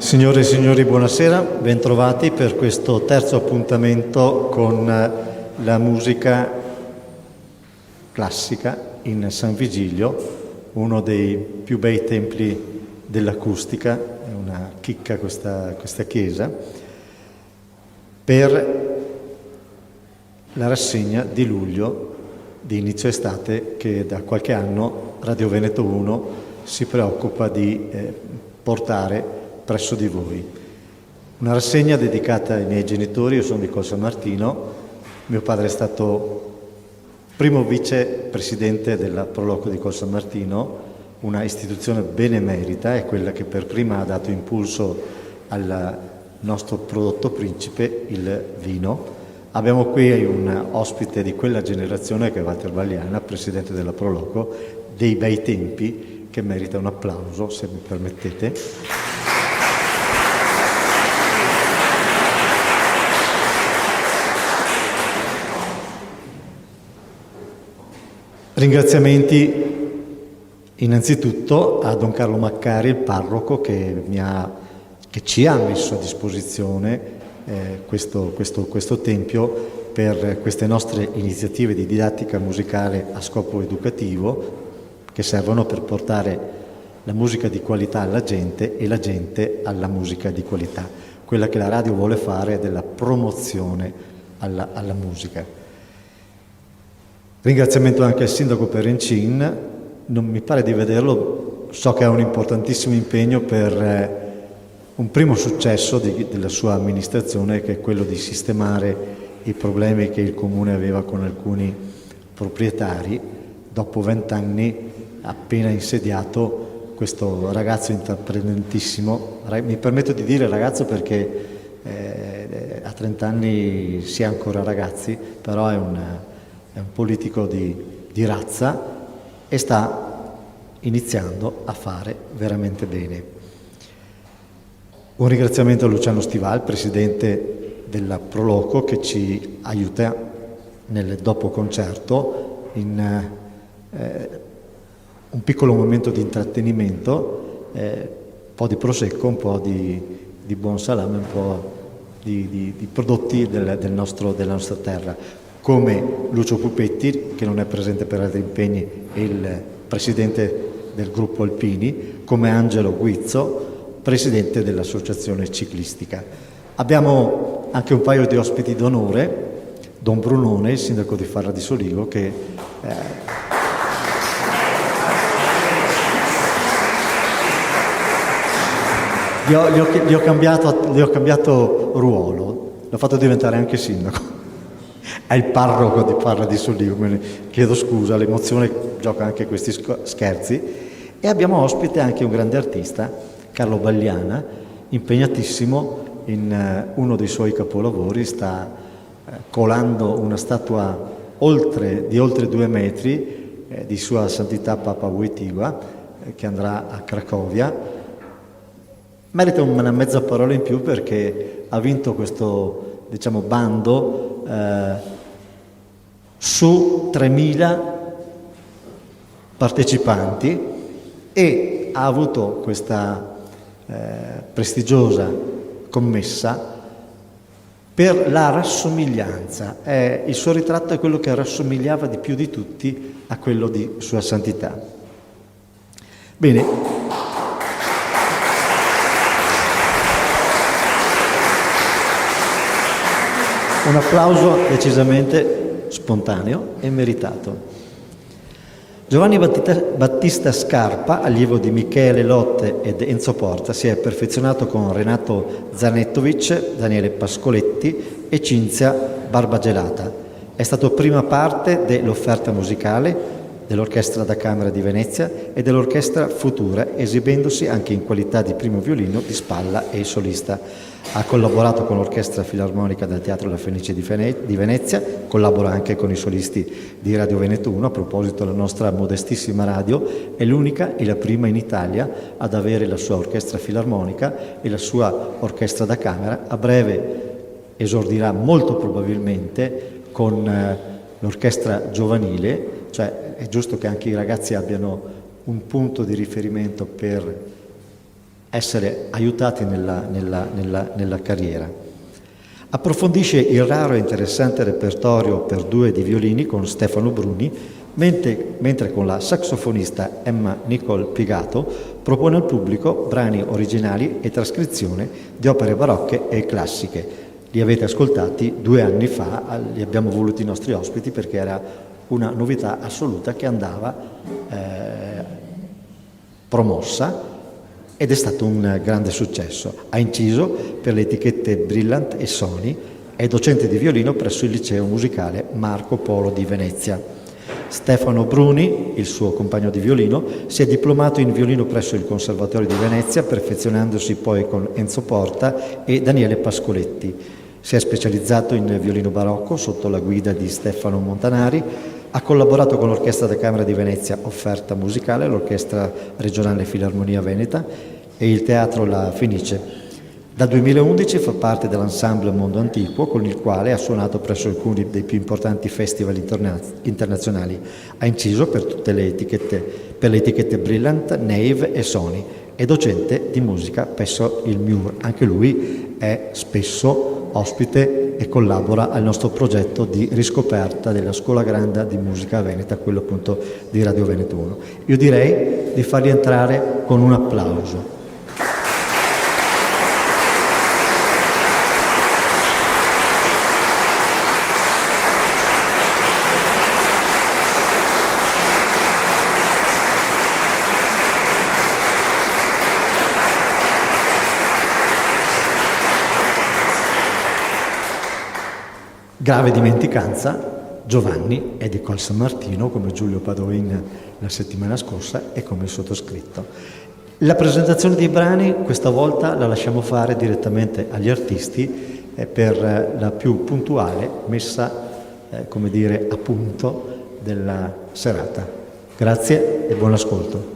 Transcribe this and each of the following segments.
Signore e signori, buonasera, bentrovati per questo terzo appuntamento con la musica classica in San Vigilio, uno dei più bei templi dell'acustica, è una chicca questa chiesa, per la rassegna di luglio di inizio estate che da qualche anno Radio Veneto 1 si preoccupa di portare presso di voi. Una rassegna dedicata ai miei genitori. Io sono di Col San Martino, mio padre è stato primo vicepresidente della Proloco di Col San Martino, una istituzione benemerita, è quella che per prima ha dato impulso al nostro prodotto principe, il vino. Abbiamo qui un ospite di quella generazione che è Walter Bagliana, presidente della Proloco, dei bei tempi, che merita un applauso, se mi permettete. Ringraziamenti innanzitutto a Don Carlo Maccari, il parroco, che ci ha messo a disposizione questo tempio per queste nostre iniziative di didattica musicale a scopo educativo, che servono per portare la musica di qualità alla gente e la gente alla musica di qualità, quella che la radio vuole fare della promozione alla musica. Ringraziamento anche al sindaco Perencin, non mi pare di vederlo, so che ha un importantissimo impegno per un primo successo della sua amministrazione, che è quello di sistemare i problemi che il comune aveva con alcuni proprietari. Dopo 20 anni, appena insediato, questo ragazzo intraprendentissimo, mi permetto di dire ragazzo perché a 30 anni si è ancora ragazzi, però è un politico di razza e sta iniziando a fare veramente bene. Un ringraziamento a Luciano Stival, presidente della Proloco, che ci aiuta nel dopo concerto in un piccolo momento di intrattenimento, un po' di prosecco, un po' di buon salame, un po' di prodotti della nostra terra. Come Lucio Pupetti, che non è presente per altri impegni, è il presidente del gruppo Alpini, come Angelo Guizzo, presidente dell'associazione ciclistica. Abbiamo anche un paio di ospiti d'onore, Don Brunone, il sindaco di Farra di Soligo, che gli ho cambiato ruolo, l'ho fatto diventare anche sindaco. È il parroco di Farra di Soligo, me ne chiedo scusa, l'emozione gioca anche questi scherzi. E abbiamo ospite anche un grande artista, Carlo Bagliana, impegnatissimo in uno dei suoi capolavori, sta colando una statua di oltre 2 metri di Sua Santità Papa Wojtyła, che andrà a Cracovia. Merita una mezza parola in più perché ha vinto questo, bando su 3.000 partecipanti e ha avuto questa prestigiosa commessa per la rassomiglianza. Il suo ritratto è quello che rassomigliava di più di tutti a quello di Sua Santità. Bene. Un applauso decisamente spontaneo e meritato. Giovanni Battista Scarpa, allievo di Michele Lotte ed Enzo Porta, si è perfezionato con Renato Zanettovic, Daniele Pascoletti e Cinzia Barbagelata. È stato prima parte dell'offerta musicale dell'Orchestra da Camera di Venezia e dell'Orchestra Futura, esibendosi anche in qualità di primo violino, di spalla e solista. Ha collaborato con l'Orchestra Filarmonica del Teatro La Fenice di Venezia, collabora anche con i solisti di Radio Veneto 1. A proposito, la nostra modestissima radio è l'unica e la prima in Italia ad avere la sua orchestra filarmonica e la sua orchestra da camera. A breve esordirà molto probabilmente con l'orchestra giovanile, cioè è giusto che anche i ragazzi abbiano un punto di riferimento per essere aiutati nella carriera. Approfondisce il raro e interessante repertorio per due di violini con Stefano Bruni, mentre con la saxofonista Emma Nicole Pigato propone al pubblico brani originali e trascrizione di opere barocche e classiche. Li avete ascoltati 2 anni fa, li abbiamo voluti i nostri ospiti perché era una novità assoluta che andava promossa ed è stato un grande successo. Ha inciso per le etichette Brillant e Sony, è docente di violino presso il liceo musicale Marco Polo di Venezia. Stefano Bruni, il suo compagno di violino, si è diplomato in violino presso il Conservatorio di Venezia, perfezionandosi poi con Enzo Porta e Daniele Pascoletti. Si è specializzato in violino barocco sotto la guida di Stefano Montanari, ha collaborato con l'Orchestra da Camera di Venezia Offerta Musicale, l'Orchestra Regionale Filarmonia Veneta e il Teatro La Fenice. Dal 2011 fa parte dell'ensemble Mondo Antiquo, con il quale ha suonato presso alcuni dei più importanti festival internazionali. Ha inciso per le etichette Brillant, Nave e Sony. È docente di musica presso il MIUR. Anche lui è spesso ospite e collabora al nostro progetto di riscoperta della Scuola Grande di Musica Veneta, quello appunto di Radio Veneto 1. Io direi di farli entrare con un applauso. Grave dimenticanza, Giovanni è di Col San Martino, come Giulio Padoin la settimana scorsa e come il sottoscritto. La presentazione dei brani questa volta la lasciamo fare direttamente agli artisti per la più puntuale messa, come dire, a punto della serata. Grazie e buon ascolto.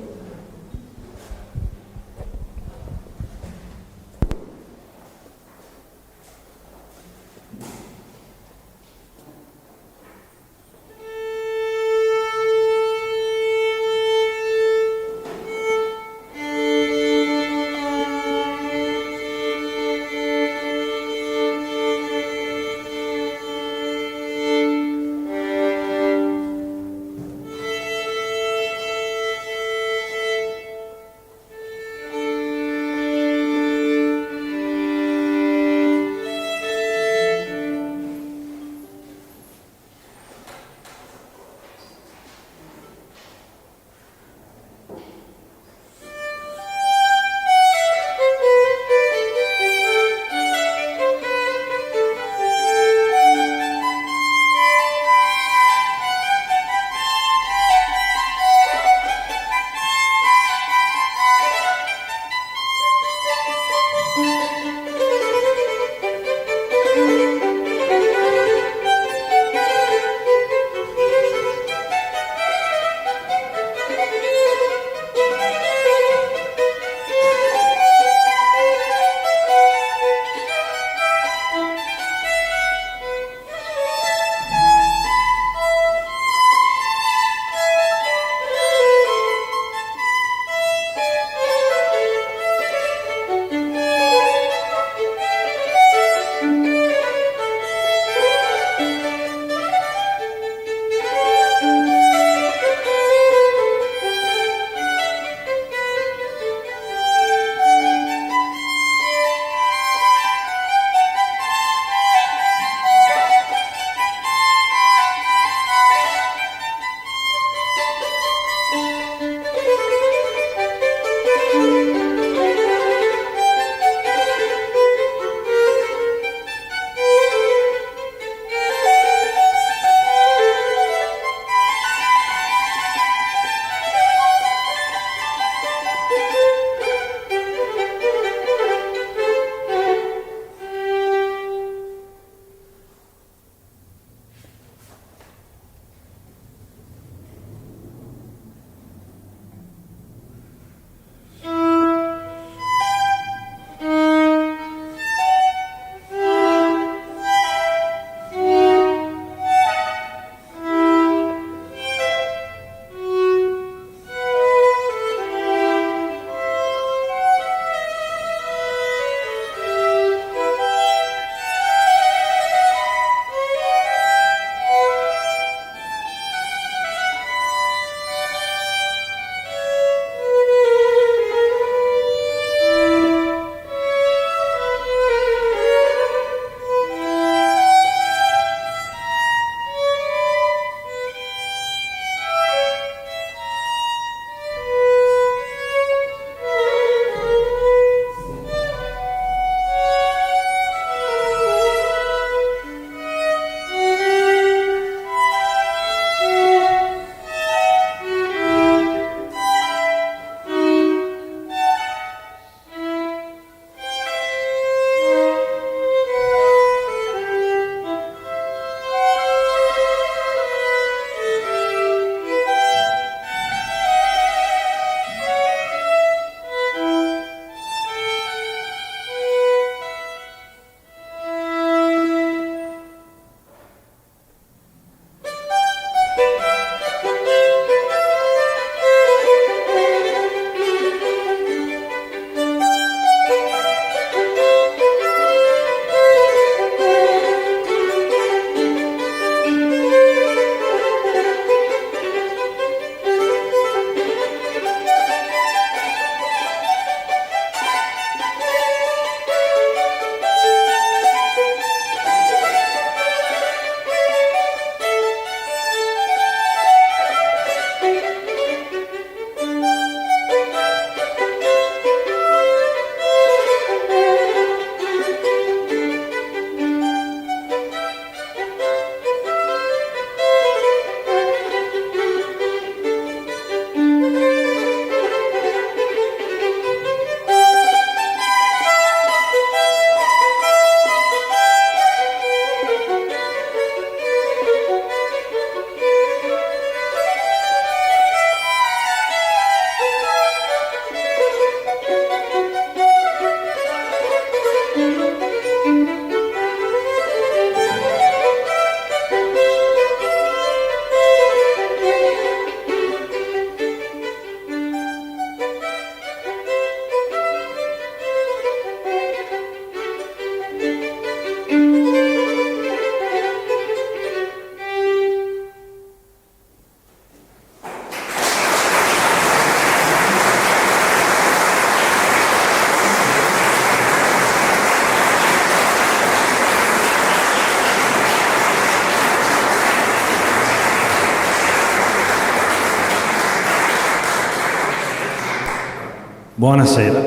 Buonasera,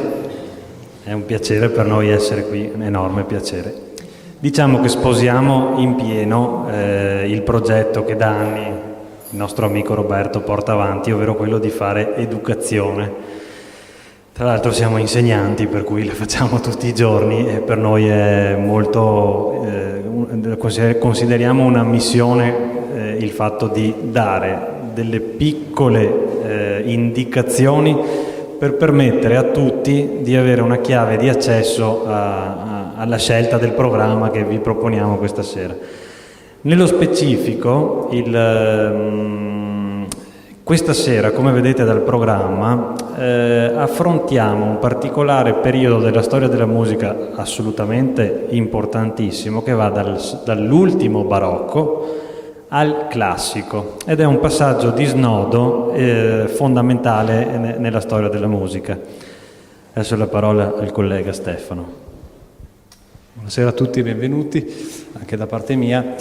è un piacere per noi essere qui, un enorme piacere. Diciamo che sposiamo in pieno il progetto che da anni il nostro amico Roberto porta avanti, ovvero quello di fare educazione. Tra l'altro siamo insegnanti, per cui la facciamo tutti i giorni e per noi è molto, consideriamo una missione il fatto di dare delle piccole indicazioni per permettere a tutti di avere una chiave di accesso alla scelta del programma che vi proponiamo questa sera. Nello specifico, questa sera, come vedete dal programma, affrontiamo un particolare periodo della storia della musica assolutamente importantissimo, che va dall'ultimo barocco al classico, ed è un passaggio di snodo fondamentale nella storia della musica. Adesso la parola al collega Stefano. Buonasera a tutti, benvenuti anche da parte mia.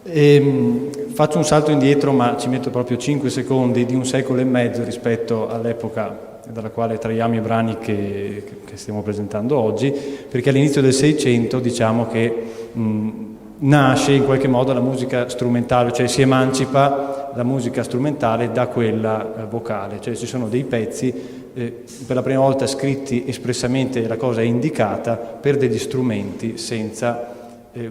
Faccio un salto indietro, ma ci metto proprio 5 secondi, di un secolo e mezzo rispetto all'epoca dalla quale traiamo i brani che stiamo presentando oggi, perché all'inizio del Seicento diciamo che nasce in qualche modo la musica strumentale, cioè si emancipa la musica strumentale da quella vocale, cioè ci sono dei pezzi per la prima volta scritti espressamente, la cosa è indicata per degli strumenti, senza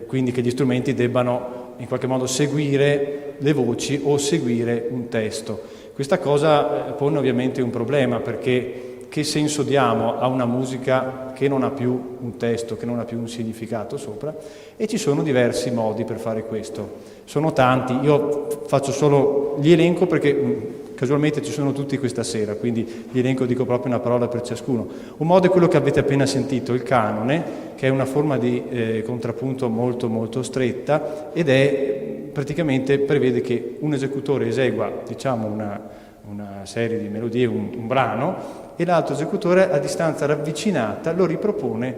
quindi che gli strumenti debbano in qualche modo seguire le voci o seguire un testo. Questa cosa pone ovviamente un problema, perché che senso diamo a una musica che non ha più un testo, che non ha più un significato sopra? E ci sono diversi modi per fare questo. Sono tanti, io faccio solo gli elenco perché casualmente ci sono tutti questa sera, quindi gli elenco, dico proprio una parola per ciascuno. Un modo è quello che avete appena sentito, il canone, che è una forma di contrappunto molto molto stretta, ed è praticamente prevede che un esecutore esegua, diciamo, una serie di melodie, un brano, e l'altro esecutore a distanza ravvicinata lo ripropone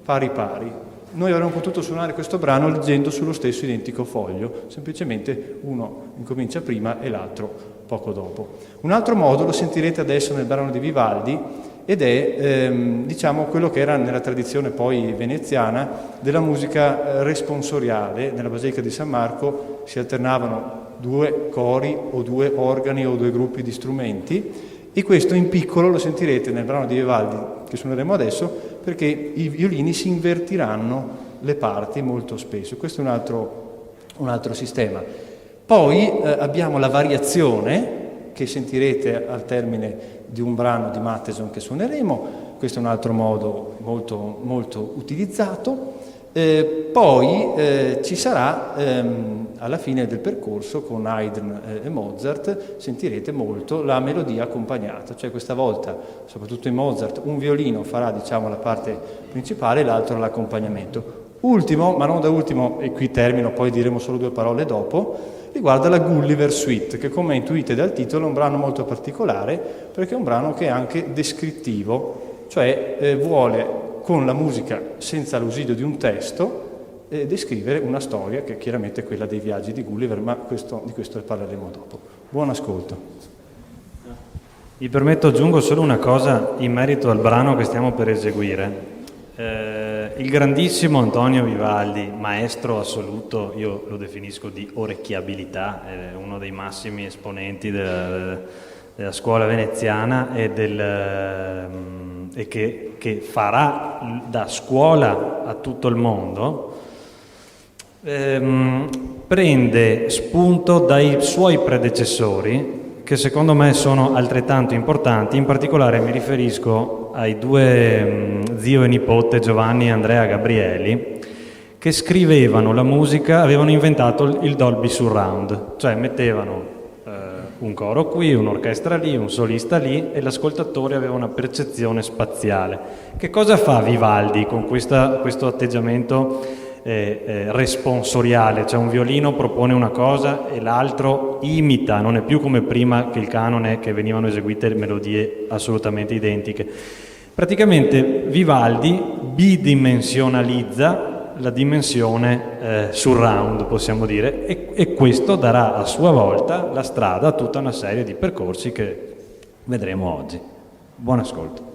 pari pari. Noi avremmo potuto suonare questo brano leggendo sullo stesso identico foglio, semplicemente uno incomincia prima e l'altro poco dopo. Un altro modo lo sentirete adesso nel brano di Vivaldi, ed è diciamo quello che era nella tradizione poi veneziana della musica responsoriale. Nella Basilica di San Marco si alternavano 2 cori o 2 organi o 2 gruppi di strumenti, e questo in piccolo lo sentirete nel brano di Vivaldi che suoneremo adesso, perché i violini si invertiranno le parti molto spesso. Questo è un altro sistema. Poi abbiamo la variazione che sentirete al termine di un brano di Matheson che suoneremo. Questo è un altro modo molto, molto utilizzato. Poi ci sarà alla fine del percorso con Haydn e Mozart, sentirete molto la melodia accompagnata, cioè questa volta, soprattutto in Mozart, un violino farà, diciamo, la parte principale e l'altro l'accompagnamento. Ultimo, ma non da ultimo, e qui termino, poi diremo solo 2 parole dopo, riguarda la Gulliver Suite, che come intuite dal titolo è un brano molto particolare, perché è un brano che è anche descrittivo, cioè vuole con la musica, senza l'ausilio di un testo, descrivere una storia che è chiaramente quella dei viaggi di Gulliver, ma di questo parleremo dopo. Buon ascolto. Mi permetto, aggiungo solo una cosa in merito al brano che stiamo per eseguire. Il grandissimo Antonio Vivaldi, maestro assoluto, io lo definisco di orecchiabilità, è uno dei massimi esponenti della scuola veneziana e che farà da scuola a tutto il mondo, prende spunto dai suoi predecessori, che secondo me sono altrettanto importanti. In particolare mi riferisco ai 2 zio e nipote Giovanni e Andrea Gabrieli, che scrivevano la musica, avevano inventato il Dolby Surround, cioè mettevano un coro qui, un'orchestra lì, un solista lì, e l'ascoltatore aveva una percezione spaziale. Che cosa fa Vivaldi con questo atteggiamento responsoriale? Cioè un violino propone una cosa e l'altro imita, non è più come prima che il canone, che venivano eseguite melodie assolutamente identiche. Praticamente Vivaldi bidimensionalizza la dimensione surround, possiamo dire, e questo darà a sua volta la strada a tutta una serie di percorsi che vedremo oggi. Buon ascolto.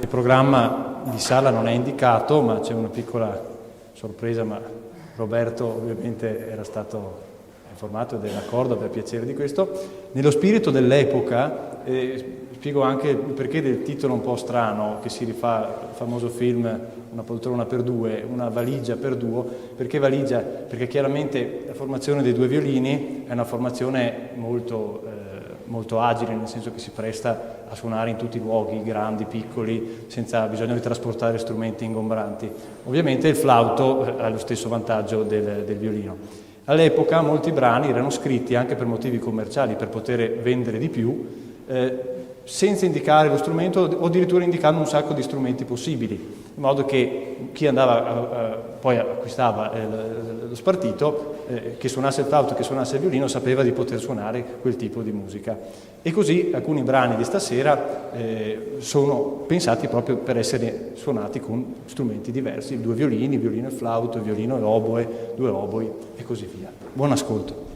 Il programma di sala non è indicato, ma c'è una piccola sorpresa, ma Roberto ovviamente era stato informato ed è d'accordo, per piacere di questo. Nello spirito dell'epoca, spiego anche il perché del titolo un po' strano, che si rifà al famoso film Una poltrona per due, una valigia per duo. Perché valigia? Perché chiaramente la formazione dei due violini è una formazione molto agile, nel senso che si presta a suonare in tutti i luoghi, grandi, piccoli, senza bisogno di trasportare strumenti ingombranti. Ovviamente il flauto ha lo stesso vantaggio del violino. All'epoca molti brani erano scritti anche per motivi commerciali, per poter vendere di più, senza indicare lo strumento o addirittura indicando un sacco di strumenti possibili, in modo che chi andava poi acquistava lo spartito, che suonasse il flauto, che suonasse il violino, sapeva di poter suonare quel tipo di musica. E così alcuni brani di stasera sono pensati proprio per essere suonati con strumenti diversi, due violini, violino e flauto, violino e oboe, due oboi e così via. Buon ascolto.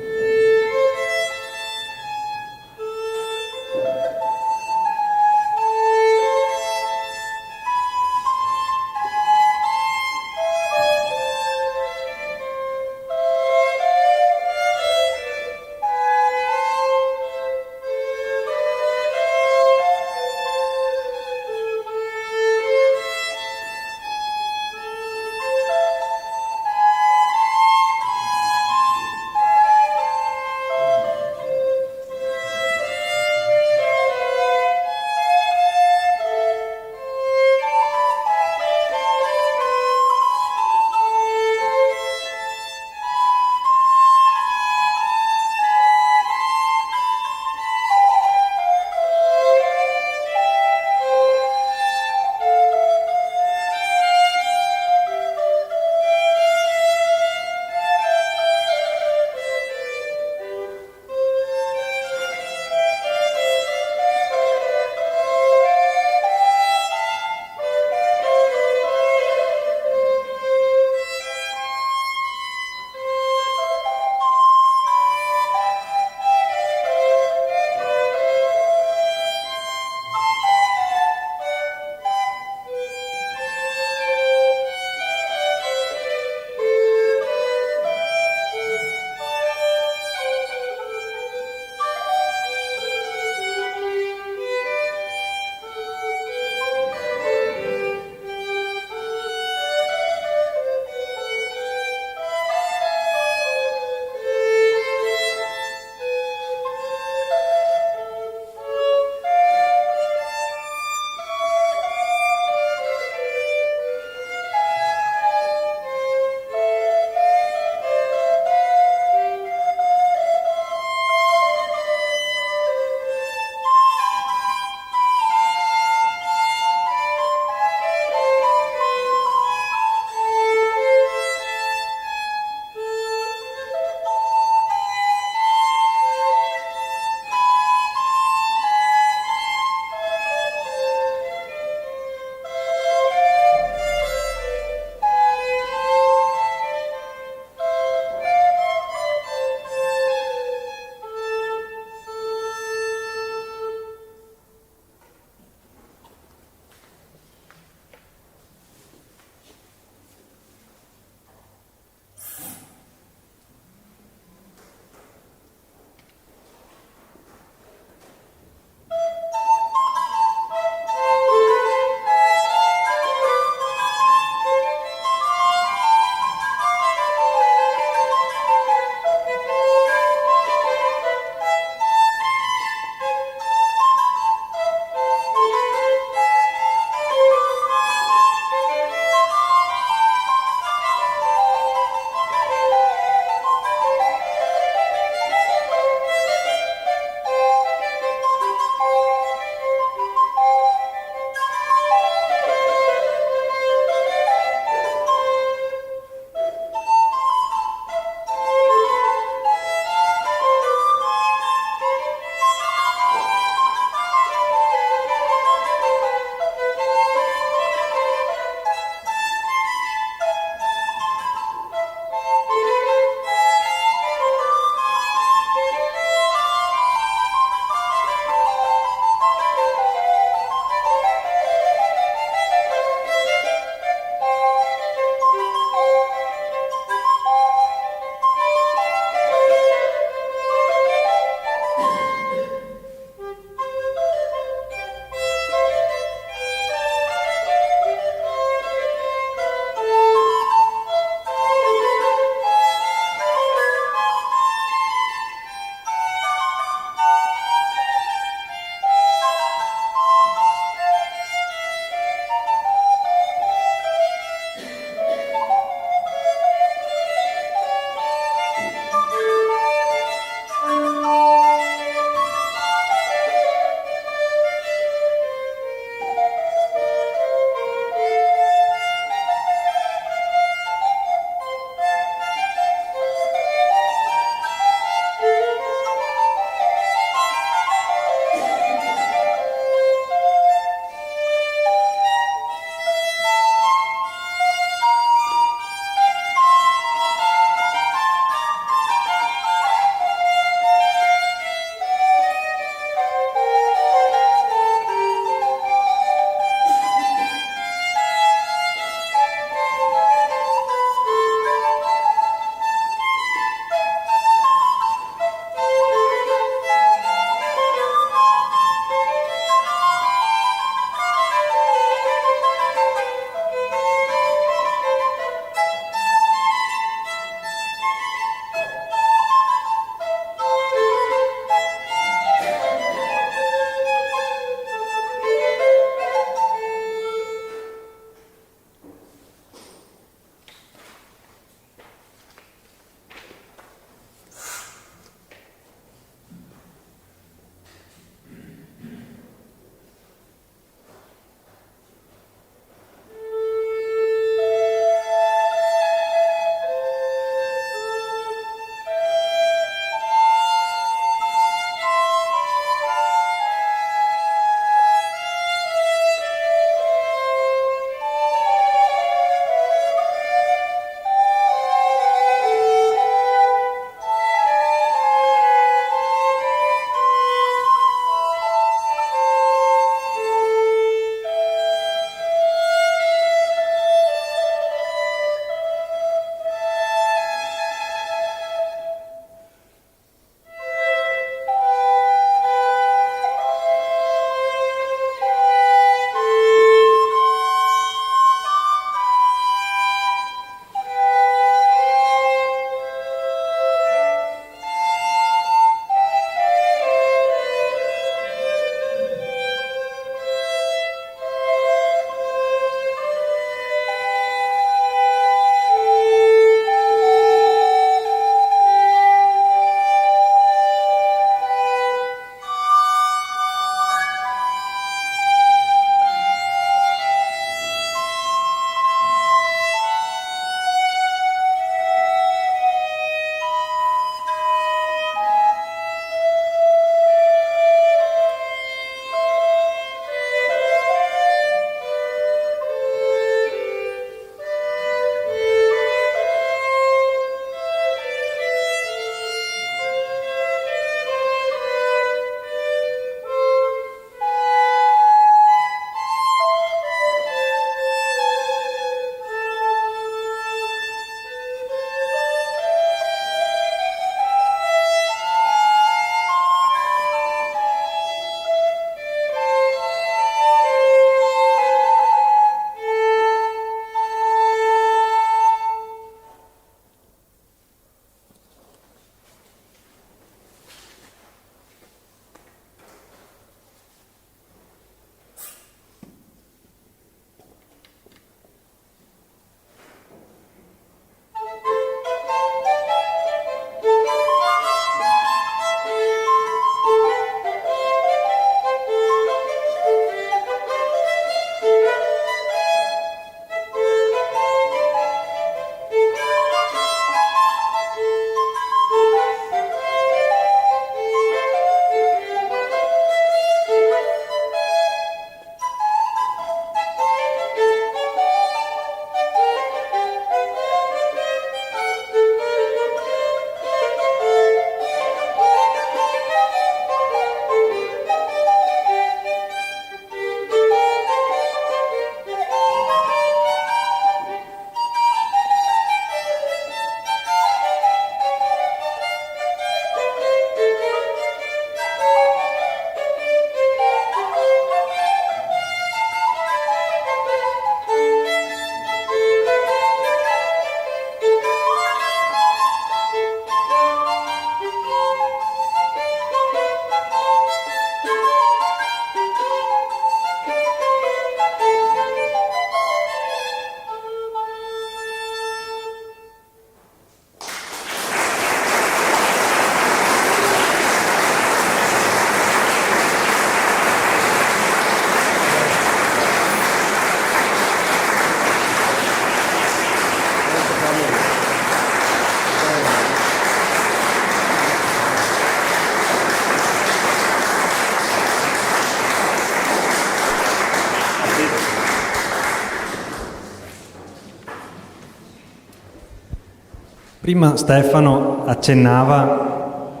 Prima Stefano accennava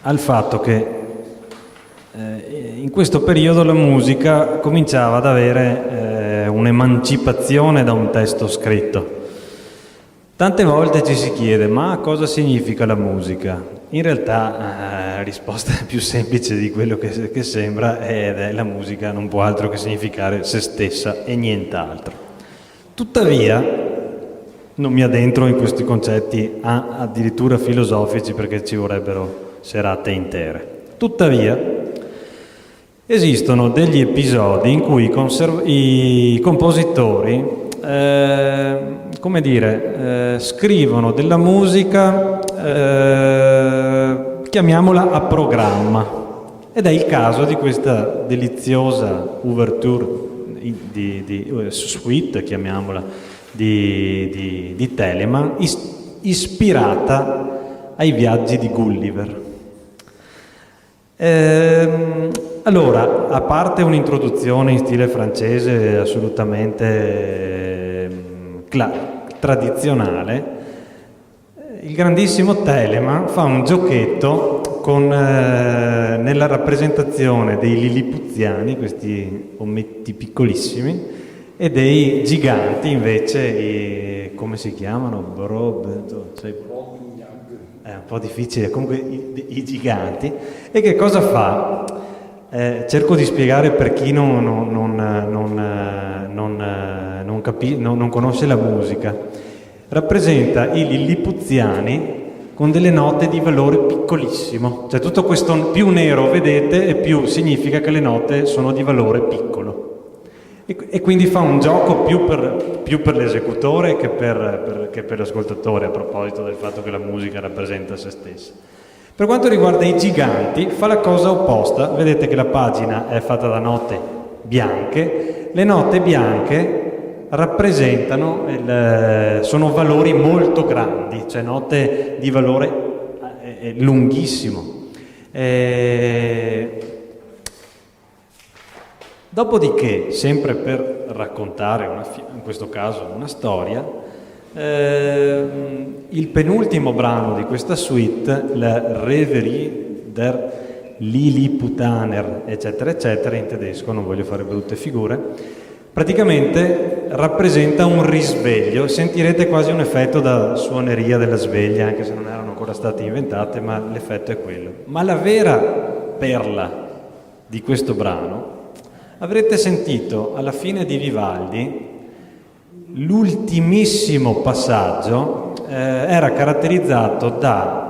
al fatto che in questo periodo la musica cominciava ad avere un'emancipazione da un testo scritto. Tante volte ci si chiede: ma cosa significa la musica? In realtà la risposta è più semplice di quello che sembra, ed è: la musica non può altro che significare se stessa e nient'altro. Tuttavia, non mi addentro in questi concetti addirittura filosofici, perché ci vorrebbero serate intere. Tuttavia, esistono degli episodi in cui i compositori scrivono della musica, chiamiamola a programma, ed è il caso di questa deliziosa ouverture di suite, chiamiamola, di Telemann, ispirata ai viaggi di Gulliver. Allora, a parte un'introduzione in stile francese assolutamente tradizionale, il grandissimo Telemann fa un giochetto nella rappresentazione dei lilipuziani, questi ometti piccolissimi, e dei giganti invece, come si chiamano? È un po' difficile, comunque i giganti. E che cosa fa? Cerco di spiegare per chi non conosce la musica. Rappresenta i lilipuziani con delle note di valore piccolissimo, cioè tutto questo più nero vedete e più significa che le note sono di valore piccolo, e quindi fa un gioco più per l'esecutore che per l'ascoltatore, a proposito del fatto che la musica rappresenta se stessa. Per quanto riguarda i giganti, fa la cosa opposta. Vedete che la pagina è fatta da note bianche. Le note bianche rappresentano, sono valori molto grandi, cioè note di valore lunghissimo. Dopodiché, sempre per raccontare in questo caso una storia, il penultimo brano di questa suite, la Reverie der Lilliputaner, eccetera eccetera, in tedesco, non voglio fare brutte figure, praticamente rappresenta un risveglio. Sentirete quasi un effetto da suoneria della sveglia, anche se non erano ancora state inventate, ma l'effetto è quello. Ma la vera perla di questo brano, avrete sentito alla fine di Vivaldi, l'ultimissimo passaggio era caratterizzato da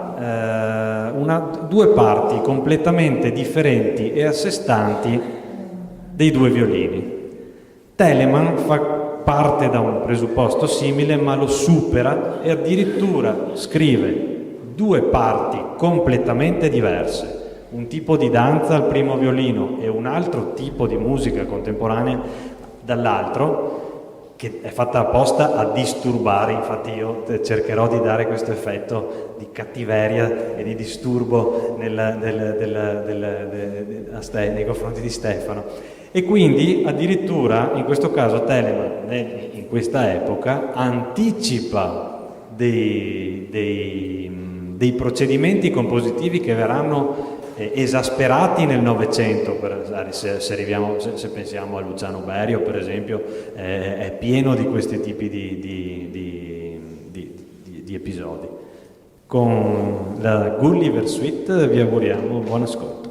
due parti completamente differenti e a sé stanti dei due violini. Telemann fa parte da un presupposto simile, ma lo supera e addirittura scrive due parti completamente diverse, un tipo di danza al primo violino e un altro tipo di musica contemporanea dall'altro, che è fatta apposta a disturbare. Infatti io cercherò di dare questo effetto di cattiveria e di disturbo nei confronti di Stefano. E quindi addirittura in questo caso Telemann in questa epoca anticipa dei procedimenti compositivi che verranno esasperati nel Novecento. Se pensiamo a Luciano Berio, per esempio, è pieno di questi tipi di episodi. Con la Gulliver Suite vi auguriamo buon ascolto.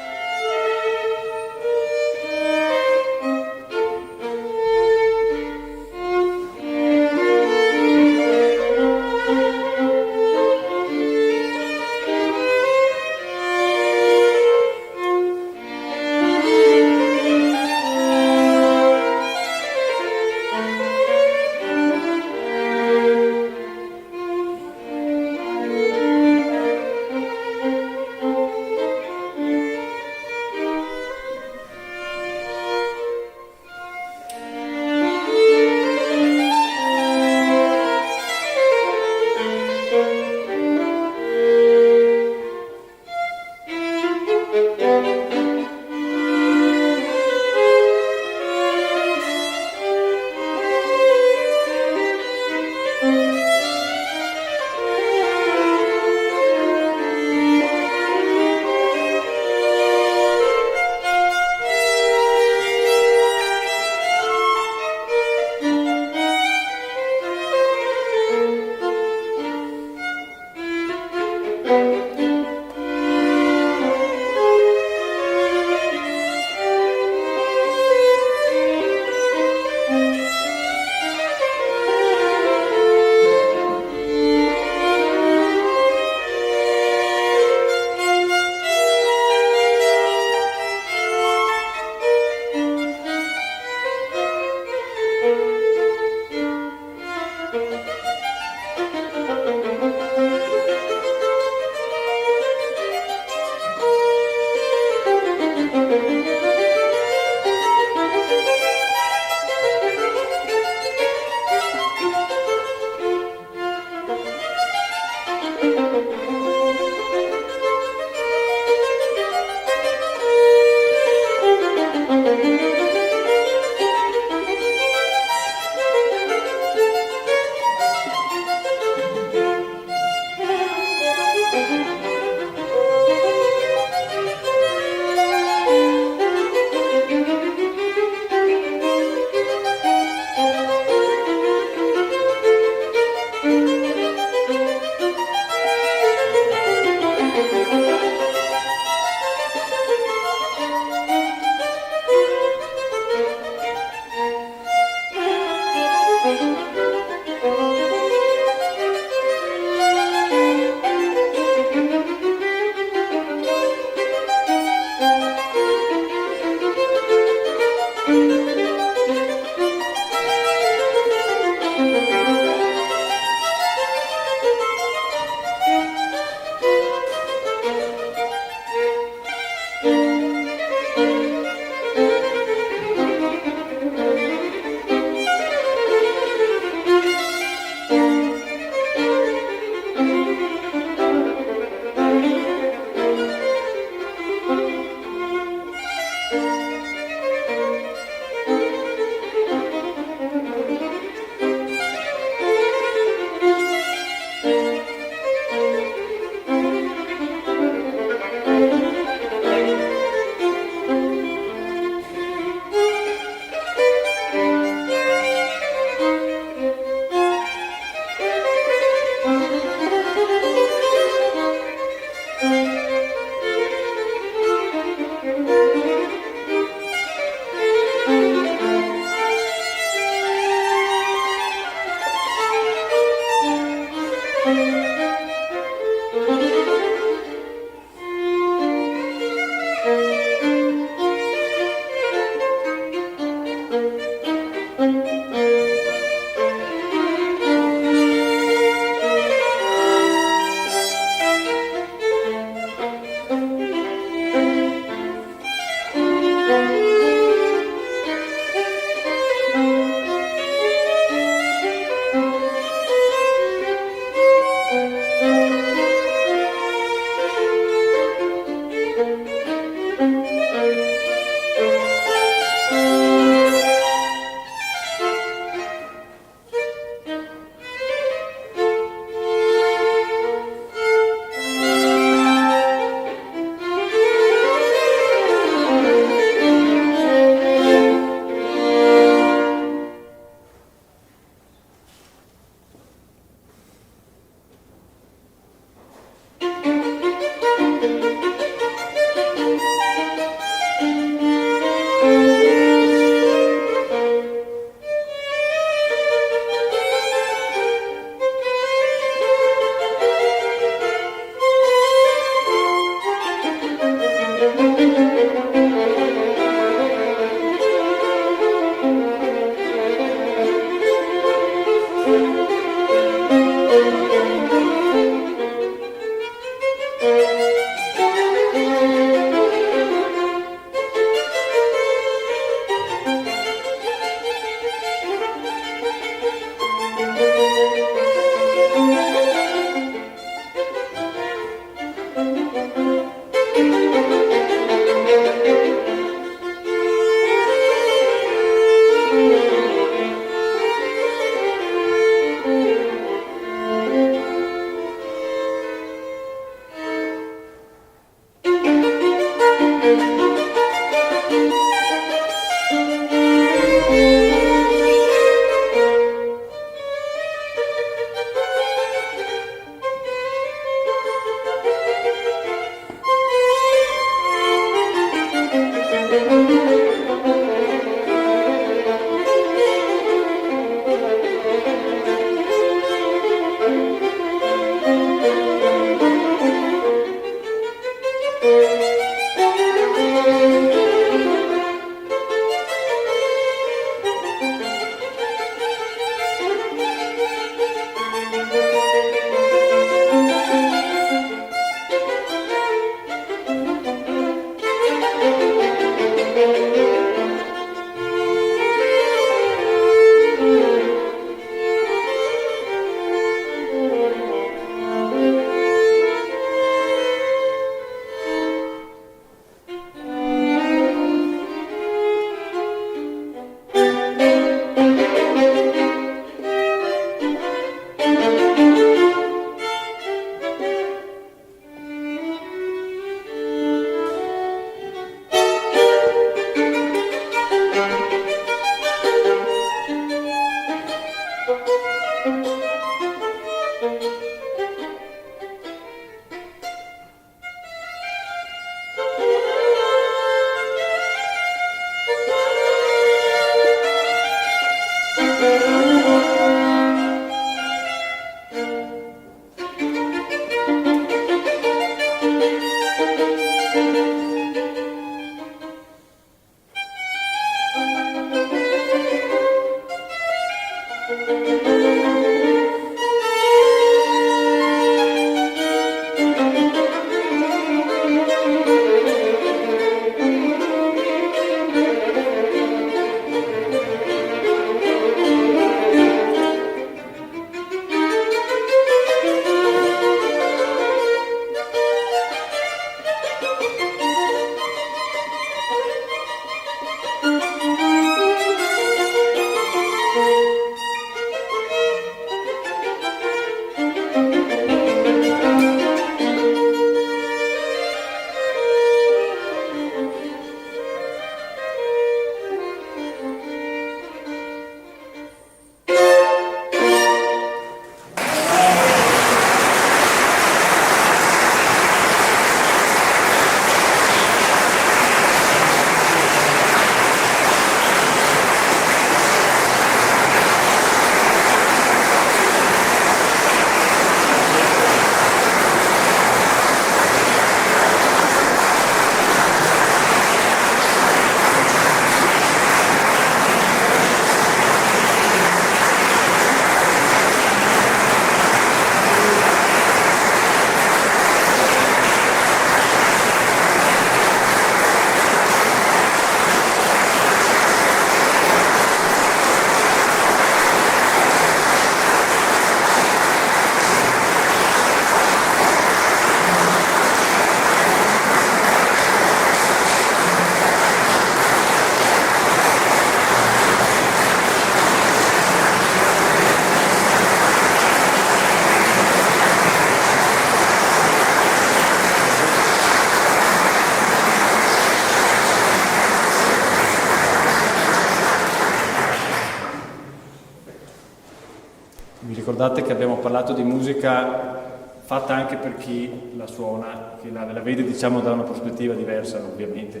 vi ricordate che abbiamo parlato di musica fatta anche per chi la suona, che la vede diciamo da una prospettiva diversa ovviamente.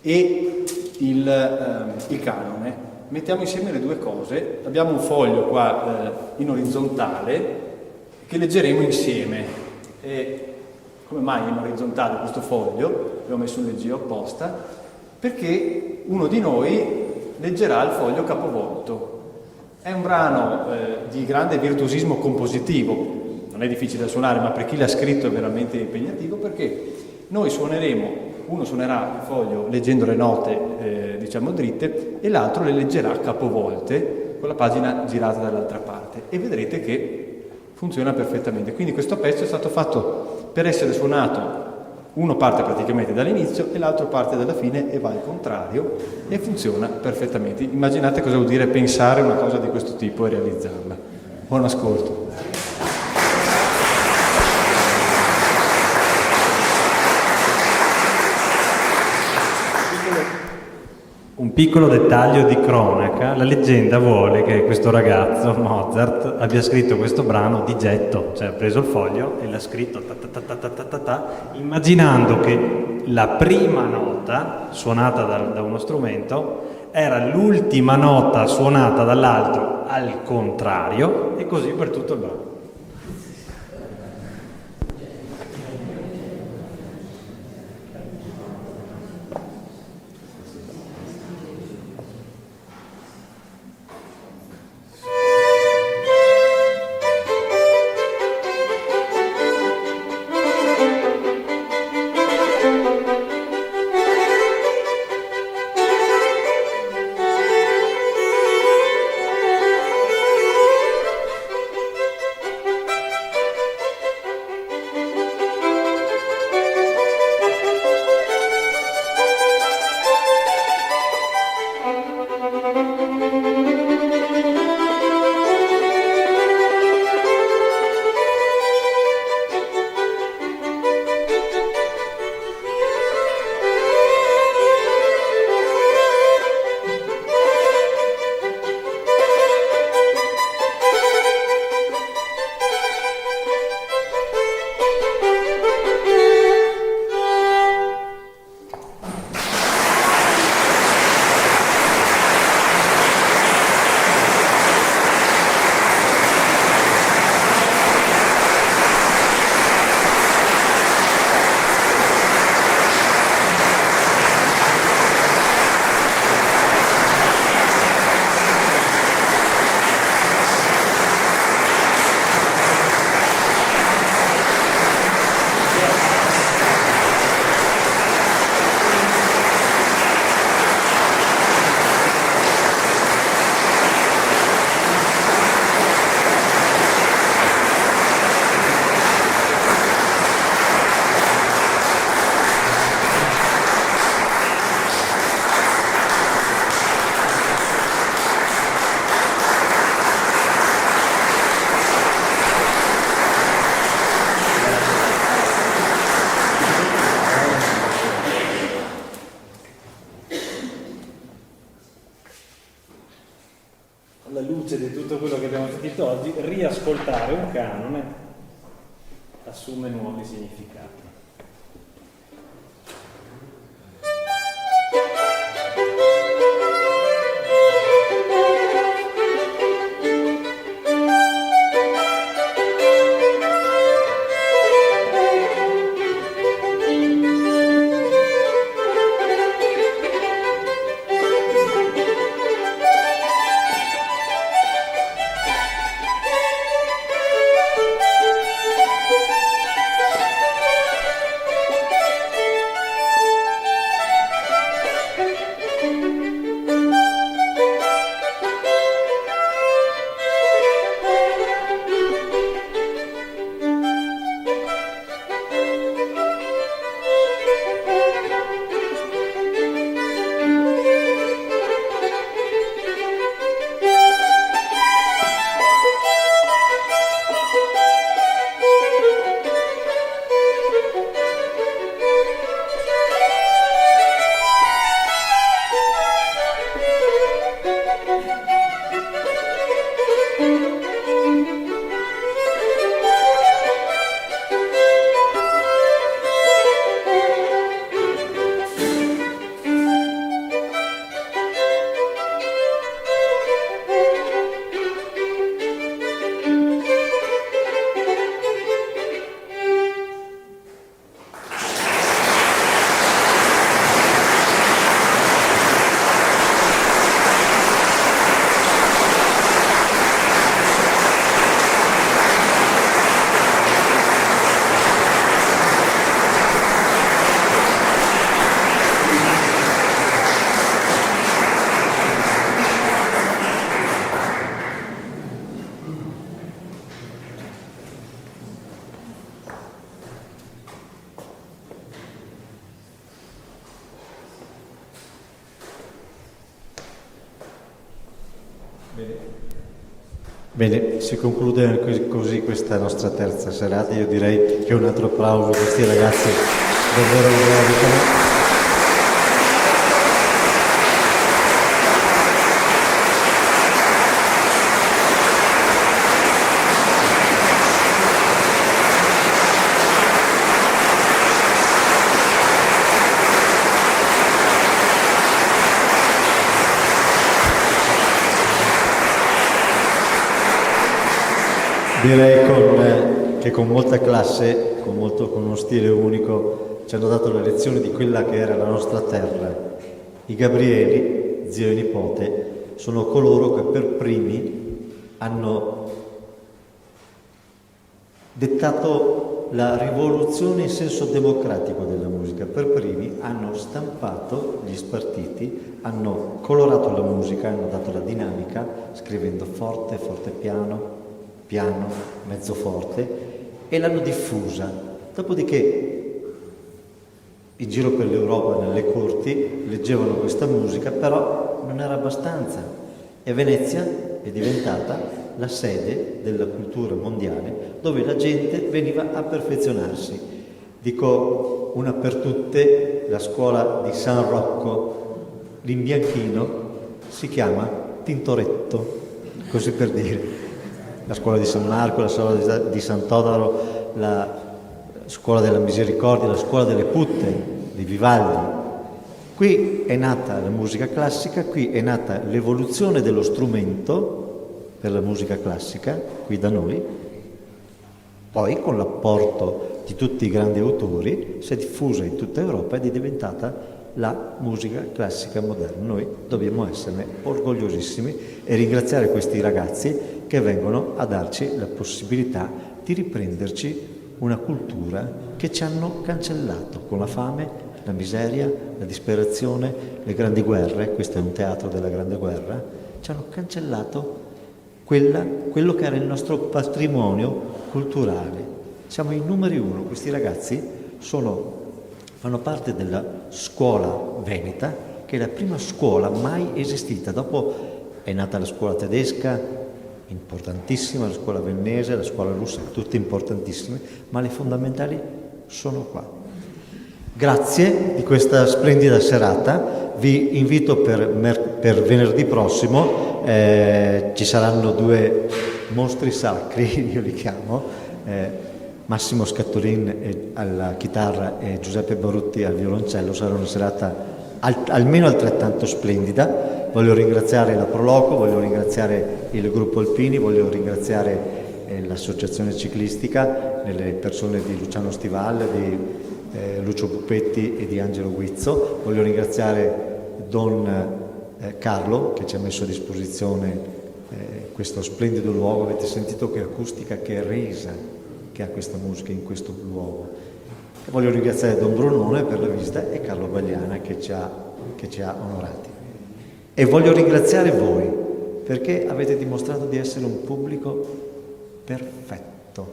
E il canone, mettiamo insieme le due cose, abbiamo un foglio qua in orizzontale che leggeremo insieme. E come mai in orizzontale questo foglio? L'ho messo un leggio apposta, perché uno di noi leggerà il foglio capovolto. È un brano di grande virtuosismo compositivo, non è difficile da suonare, ma per chi l'ha scritto è veramente impegnativo, perché noi suoneremo, uno suonerà il foglio leggendo le note diciamo dritte e l'altro le leggerà capovolte con la pagina girata dall'altra parte, e vedrete che funziona perfettamente. Quindi questo pezzo è stato fatto per essere suonato, uno parte praticamente dall'inizio e l'altro parte dalla fine e va al contrario, e funziona perfettamente. Immaginate cosa vuol dire pensare una cosa di questo tipo e realizzarla. Buon ascolto. Un piccolo dettaglio di cronaca: la leggenda vuole che questo ragazzo, Mozart, abbia scritto questo brano di getto, cioè ha preso il foglio e l'ha scritto ta ta ta ta ta ta ta, immaginando che la prima nota suonata da uno strumento era l'ultima nota suonata dall'altro al contrario, e così per tutto il brano. Alla luce di tutto quello che abbiamo sentito oggi, riascoltare un canone assume nuovi significati. Bene, si conclude così questa nostra terza serata. Io direi che un altro applauso a questi ragazzi davvero meritano. Direi che con molta classe, con uno stile unico, ci hanno dato le lezioni di quella che era la nostra terra. I Gabrieli, zio e nipote, sono coloro che per primi hanno dettato la rivoluzione in senso democratico della musica. Per primi hanno stampato gli spartiti, hanno colorato la musica, hanno dato la dinamica, scrivendo forte, forte piano, mezzo forte, e l'hanno diffusa. Dopodiché in giro per l'Europa, nelle corti, leggevano questa musica, però non era abbastanza, e Venezia è diventata la sede della cultura mondiale, dove la gente veniva a perfezionarsi. Dico una per tutte, la scuola di San Rocco, l'imbianchino si chiama Tintoretto, così per dire. La scuola di San Marco, la scuola di Sant'Odaro, la scuola della Misericordia, la scuola delle Putte, di Vivaldi. Qui è nata la musica classica, qui è nata l'evoluzione dello strumento per la musica classica, qui da noi. Poi, con l'apporto di tutti i grandi autori, si è diffusa in tutta Europa ed è diventata la musica classica moderna. Noi dobbiamo esserne orgogliosissimi e ringraziare questi ragazzi che vengono a darci la possibilità di riprenderci una cultura che ci hanno cancellato con la fame, la miseria, la disperazione, le grandi guerre. Questo è un teatro della grande guerra. Ci hanno cancellato quello che era il nostro patrimonio culturale. Siamo i numeri uno. Questi ragazzi fanno parte della scuola veneta, che è la prima scuola mai esistita. Dopo è nata la scuola tedesca, importantissima, la scuola vennese, la scuola russa, tutte importantissime, ma le fondamentali sono qua. Grazie di questa splendida serata. Vi invito per venerdì prossimo, ci saranno due mostri sacri, io li chiamo, Massimo Scattolin alla chitarra e Giuseppe Barutti al violoncello. Sarà una serata almeno altrettanto splendida. Voglio ringraziare la Proloco, voglio ringraziare il gruppo Alpini, voglio ringraziare l'associazione ciclistica, le persone di Luciano Stival, di Lucio Pupetti e di Angelo Guizzo. Voglio ringraziare Don Carlo che ci ha messo a disposizione questo splendido luogo. Avete sentito che acustica, che resa che ha questa musica in questo luogo. E voglio ringraziare Don Brunone per la visita e Carlo Bagliana che ci ha onorati. E voglio ringraziare voi perché avete dimostrato di essere un pubblico perfetto.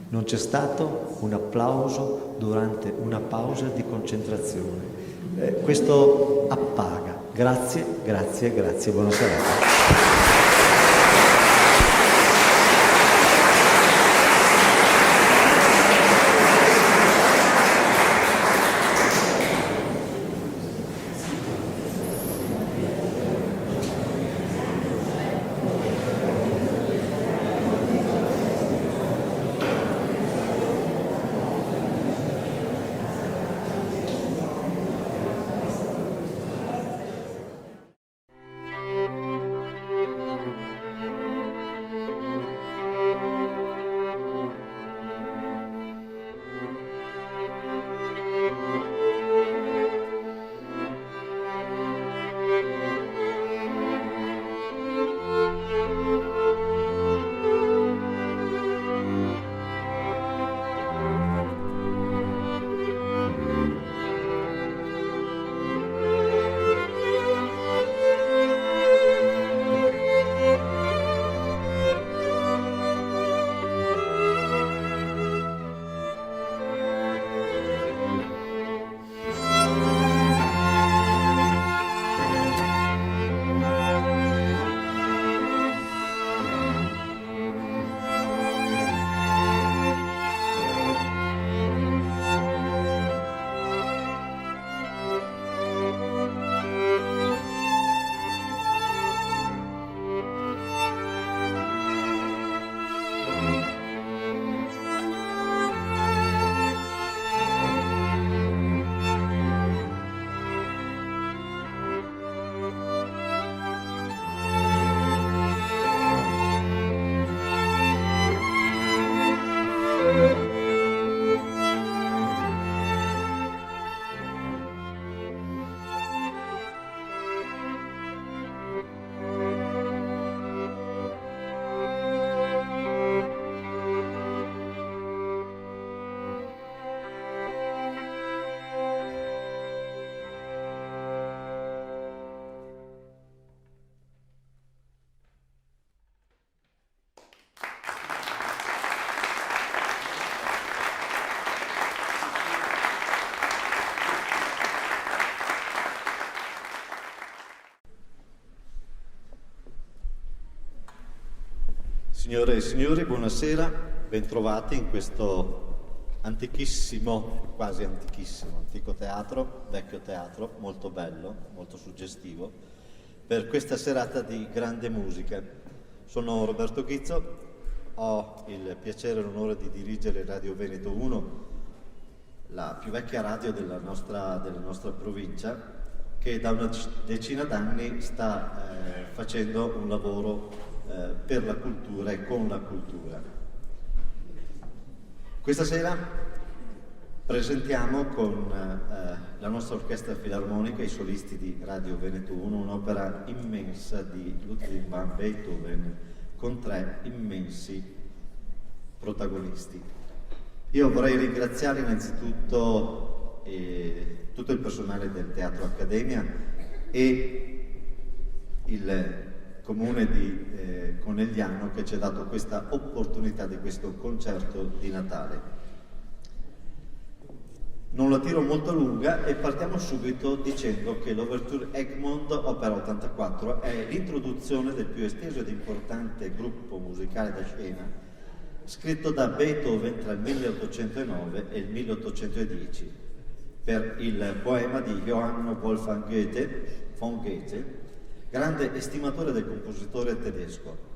Non c'è stato un applauso durante una pausa di concentrazione. Questo appaga. Grazie, grazie, grazie. Buona serata. Signore e signori, buonasera, bentrovati in questo antichissimo, quasi antichissimo, antico teatro, vecchio teatro, molto bello, molto suggestivo, per questa serata di grande musica. Sono Roberto Ghizzo, ho il piacere e l'onore di dirigere Radio Veneto 1, la più vecchia radio della nostra provincia, che da una decina d'anni sta facendo un lavoro per la cultura e con la cultura. Questa sera presentiamo con la nostra orchestra filarmonica, i solisti di Radio Veneto 1, un'opera immensa di Ludwig van Beethoven con 3 immensi protagonisti. Io vorrei ringraziare innanzitutto tutto il personale del Teatro Accademia e il Comune di Conegliano che ci ha dato questa opportunità di questo concerto di Natale. Non la tiro molto lunga e partiamo subito dicendo che l'Ouverture Egmont, opera 84, è l'introduzione del più esteso ed importante gruppo musicale da scena scritto da Beethoven tra il 1809 e il 1810 per il poema di Johann Wolfgang Goethe, von Goethe, grande estimatore del compositore tedesco.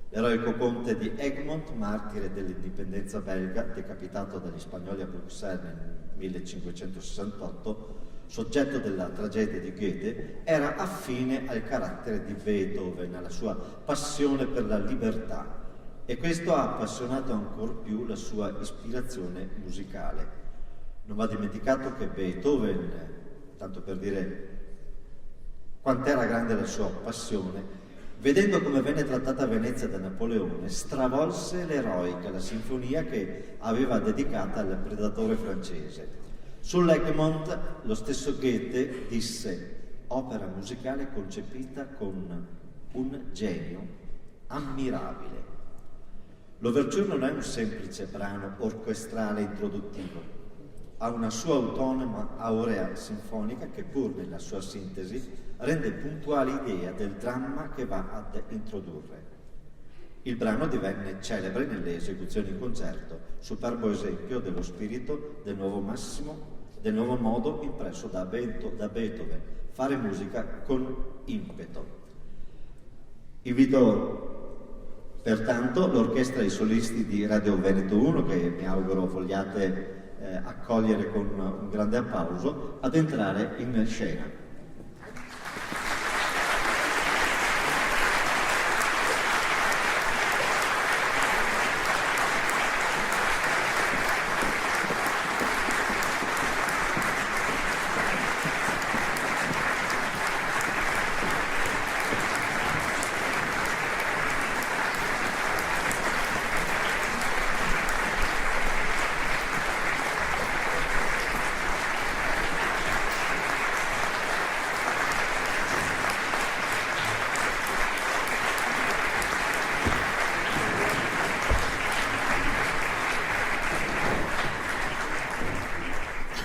L'eroico conte di Egmont, martire dell'indipendenza belga, decapitato dagli spagnoli a Bruxelles nel 1568, soggetto della tragedia di Goethe, era affine al carattere di Beethoven, alla sua passione per la libertà, e questo ha appassionato ancor più la sua ispirazione musicale. Non va dimenticato che Beethoven, tanto per dire quant'era grande la sua passione, vedendo come venne trattata Venezia da Napoleone, stravolse l'eroica, la sinfonia che aveva dedicata al predatore francese. Sull'Egmont lo stesso Goethe disse: opera musicale concepita con un genio ammirabile. L'Ouverture non è un semplice brano orchestrale introduttivo, ha una sua autonoma aurea sinfonica che, pur nella sua sintesi, rende puntuale idea del dramma che va ad introdurre. Il brano divenne celebre nelle esecuzioni in concerto, superbo esempio dello spirito del nuovo modo impresso da Beethoven, fare musica con impeto. Invito pertanto l'orchestra e i solisti di Radio Veneto 1, che mi auguro vogliate accogliere con un grande applauso, ad entrare in scena.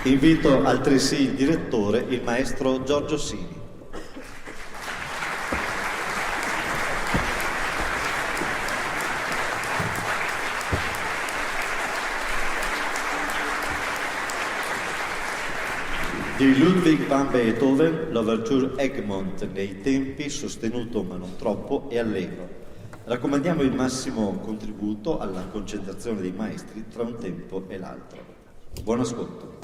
Invito altresì il direttore, il maestro Giorgio Sini. Di Ludwig van Beethoven, l'Ouverture Egmont nei tempi, sostenuto ma non troppo e allegro. Raccomandiamo il massimo contributo alla concentrazione dei maestri tra un tempo e l'altro. Buon ascolto.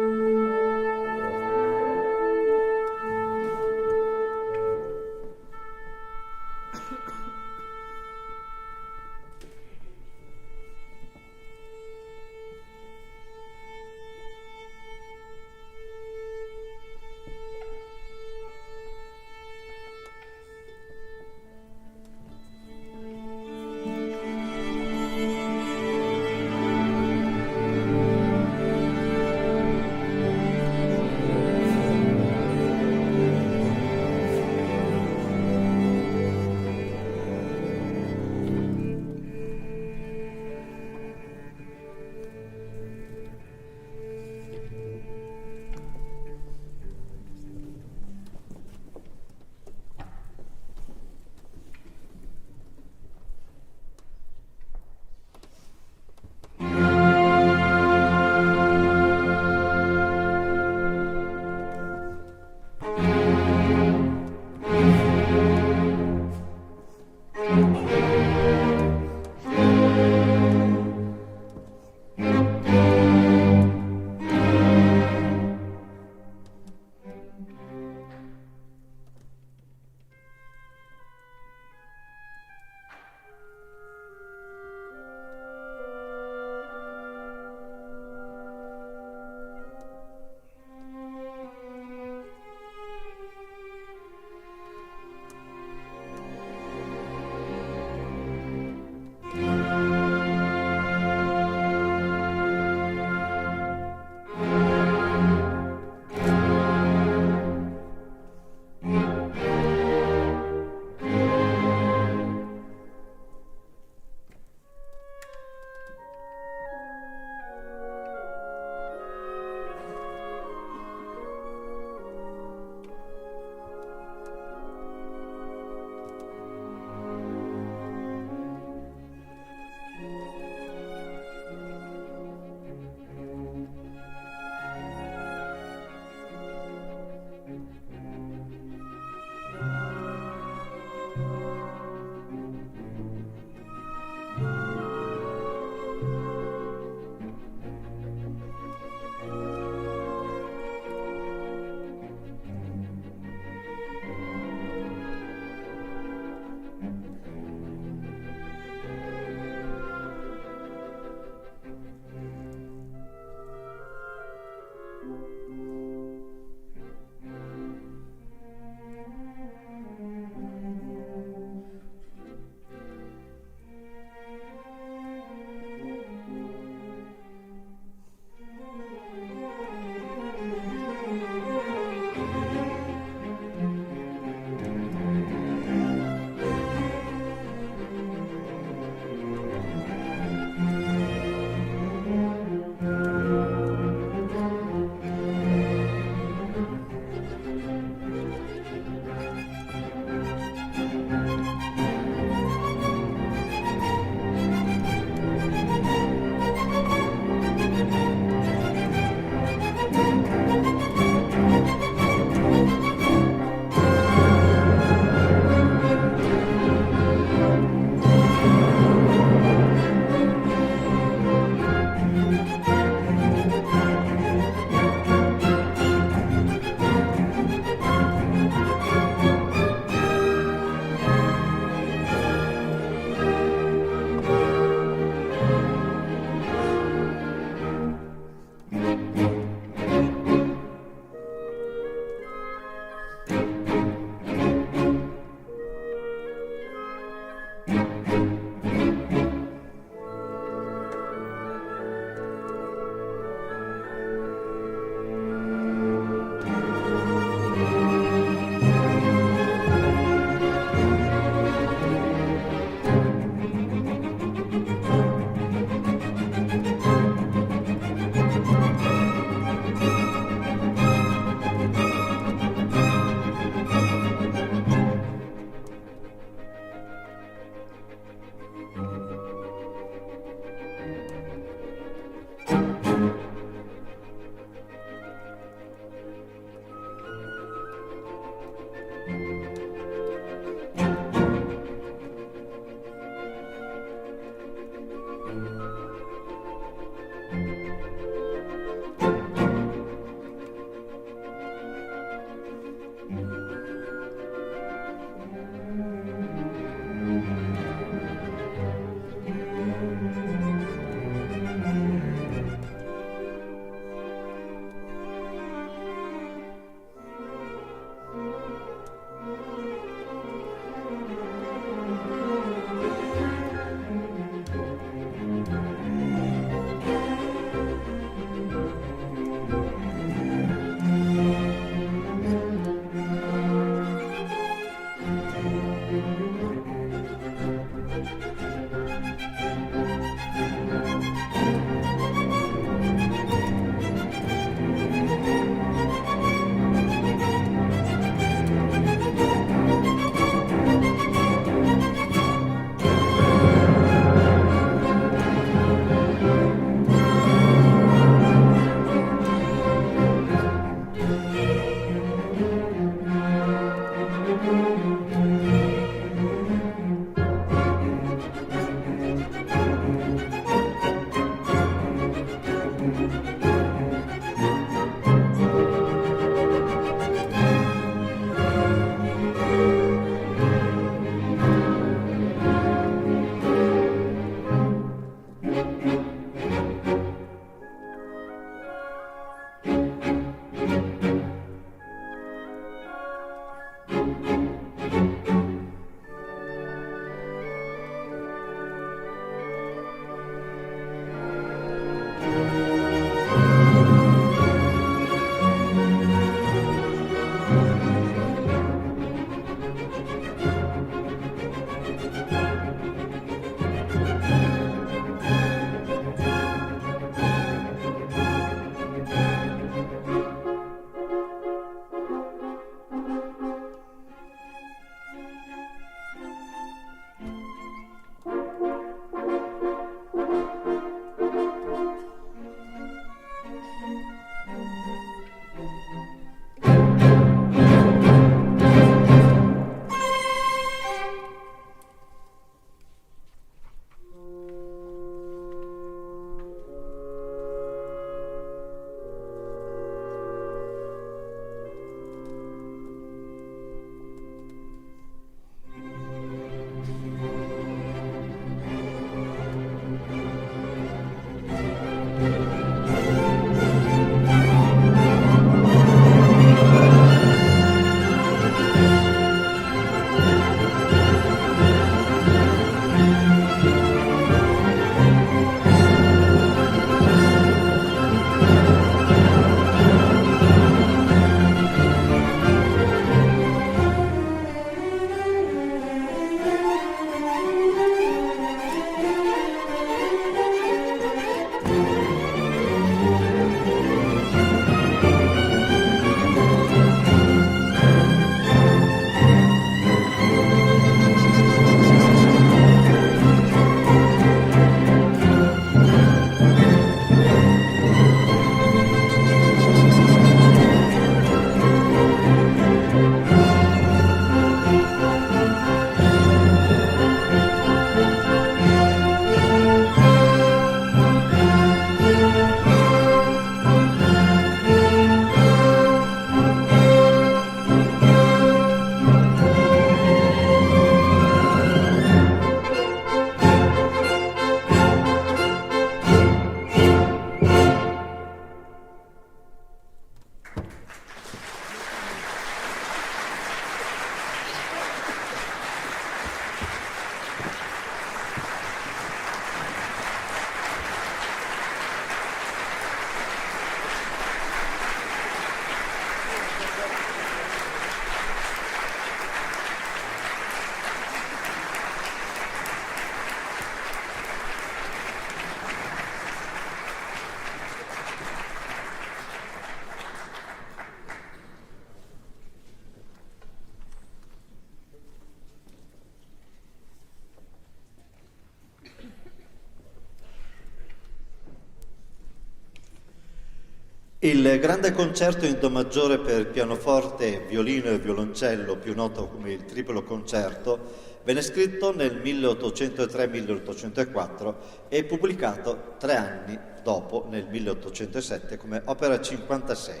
Il grande concerto in Do maggiore per pianoforte, violino e violoncello, più noto come il triplo concerto, venne scritto nel 1803-1804 e pubblicato 3 anni dopo, nel 1807, come opera 56.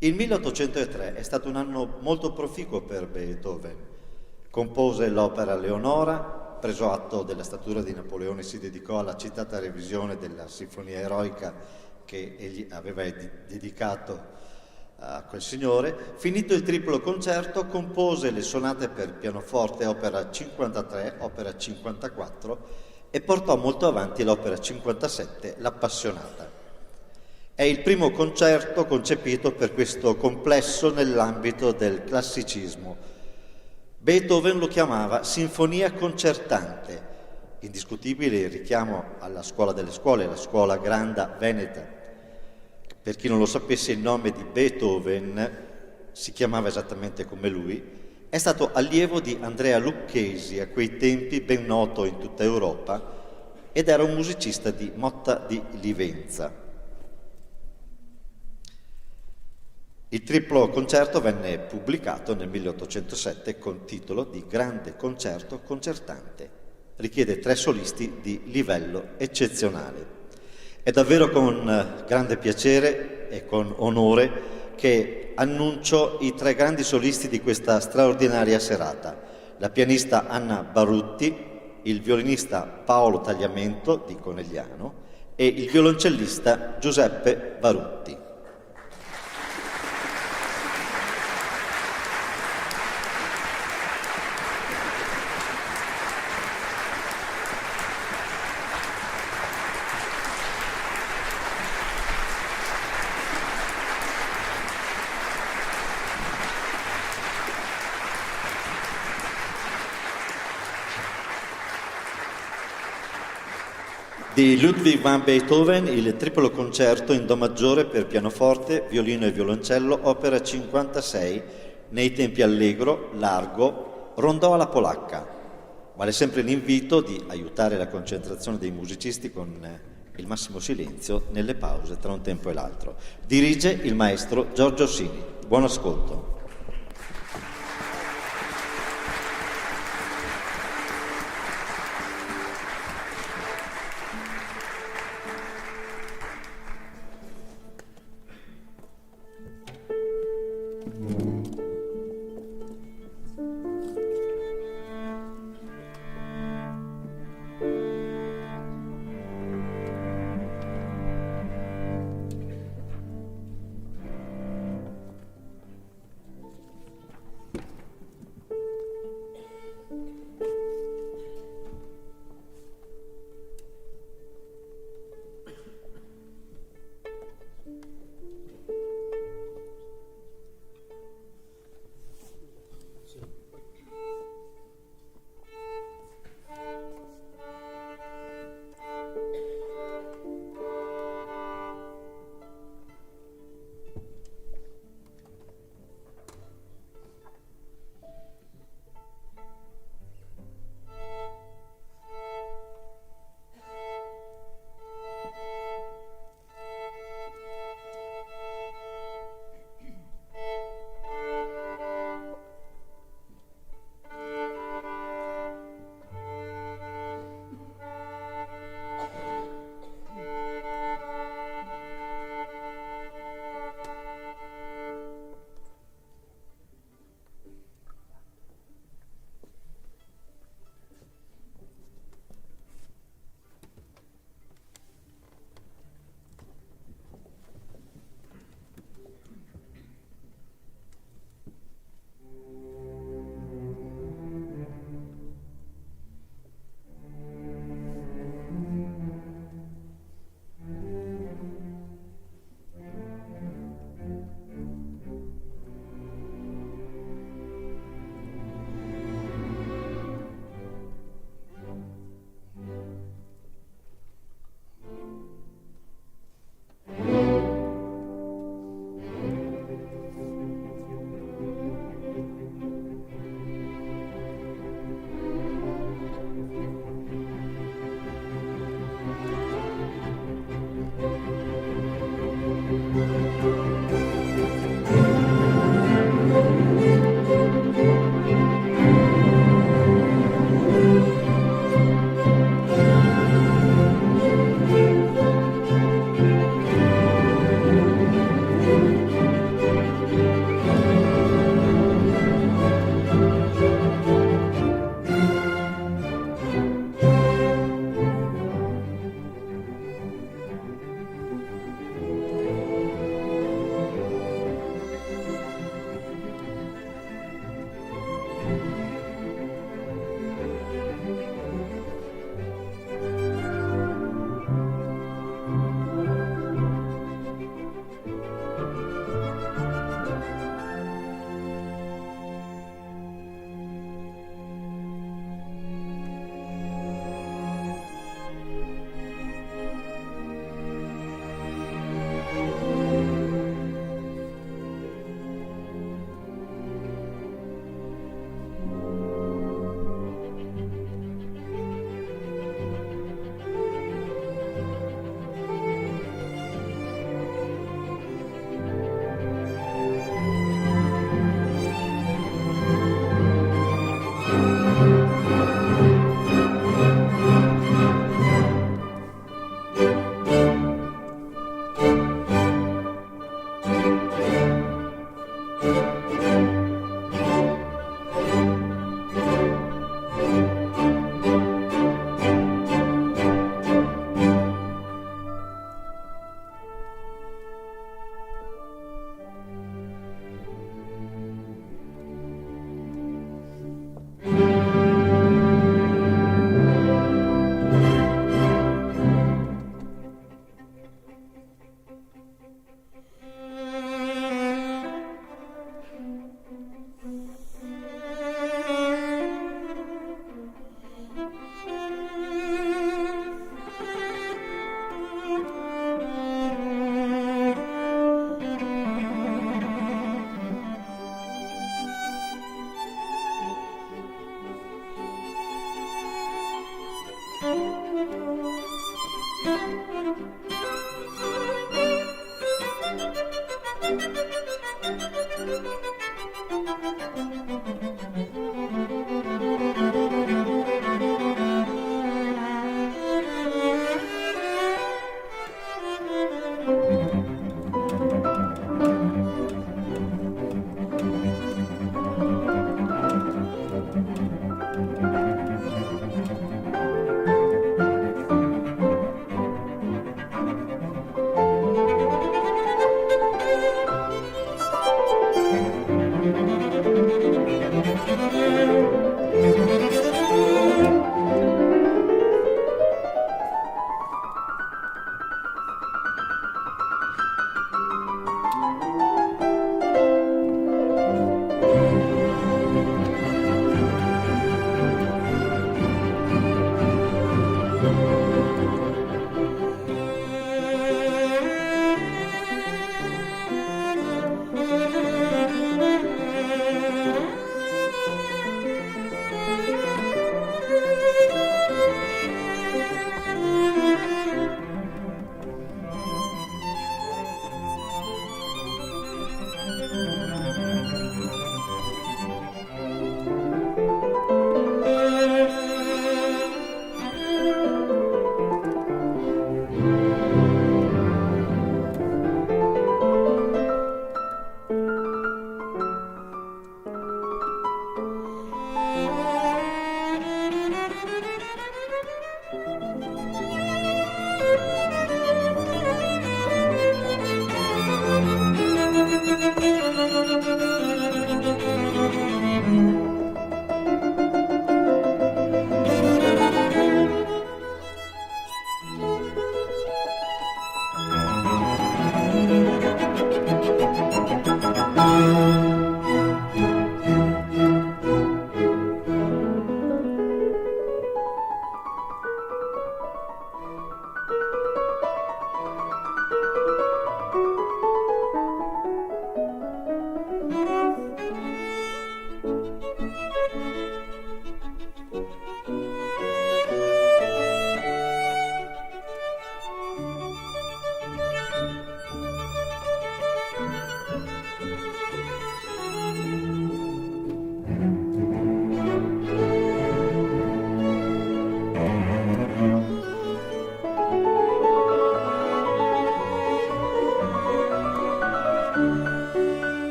Il 1803 è stato un anno molto proficuo per Beethoven. Compose l'opera Leonora, preso atto della statura di Napoleone, si dedicò alla citata revisione della Sinfonia Eroica che egli aveva dedicato a quel signore. Finito il triplo concerto, compose le sonate per pianoforte, opera 53, opera 54, e portò molto avanti l'opera 57, l'Appassionata. È il primo concerto concepito per questo complesso nell'ambito del classicismo. Beethoven lo chiamava sinfonia concertante, indiscutibile il richiamo alla scuola delle scuole, la scuola granda veneta. Per chi non lo sapesse, il nome di Beethoven si chiamava esattamente come lui, è stato allievo di Andrea Lucchesi, a quei tempi ben noto in tutta Europa, ed era un musicista di Motta di Livenza. Il triplo concerto venne pubblicato nel 1807 con titolo di Grande concerto concertante. Richiede 3 solisti di livello eccezionale. È davvero con grande piacere e con onore che annuncio i 3 grandi solisti di questa straordinaria serata: la pianista Anna Barutti, il violinista Paolo Tagliamento di Conegliano e il violoncellista Giuseppe Barutti. Di Ludwig van Beethoven, il triplo concerto in Do maggiore per pianoforte, violino e violoncello, opera 56, nei tempi allegro, largo, rondò alla polacca. Vale sempre l'invito di aiutare la concentrazione dei musicisti con il massimo silenzio nelle pause tra un tempo e l'altro. Dirige il maestro Giorgio Orsini. Buon ascolto.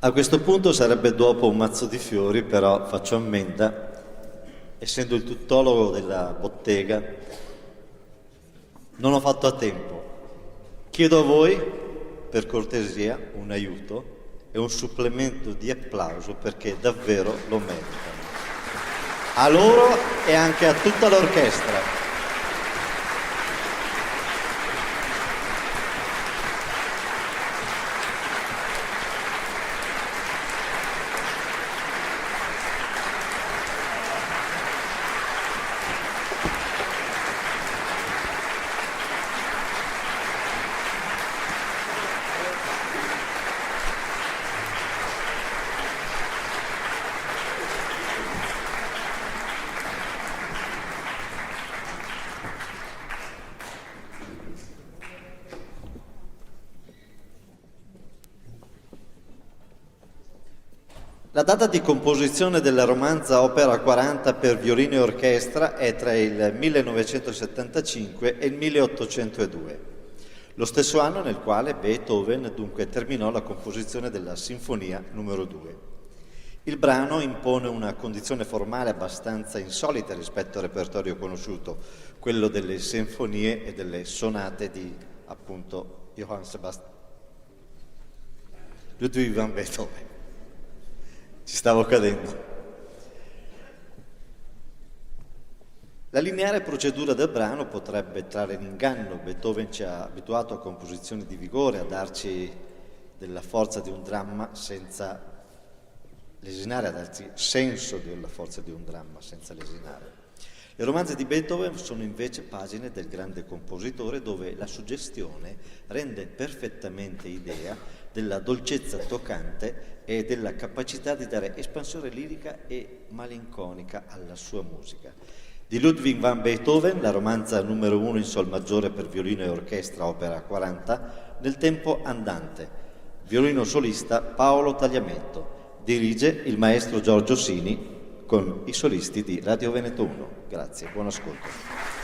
A questo punto sarebbe dopo un mazzo di fiori, però faccio ammenda, essendo il tuttologo della bottega, non ho fatto a tempo. Chiedo a voi, per cortesia, un aiuto e un supplemento di applauso perché davvero lo meritano. A loro e anche a tutta l'orchestra. La data di composizione della romanza Opera 40 per violino e orchestra è tra il 1975 e il 1802, lo stesso anno nel quale Beethoven dunque terminò la composizione della Sinfonia numero 2. Il brano impone una condizione formale abbastanza insolita rispetto al repertorio conosciuto, quello delle sinfonie e delle sonate di, appunto, Johann Sebastian Ludwig van Beethoven. Ci stavo cadendo. La lineare procedura del brano potrebbe trarre in inganno. Beethoven ci ha abituato a composizioni di vigore, a darci della forza di un dramma senza lesinare, a darci senso della forza di un dramma senza lesinare. Le romanze di Beethoven sono invece pagine del grande compositore dove la suggestione rende perfettamente idea della dolcezza toccante e della capacità di dare espansione lirica e malinconica alla sua musica. Di Ludwig van Beethoven, la romanza numero 1 in sol maggiore per violino e orchestra, opera 40, nel tempo andante. Violino solista Paolo Tagliametto. Dirige il maestro Giorgio Sini con i solisti di Radio Veneto 1. Grazie, buon ascolto.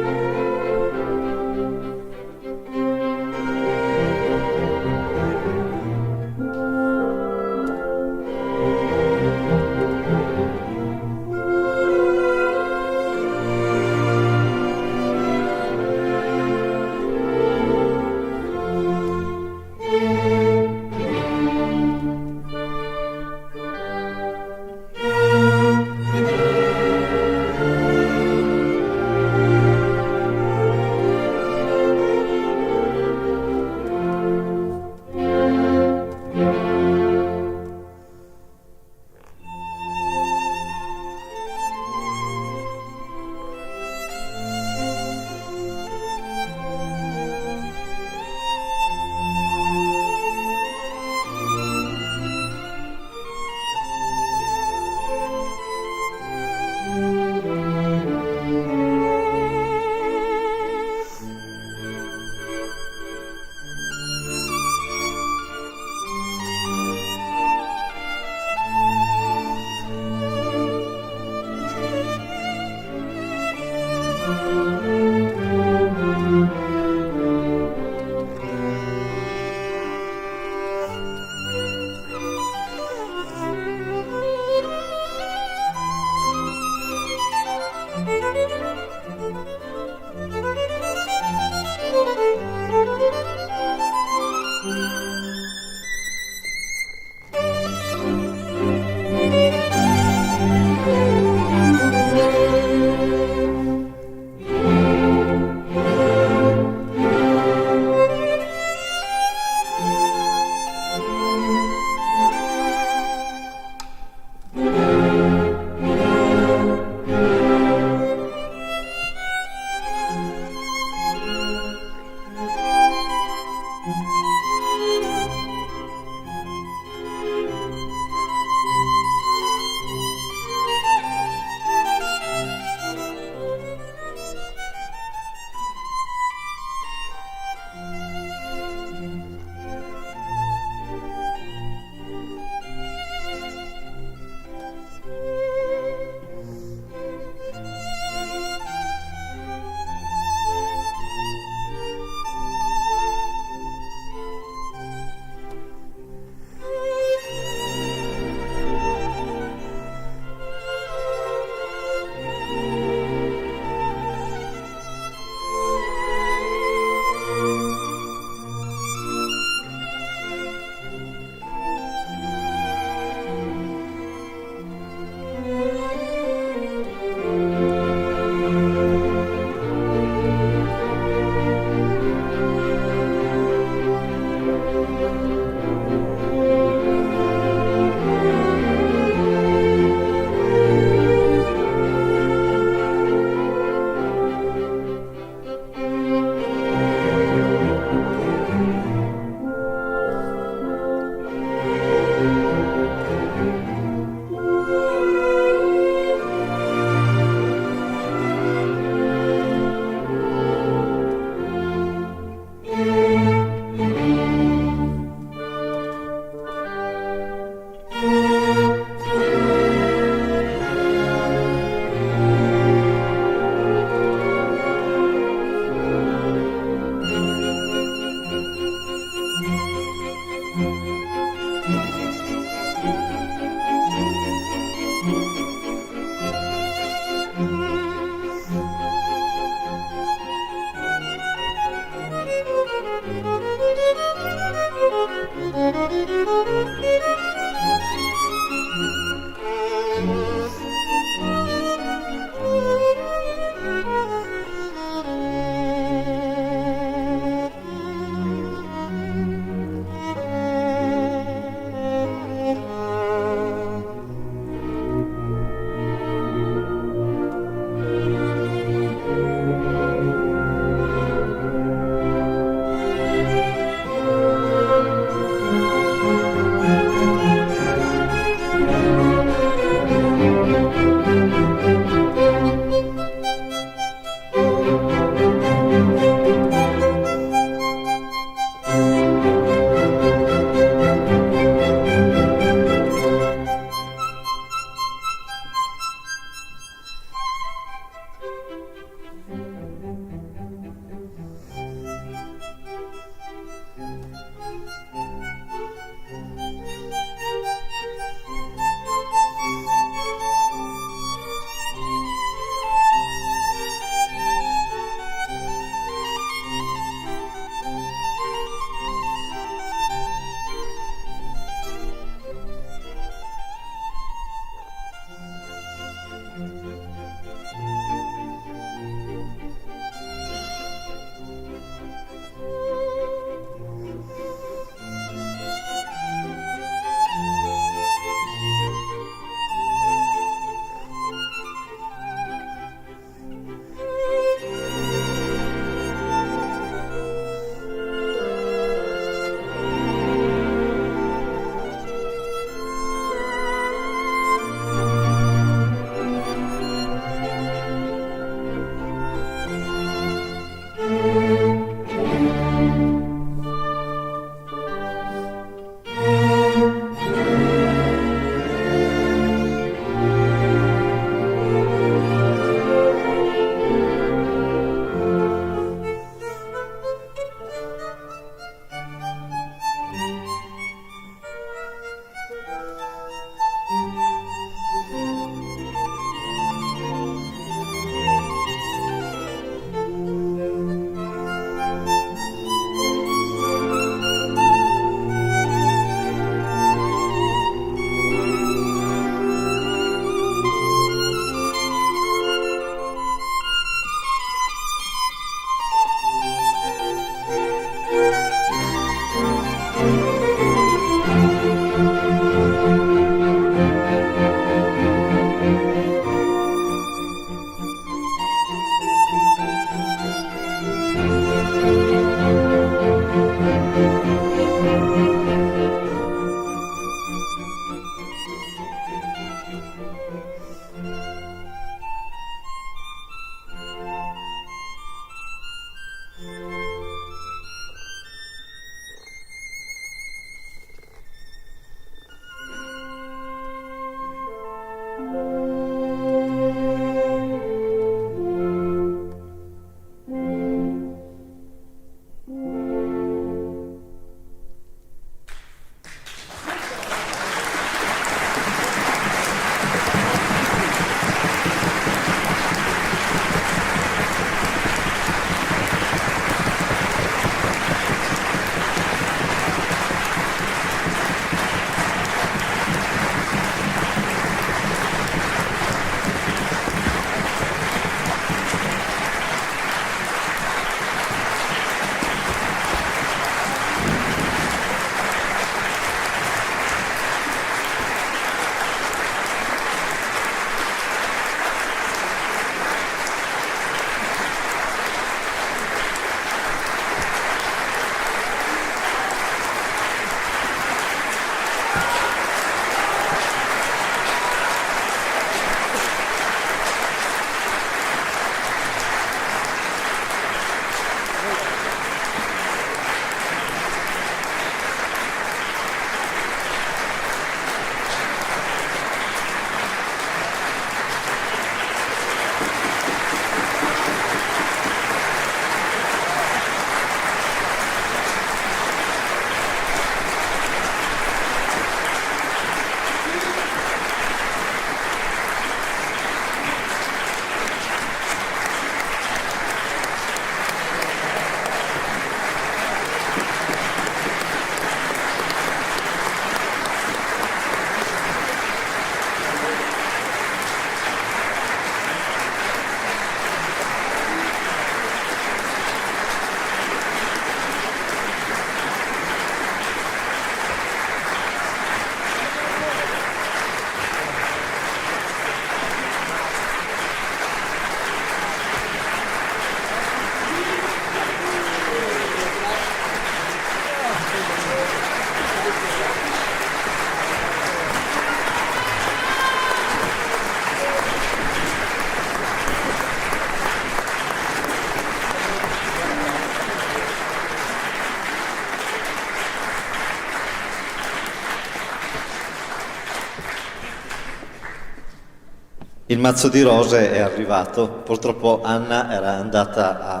Il mazzo di rose è arrivato, purtroppo Anna era andata a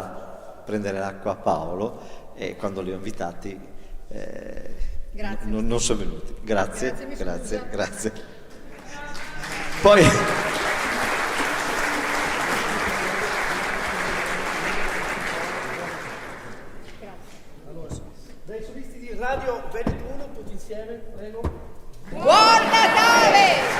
prendere l'acqua a Paolo e quando li ho invitati non sono venuti. Grazie. Poi Dai solisti di Radio Veneto 1, tutti insieme, prego. Buon Natale!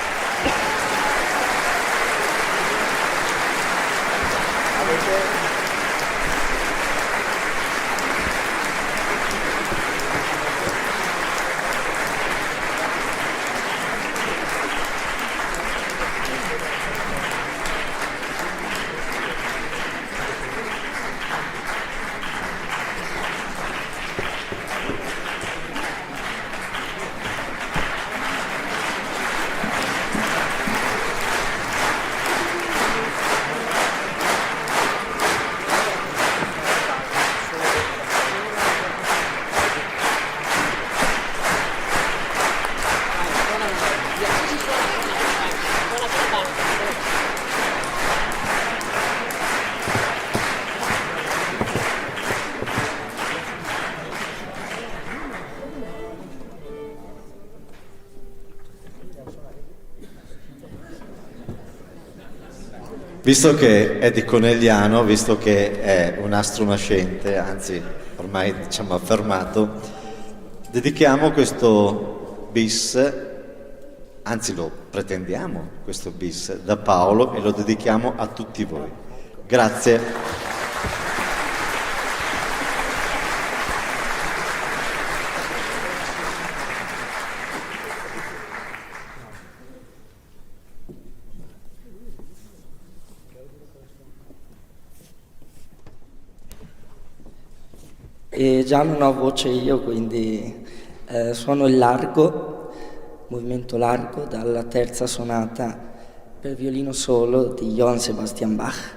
Visto che è di Conegliano, visto che è un astro nascente, anzi ormai diciamo affermato, dedichiamo questo bis, anzi lo pretendiamo questo bis da Paolo e lo dedichiamo a tutti voi. Grazie. E già non ho voce io, quindi suono il largo, movimento largo dalla terza sonata per violino solo di Johann Sebastian Bach.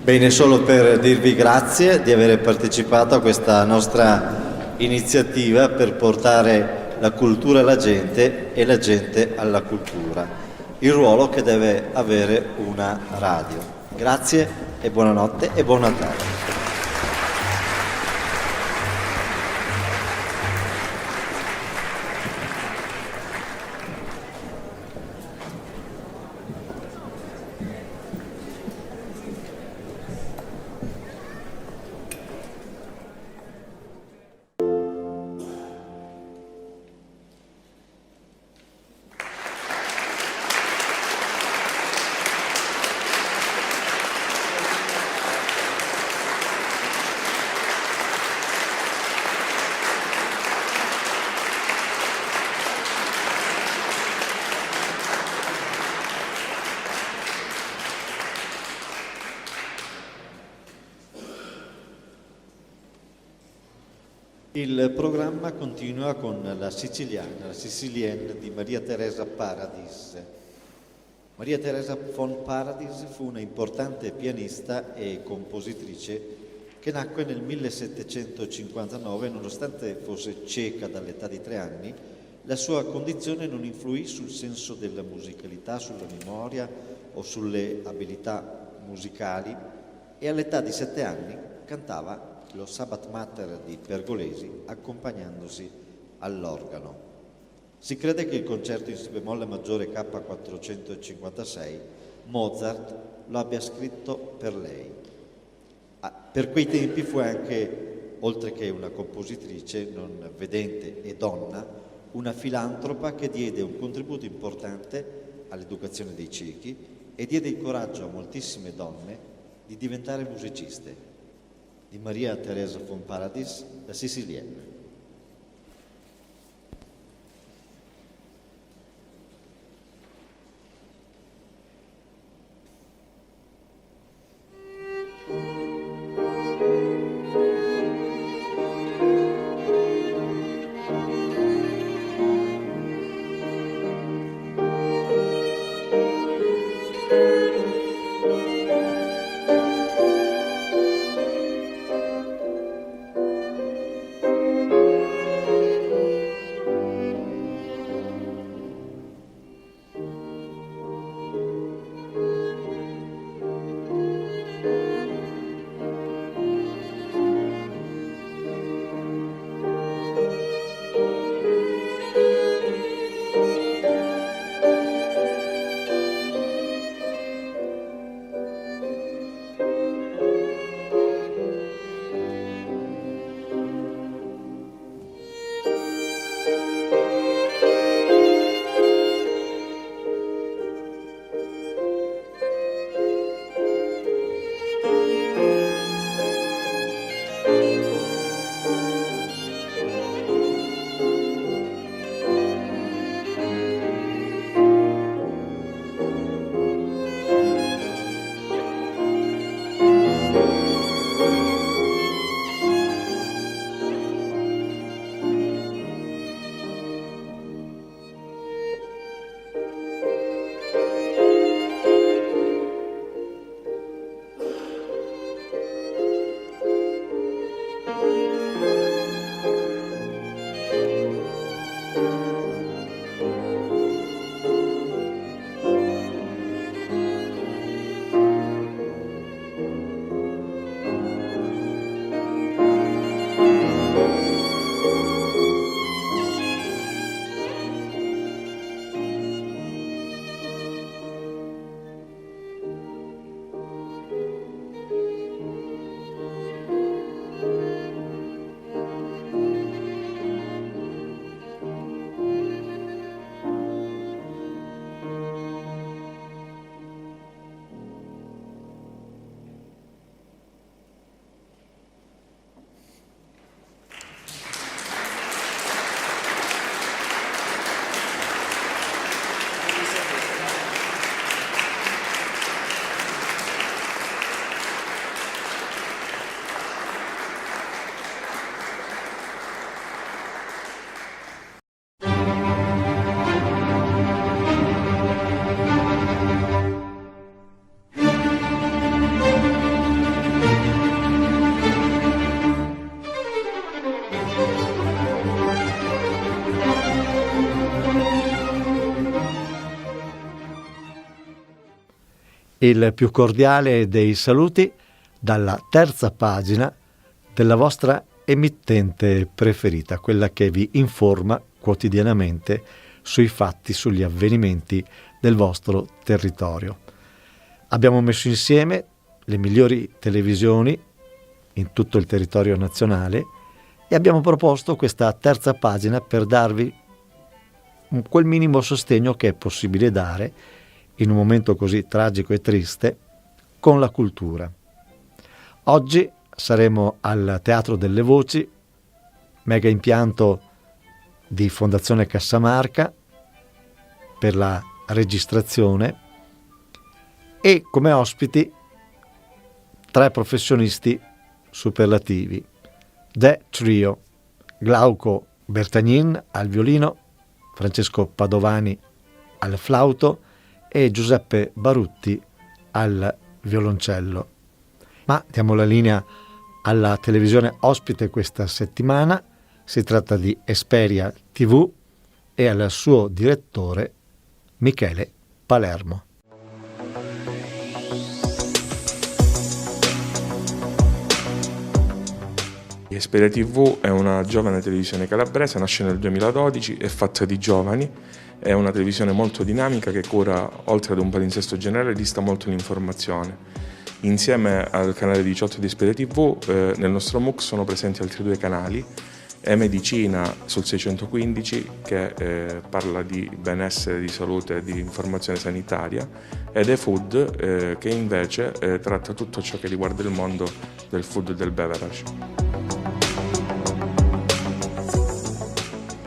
Bene, solo per dirvi grazie di aver partecipato a questa nostra iniziativa per portare la cultura alla gente e la gente alla cultura, il ruolo che deve avere una radio. Grazie e buonanotte e buon Natale. Il programma continua con la Sicilienne di Maria Teresa Paradis. Maria Teresa von Paradis fu una importante pianista e compositrice che nacque nel 1759. Nonostante fosse cieca dall'età di 3 anni, la sua condizione non influì sul senso della musicalità, sulla memoria o sulle abilità musicali, e all'età di 7 anni cantava lo Stabat Mater di Pergolesi accompagnandosi all'organo. Si crede che il concerto in si bemolle maggiore K456 Mozart lo abbia scritto per lei. Per quei tempi fu anche, oltre che una compositrice non vedente e donna, una filantropa che diede un contributo importante all'educazione dei ciechi e diede il coraggio a moltissime donne di diventare musiciste. Di Maria Teresa von Paradis, la Sicilienne. Il più cordiale dei saluti dalla terza pagina della vostra emittente preferita, quella che vi informa quotidianamente sui fatti, sugli avvenimenti del vostro territorio. Abbiamo messo insieme le migliori televisioni in tutto il territorio nazionale e abbiamo proposto questa terza pagina per darvi quel minimo sostegno che è possibile dare in un momento così tragico e triste con la cultura. Oggi saremo al Teatro delle Voci, mega impianto di Fondazione Cassamarca, per la registrazione, e come ospiti 3 professionisti superlativi: The Trio, Glauco Bertagnin al violino, Francesco Padovani al flauto e Giuseppe Barutti al violoncello. Ma diamo la linea alla televisione ospite questa settimana. Si tratta di Esperia TV e al suo direttore Michele Palermo. Esperia TV è una giovane televisione calabrese, nasce nel 2012, è fatta di giovani, è una televisione molto dinamica che cura, oltre ad un palinsesto generalista, molto l'informazione. Insieme al canale 18 di Esperia TV, nel nostro MOOC sono presenti altri 2 canali: E-Medicina sul 615, che parla di benessere, di salute e di informazione sanitaria, ed E-Food, che invece tratta tutto ciò che riguarda il mondo del food e del beverage.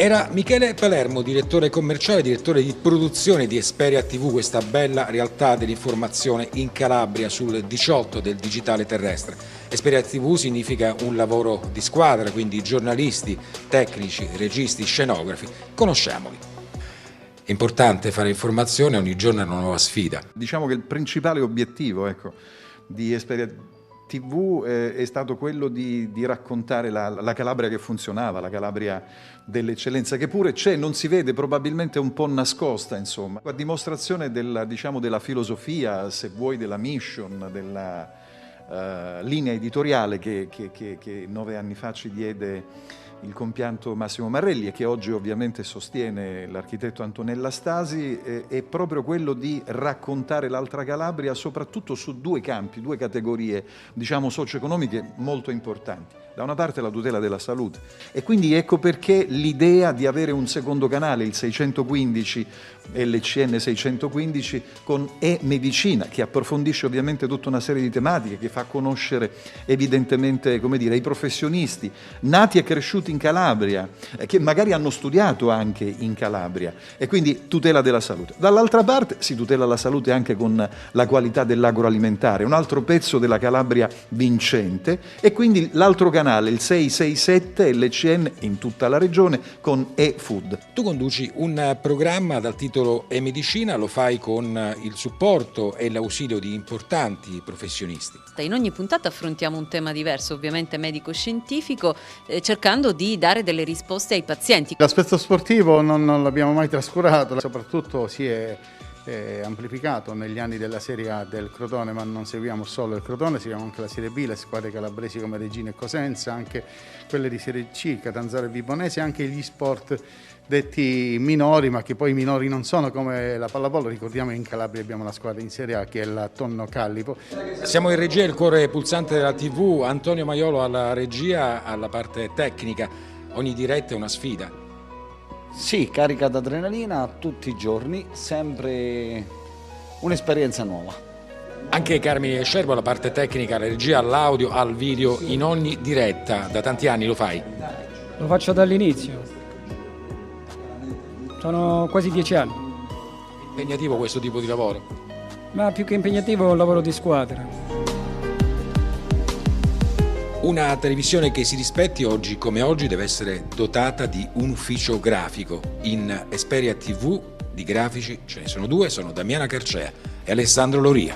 Era Michele Palermo, direttore commerciale, direttore di produzione di Esperia TV, questa bella realtà dell'informazione in Calabria sul 18 del digitale terrestre. Esperia TV significa un lavoro di squadra, quindi giornalisti, tecnici, registi, scenografi. Conosciamoli. È importante fare informazione, ogni giorno è una nuova sfida. Diciamo che il principale obiettivo, di Esperia TV è stato quello di raccontare la Calabria che funzionava, la Calabria dell'eccellenza, che pure c'è, non si vede, probabilmente un po' nascosta, insomma. A dimostrazione della filosofia, se vuoi, della mission, della linea editoriale che 9 anni fa ci diede il compianto Massimo Marrelli e che oggi ovviamente sostiene l'architetto Antonella Stasi, è proprio quello di raccontare l'altra Calabria soprattutto su 2 campi, 2 categorie, socio-economiche molto importanti. Da una parte la tutela della salute, e quindi ecco perché l'idea di avere un secondo canale, il 615, LCN 615, con E-Medicina, che approfondisce ovviamente tutta una serie di tematiche, che fa conoscere evidentemente, i professionisti nati e cresciuti in Calabria, che magari hanno studiato anche in Calabria, e quindi tutela della salute. Dall'altra parte si tutela la salute anche con la qualità dell'agroalimentare, un altro pezzo della Calabria vincente, e quindi l'altro canale, il 667 LCN in tutta la regione, con E-Food. Tu conduci un programma dal titolo E-Medicina, lo fai con il supporto e l'ausilio di importanti professionisti. In ogni puntata affrontiamo un tema diverso, ovviamente medico-scientifico, cercando di dare delle risposte ai pazienti. L'aspetto sportivo non l'abbiamo mai trascurato, soprattutto si è amplificato negli anni della Serie A del Crotone, ma non seguiamo solo il Crotone, seguiamo anche la Serie B, le squadre calabresi come Regina e Cosenza, anche quelle di Serie C, Catanzaro e Vibonese, anche gli sport detti minori, ma che poi minori non sono, come la pallavolo. Ricordiamo che in Calabria abbiamo la squadra in Serie A che è la Tonno Callipo. Siamo in regia, il cuore pulsante della TV, Antonio Maiolo alla regia, alla parte tecnica. Ogni diretta è una sfida. Sì, carica d'adrenalina tutti i giorni, sempre un'esperienza nuova. Anche Carmine Scerbo alla parte tecnica, alla regia, all'audio, al video, in ogni diretta. Da tanti anni lo fai? Lo faccio dall'inizio. Sono quasi 10 anni. Impegnativo questo tipo di lavoro? Ma più che impegnativo è un lavoro di squadra. Una televisione che si rispetti oggi come oggi deve essere dotata di un ufficio grafico. In Esperia TV di grafici ce ne sono 2, sono Damiana Carcea e Alessandro Loria.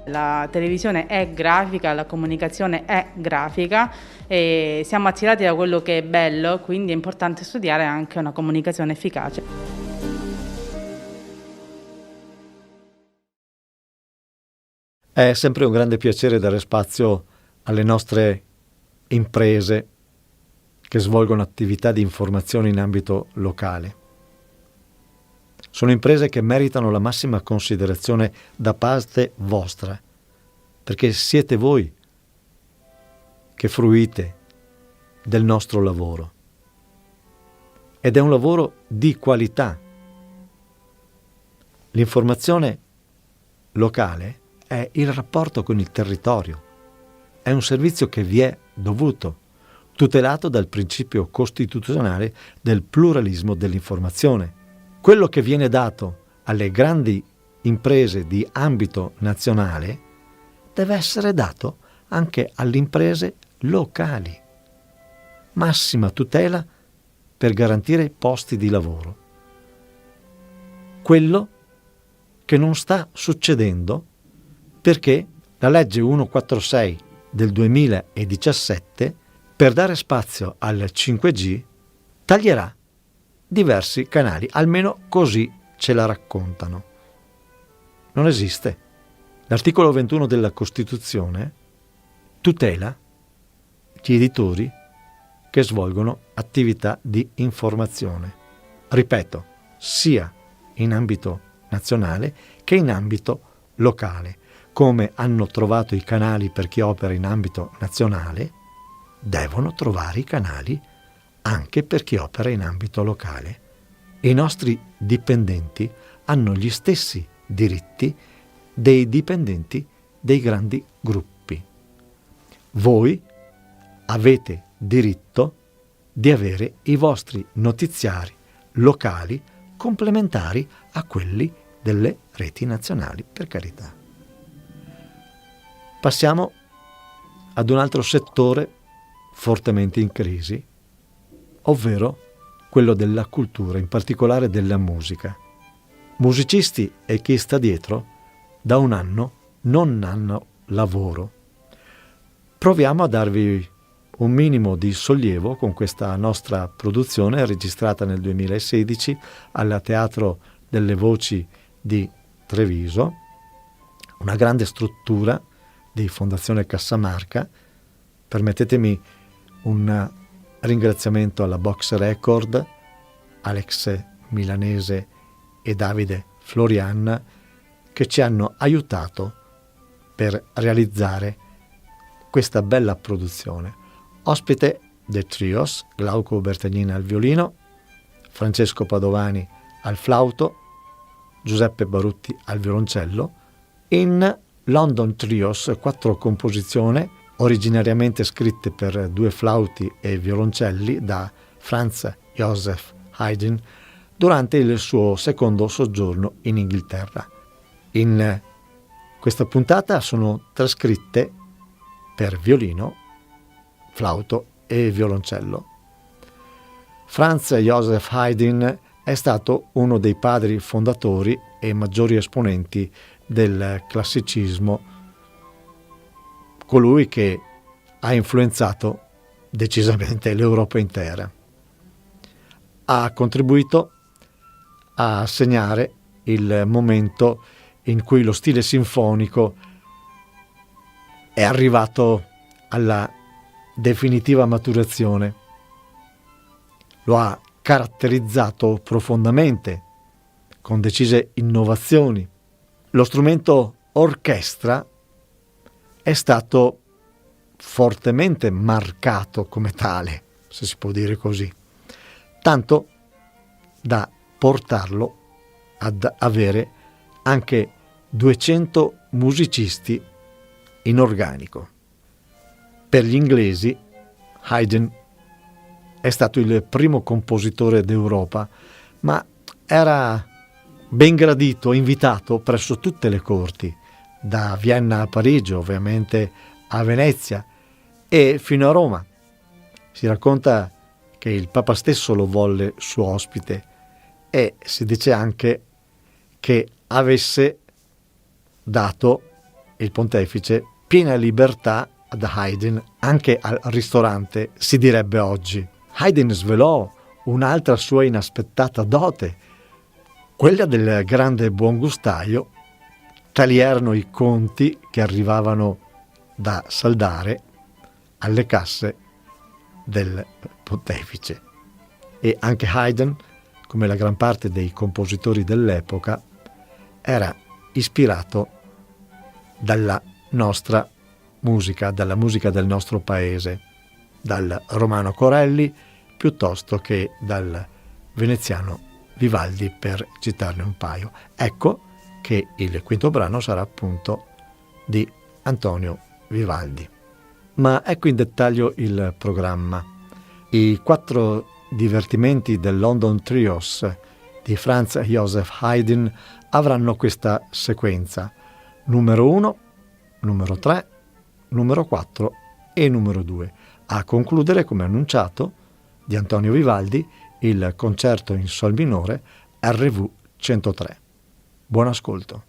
La televisione è grafica, la comunicazione è grafica e siamo attirati da quello che è bello, quindi è importante studiare anche una comunicazione efficace. È sempre un grande piacere dare spazio alle nostre imprese che svolgono attività di informazione in ambito locale. Sono imprese che meritano la massima considerazione da parte vostra, perché siete voi che fruite del nostro lavoro. Ed è un lavoro di qualità. L'informazione locale è il rapporto con il territorio. È un servizio che vi è dovuto, tutelato dal principio costituzionale del pluralismo dell'informazione. Quello che viene dato alle grandi imprese di ambito nazionale deve essere dato anche alle imprese locali. Massima tutela per garantire i posti di lavoro. Quello che non sta succedendo perché la legge 146 del 2017, per dare spazio al 5G, taglierà diversi canali, almeno così ce la raccontano. Non esiste. L'articolo 21 della Costituzione tutela gli editori che svolgono attività di informazione. Ripeto, sia in ambito nazionale che in ambito locale. Come hanno trovato i canali per chi opera in ambito nazionale, devono trovare i canali anche per chi opera in ambito locale. I nostri dipendenti hanno gli stessi diritti dei dipendenti dei grandi gruppi. Voi avete diritto di avere i vostri notiziari locali complementari a quelli delle reti nazionali, per carità. Passiamo ad un altro settore fortemente in crisi, ovvero quello della cultura, in particolare della musica. Musicisti e chi sta dietro da un anno non hanno lavoro. Proviamo a darvi un minimo di sollievo con questa nostra produzione registrata nel 2016 al Teatro delle Voci di Treviso, una grande struttura di Fondazione Cassamarca. Permettetemi un ringraziamento alla Box Record, Alex Milanese e Davide Florian, che ci hanno aiutato per realizzare questa bella produzione. Ospite The Trios, Glauco Bertagnini al violino, Francesco Padovani al flauto, Giuseppe Barutti al violoncello, in London Trios, 4 composizioni originariamente scritte per 2 flauti e violoncelli da Franz Joseph Haydn durante il suo secondo soggiorno in Inghilterra. In questa puntata sono trascritte per violino, flauto e violoncello. Franz Joseph Haydn è stato uno dei padri fondatori e maggiori esponenti del classicismo, colui che ha influenzato decisamente l'Europa intera. Ha contribuito a segnare il momento in cui lo stile sinfonico è arrivato alla definitiva maturazione. Lo ha caratterizzato profondamente, con decise innovazioni. Lo strumento orchestra è stato fortemente marcato come tale, se si può dire così, tanto da portarlo ad avere anche 200 musicisti in organico. Per gli inglesi, Haydn è stato il primo compositore d'Europa, ma era ben gradito, invitato presso tutte le corti, da Vienna a Parigi, ovviamente a Venezia e fino a Roma. Si racconta che il Papa stesso lo volle suo ospite e si dice anche che avesse dato il pontefice piena libertà ad Haydn anche al ristorante, si direbbe oggi. Haydn svelò un'altra sua inaspettata dote, quella del grande buongustaio Tali erano i conti che arrivavano da saldare alle casse del pontefice. E anche Haydn, come la gran parte dei compositori dell'epoca, era ispirato dalla nostra musica, dalla musica del nostro paese, dal Romano Corelli piuttosto che dal veneziano Vivaldi, per citarne un paio. Ecco che il quinto brano sarà appunto di Antonio Vivaldi. Ma ecco in dettaglio il programma. I 4 divertimenti del London Trios di Franz Joseph Haydn avranno questa sequenza: numero 1, numero 3, numero 4 e numero 2. A concludere, come annunciato, di Antonio Vivaldi, il concerto in sol minore RV 103. Buon ascolto.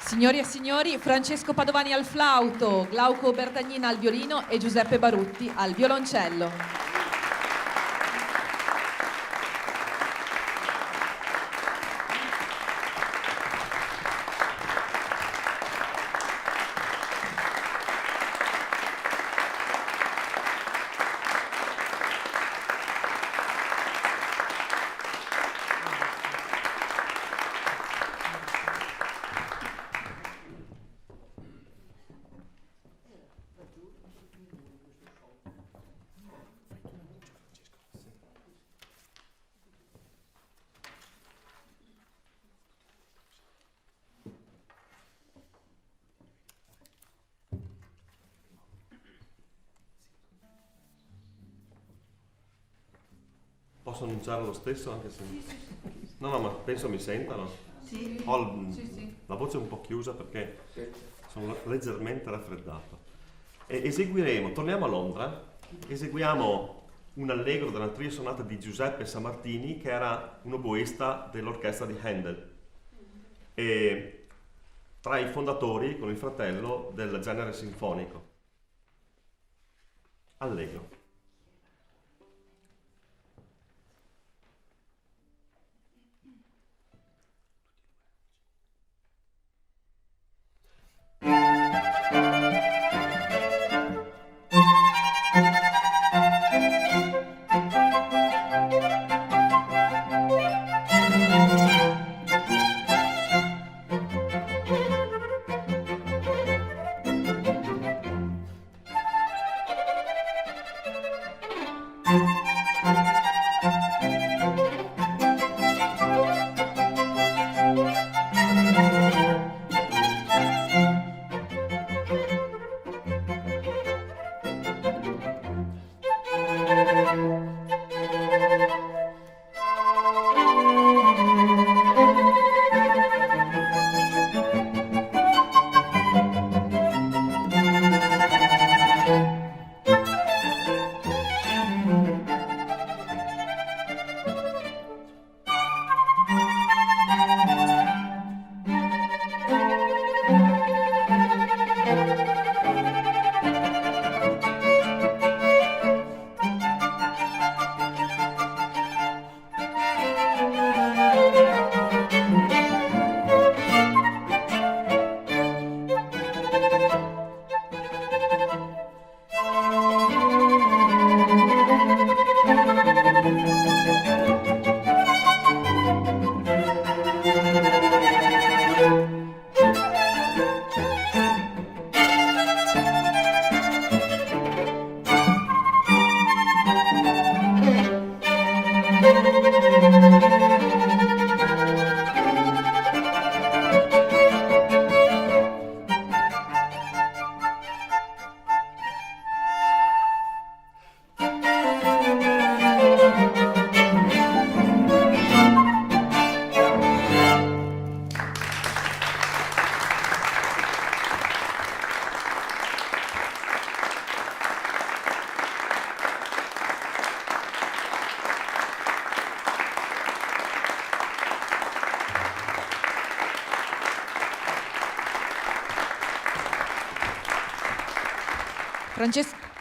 Signori e signori, Francesco Padovani al flauto, Glauco Bertagnina al violino e Giuseppe Barutti al violoncello. Posso annunciare lo stesso anche se... No, ma penso mi sentano. Sì. Ho Sì. la voce un po' chiusa perché sono leggermente raffreddato. E eseguiremo, torniamo a Londra, eseguiamo un allegro della trio sonata di Giuseppe Sammartini, che era un oboista dell'orchestra di Handel. E tra i fondatori, con il fratello, del genere sinfonico. Allegro.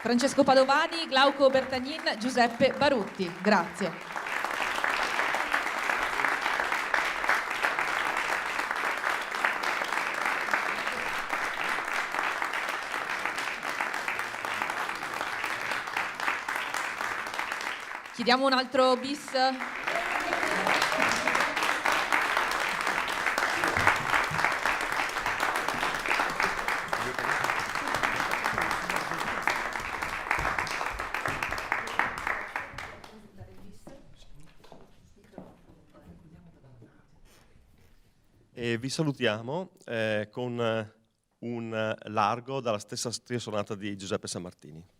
Francesco Padovani, Glauco Bertagnin, Giuseppe Barutti. Grazie. Chiediamo un altro bis. E vi salutiamo con un largo dalla stessa trio sonata di Giuseppe Sammartini.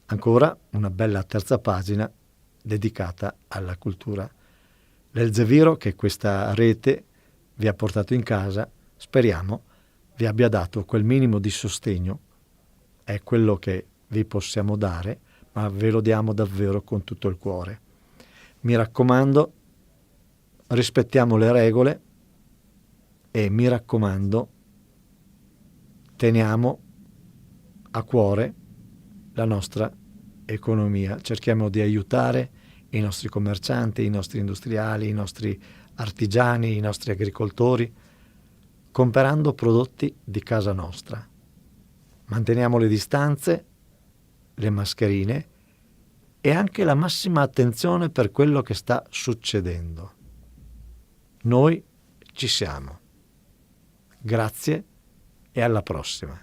Ancora una bella terza pagina dedicata alla cultura. L'Elzeviro che questa rete vi ha portato in casa, speriamo vi abbia dato quel minimo di sostegno. È quello che vi possiamo dare, ma ve lo diamo davvero con tutto il cuore. Mi raccomando, rispettiamo le regole e mi raccomando, teniamo a cuore la nostra economia. Cerchiamo di aiutare i nostri commercianti, i nostri industriali, i nostri artigiani, i nostri agricoltori, comprando prodotti di casa nostra. Manteniamo le distanze, le mascherine e anche la massima attenzione per quello che sta succedendo. Noi ci siamo. Grazie e alla prossima.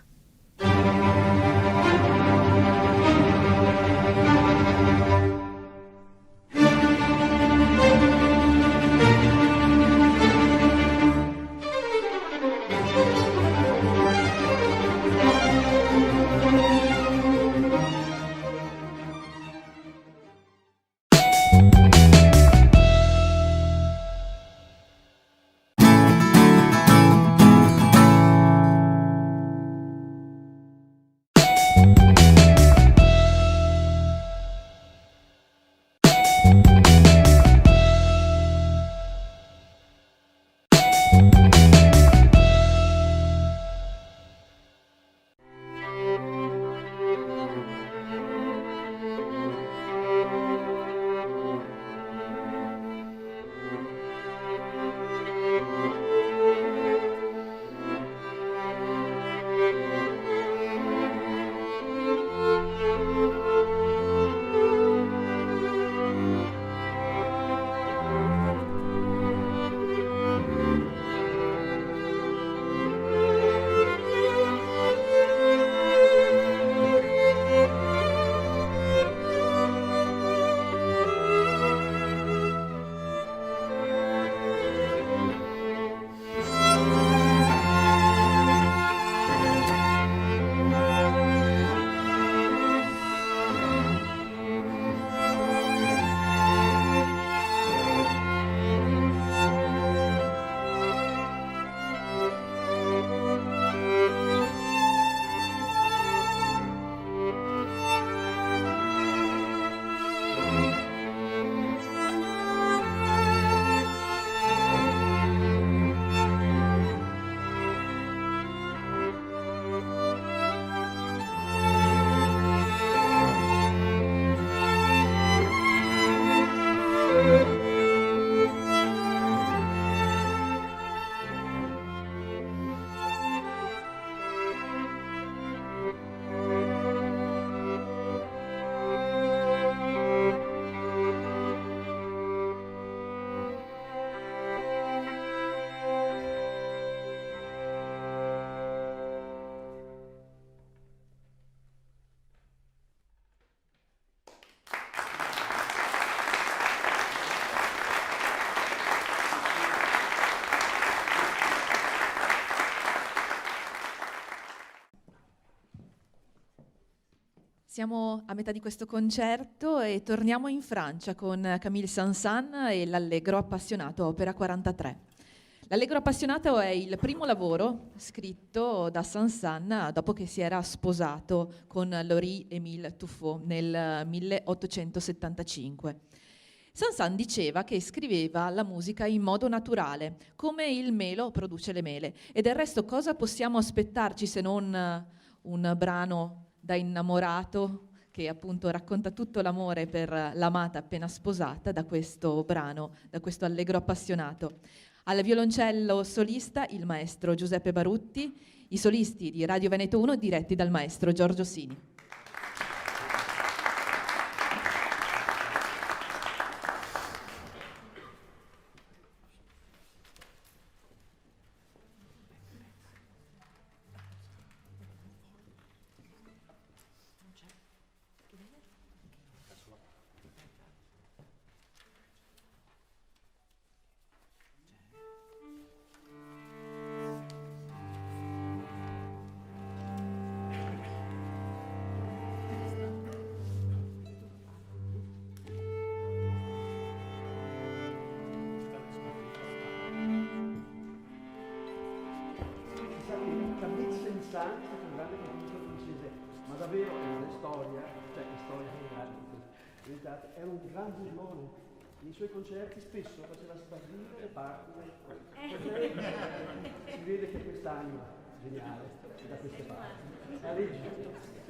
Siamo a metà di questo concerto e torniamo in Francia con Camille Saint-Saëns e l'Allegro appassionato, opera 43. L'Allegro appassionato è il primo lavoro scritto da Saint-Saëns dopo che si era sposato con Laurie-Émile Tuffeau nel 1875. Saint-Saëns diceva che scriveva la musica in modo naturale, come il melo produce le mele. E del resto cosa possiamo aspettarci se non un brano da innamorato che appunto racconta tutto l'amore per l'amata appena sposata da questo brano, da questo Allegro appassionato. Al violoncello solista il maestro Giuseppe Barutti, i solisti di Radio Veneto 1 diretti dal maestro Giorgio Sini. anni è stato un grande compositore francese, ma davvero è storia, cioè è storia reale, era un gran burlone. Nei suoi concerti spesso faceva sparire le parti si vede che quest'anima geniale è da queste parti. È legge.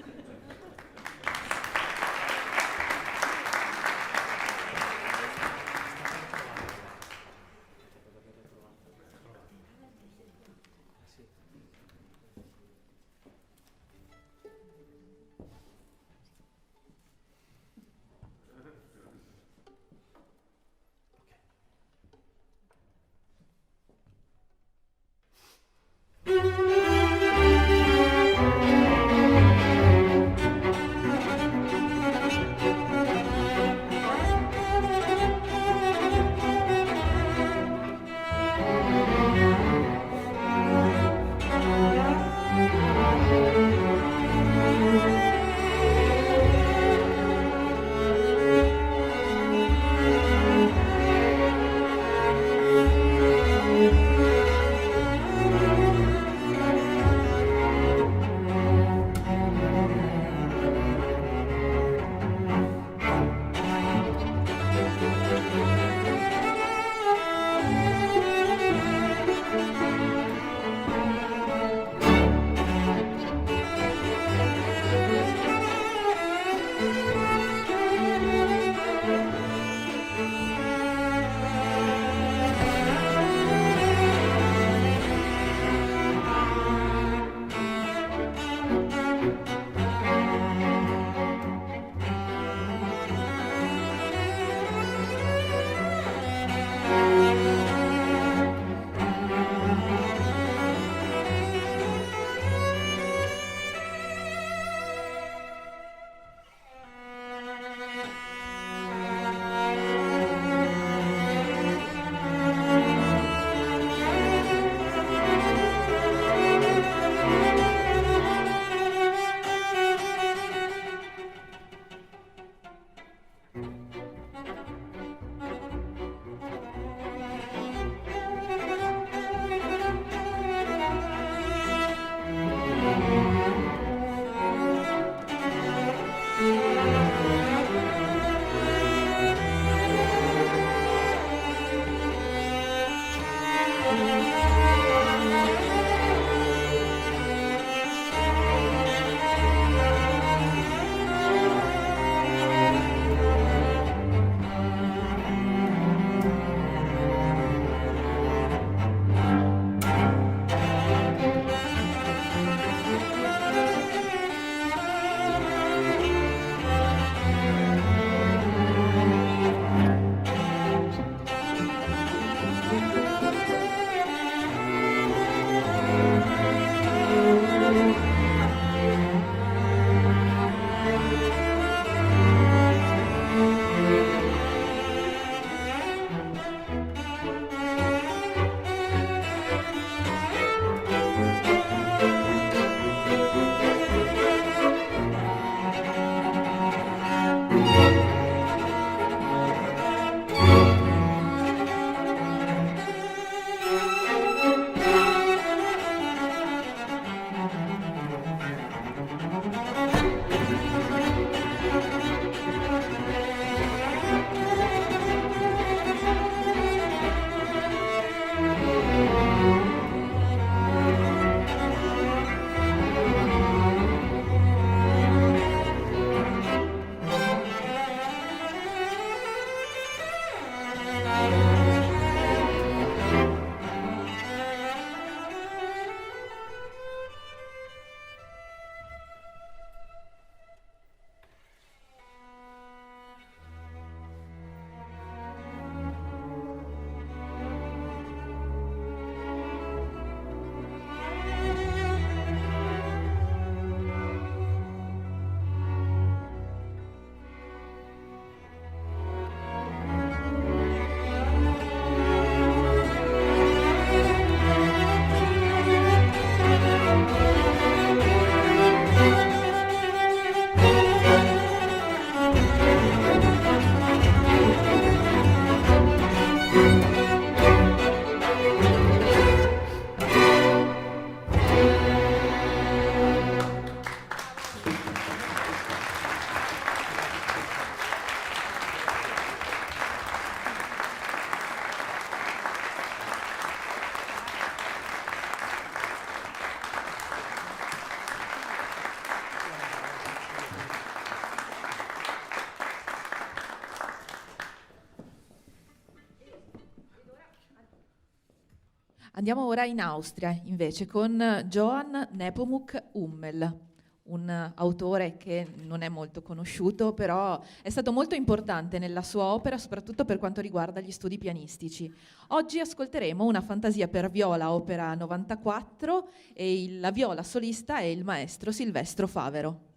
Andiamo ora in Austria, invece, con Johann Nepomuk Hummel, un autore che non è molto conosciuto, però è stato molto importante nella sua opera, soprattutto per quanto riguarda gli studi pianistici. Oggi ascolteremo una fantasia per viola, opera 94, e la viola solista è il maestro Silvestro Favero.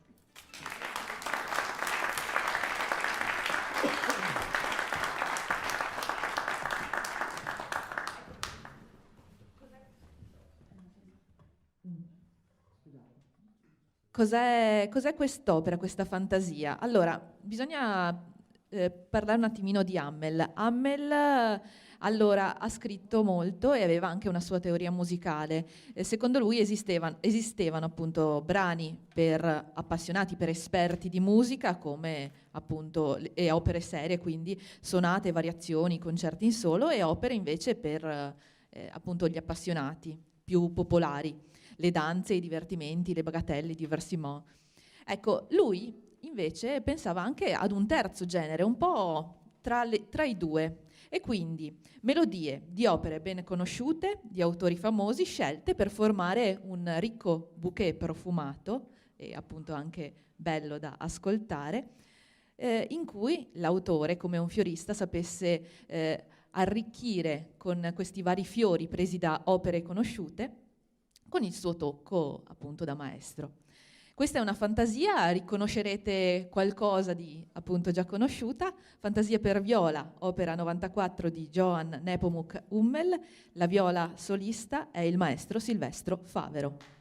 Cos'è quest'opera, questa fantasia? Allora, bisogna parlare un attimino di Hummel. Hummel allora ha scritto molto e aveva anche una sua teoria musicale. Secondo lui esistevano appunto brani per appassionati, per esperti di musica, come appunto e opere serie, quindi sonate, variazioni, concerti in solo, e opere invece per appunto gli appassionati più popolari, le danze, i divertimenti, le bagatelle, i diversimots. Ecco, lui invece pensava anche ad un terzo genere, un po' tra i due, e quindi melodie di opere ben conosciute, di autori famosi, scelte per formare un ricco bouquet profumato e appunto anche bello da ascoltare, in cui l'autore, come un fiorista, sapesse arricchire con questi vari fiori presi da opere conosciute, con il suo tocco appunto da maestro. Questa è una fantasia, riconoscerete qualcosa di appunto già conosciuta, fantasia per viola, opera 94 di Johann Nepomuk Hummel, la viola solista è il maestro Silvestro Favero.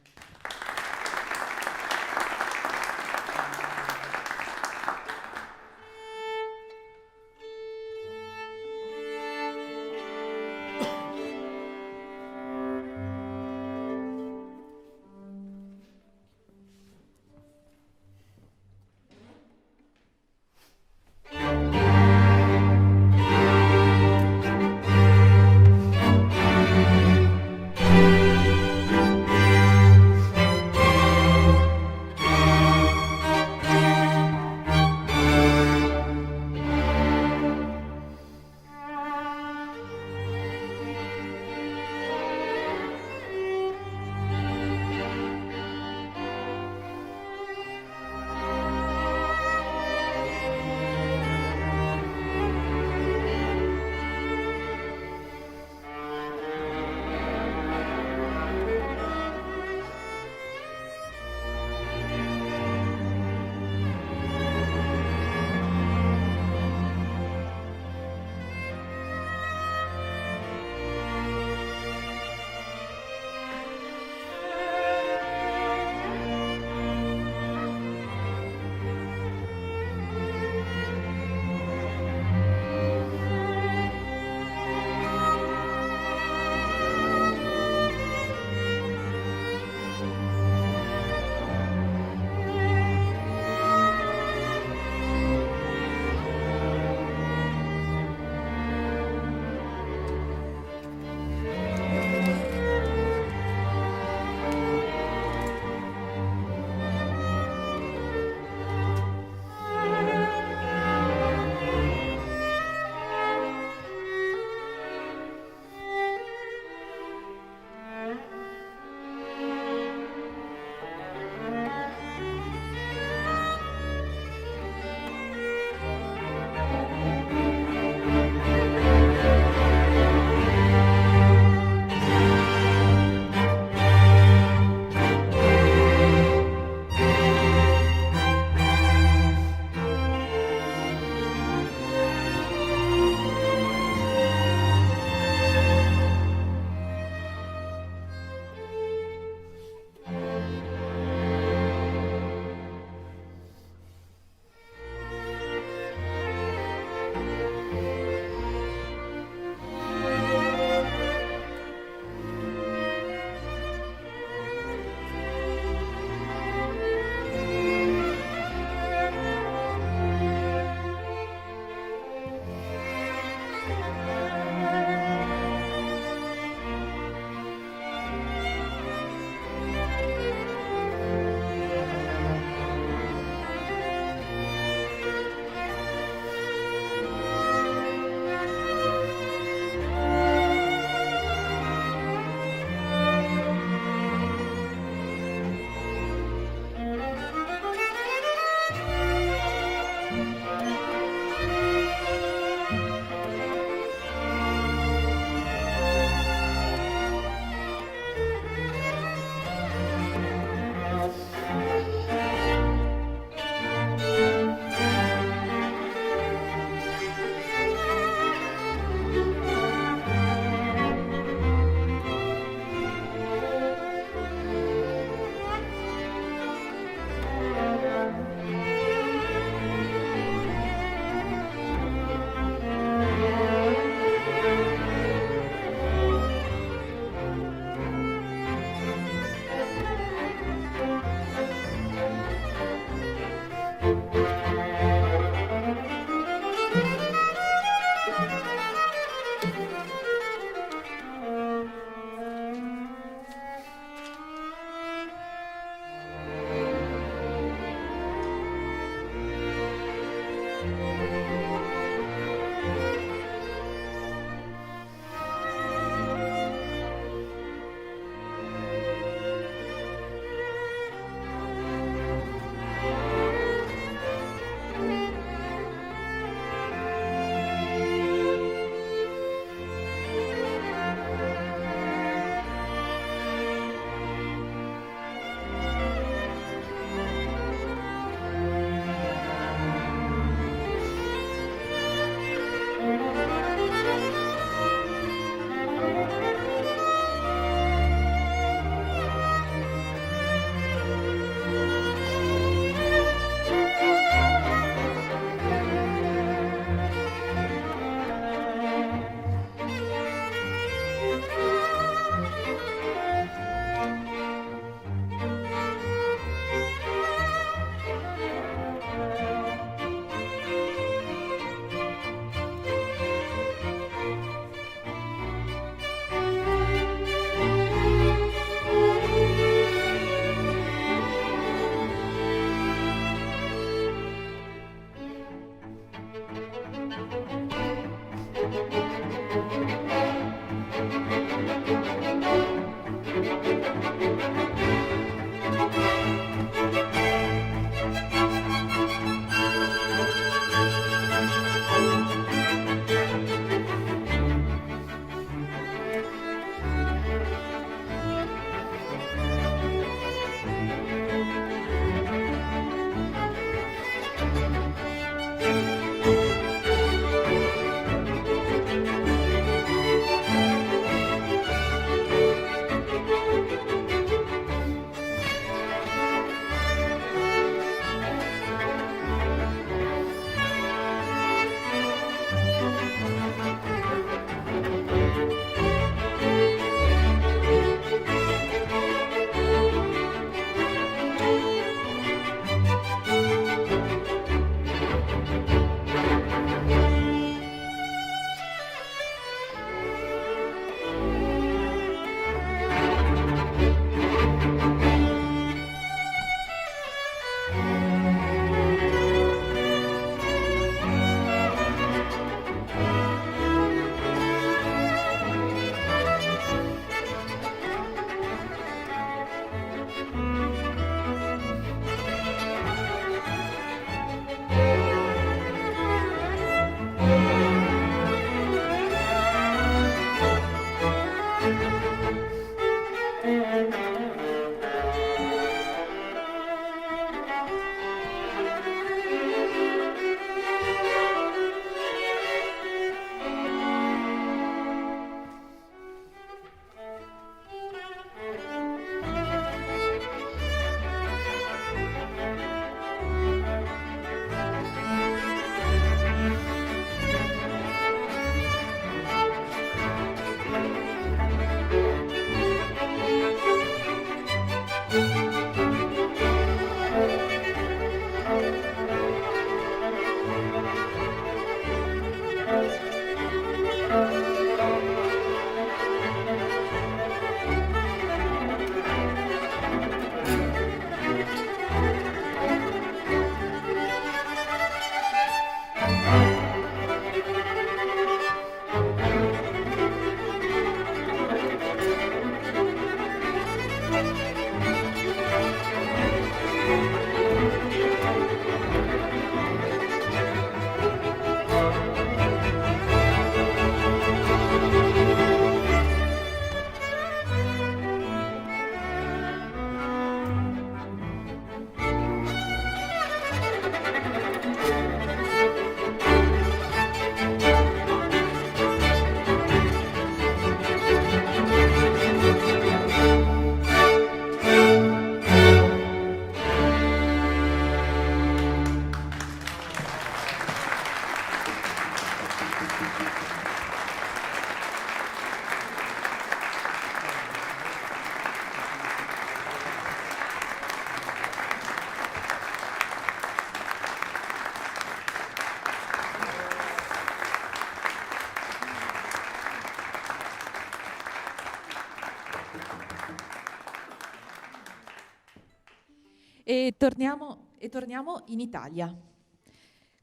E torniamo in Italia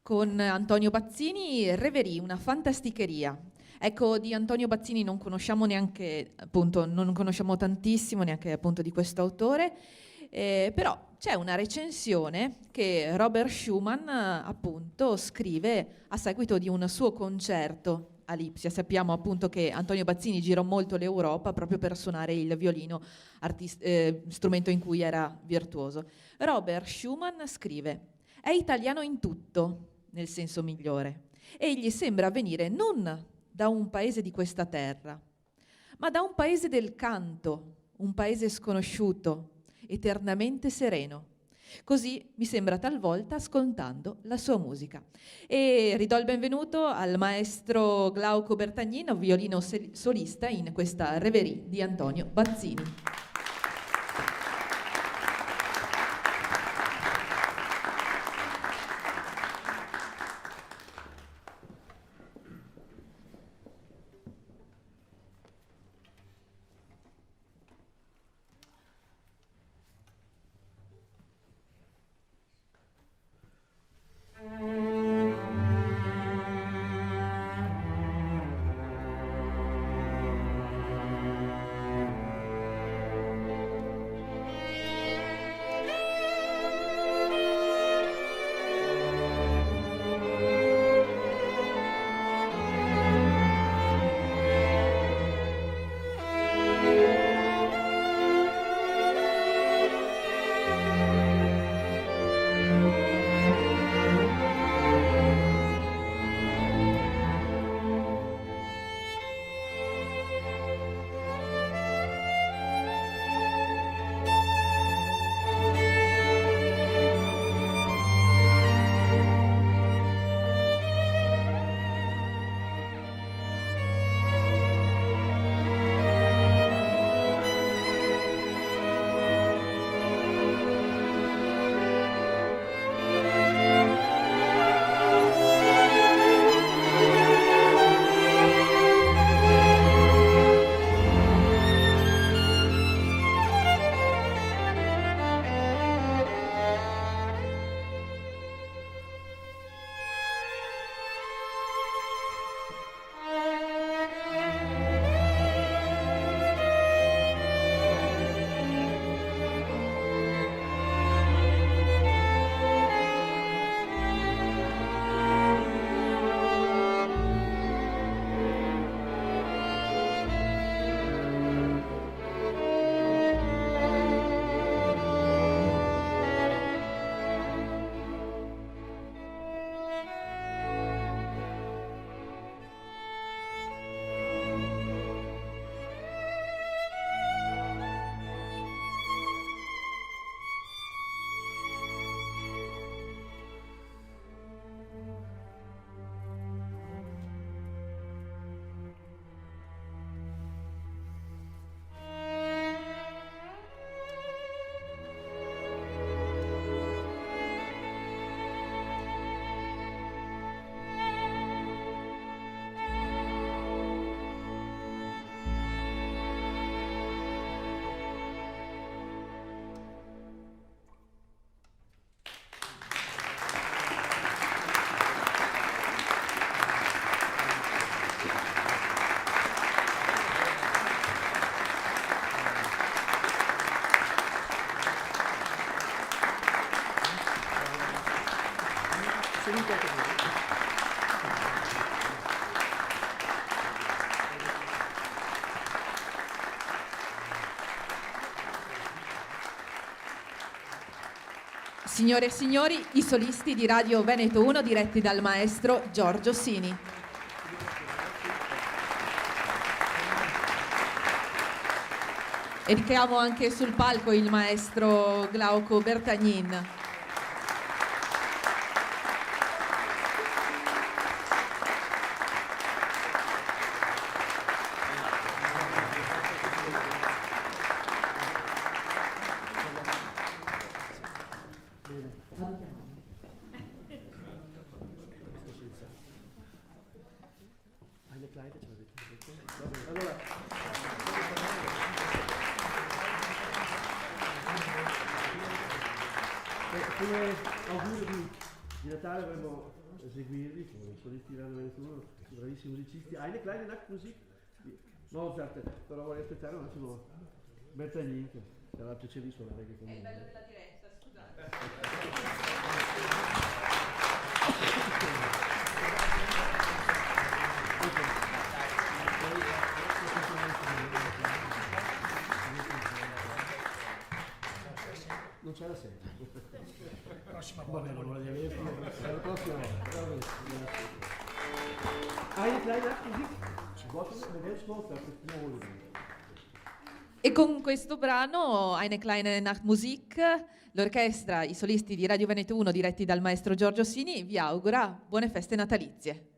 con Antonio Bazzini, Reverie, una fantasticheria. Ecco, di Antonio Bazzini non conosciamo neanche, appunto, non conosciamo tantissimo neanche appunto di questo autore, però c'è una recensione che Robert Schumann appunto scrive a seguito di un suo concerto a Lipsia. Sappiamo appunto che Antonio Bazzini girò molto l'Europa proprio per suonare il violino, strumento in cui era virtuoso. Robert Schumann scrive: è italiano in tutto, nel senso migliore. Egli sembra venire non da un paese di questa terra, ma da un paese del canto, un paese sconosciuto, eternamente sereno. Così mi sembra talvolta ascoltando la sua musica. E ridò il benvenuto al maestro Glauco Bertagnin, violino solista in questa Reverie di Antonio Bazzini. Signore e signori, i solisti di Radio Veneto 1 diretti dal maestro Giorgio Sini. E richiamo anche sul palco il maestro Glauco Bertagnin. come augurio di Natale vorremmo eseguirvi con i solisti di Radio Veneto, bravissimi musicisti, Eine kleine Nachtmusik di Mozart, però vorrei aspettare un attimo Bertagnin, che sarà piacere di suonare anche con noi. È il bello della diretta, scusate. Non c'è la serie. Prossima volta. Va bene, non la devi la prossima volta. Eine kleine Nachtmusik. E con questo brano, Eine kleine Nachtmusik, l'orchestra, i solisti di Radio Veneto 1 diretti dal maestro Giorgio Sini vi augura buone feste natalizie.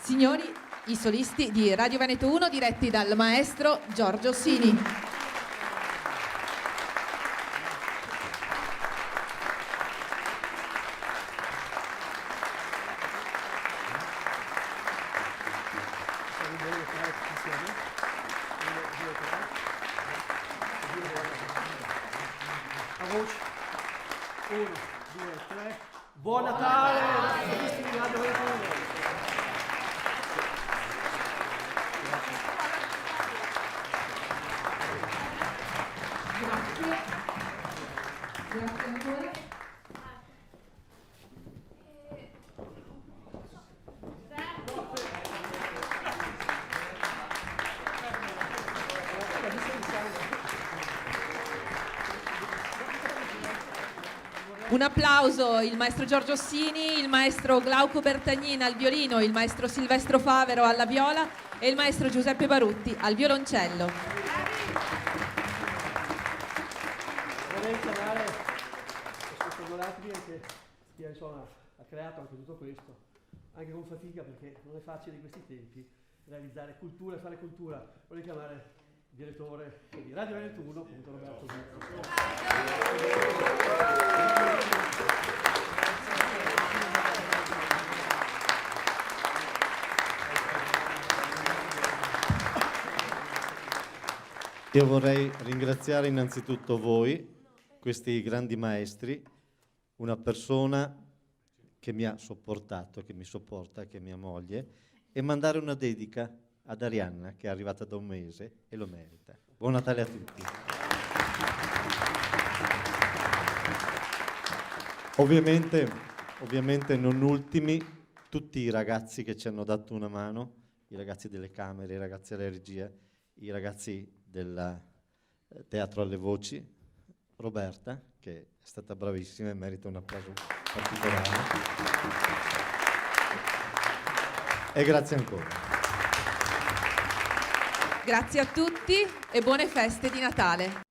Signori, i solisti di Radio Veneto 1 diretti dal maestro Giorgio Sini. A voce. 1, 2, 3. Buon Natale, solisti di Radio Veneto 1. Grazie ancora. Un applauso, il maestro Giorgio Sini, il maestro Glauco Bertagnina al violino, il maestro Silvestro Favero alla viola e il maestro Giuseppe Barutti al violoncello. Vorrei chiamare questo Donatri che insomma, ha creato anche tutto questo, anche con fatica perché non è facile in questi tempi realizzare cultura e fare cultura. Vorrei chiamare il direttore di Radio Veneto 1, appunto Roberto Zuppo. Io vorrei ringraziare innanzitutto voi, questi grandi maestri, una persona che mi ha sopportato, che mi sopporta, che è mia moglie, e mandare una dedica ad Arianna, che è arrivata da un mese e lo merita. Buon Natale a tutti. Ovviamente non ultimi tutti i ragazzi che ci hanno dato una mano, i ragazzi delle camere, i ragazzi della regia, i ragazzi del Teatro alle Voci, Roberta, che è stata bravissima e merita un applauso particolare. E grazie ancora. Grazie a tutti e buone feste di Natale.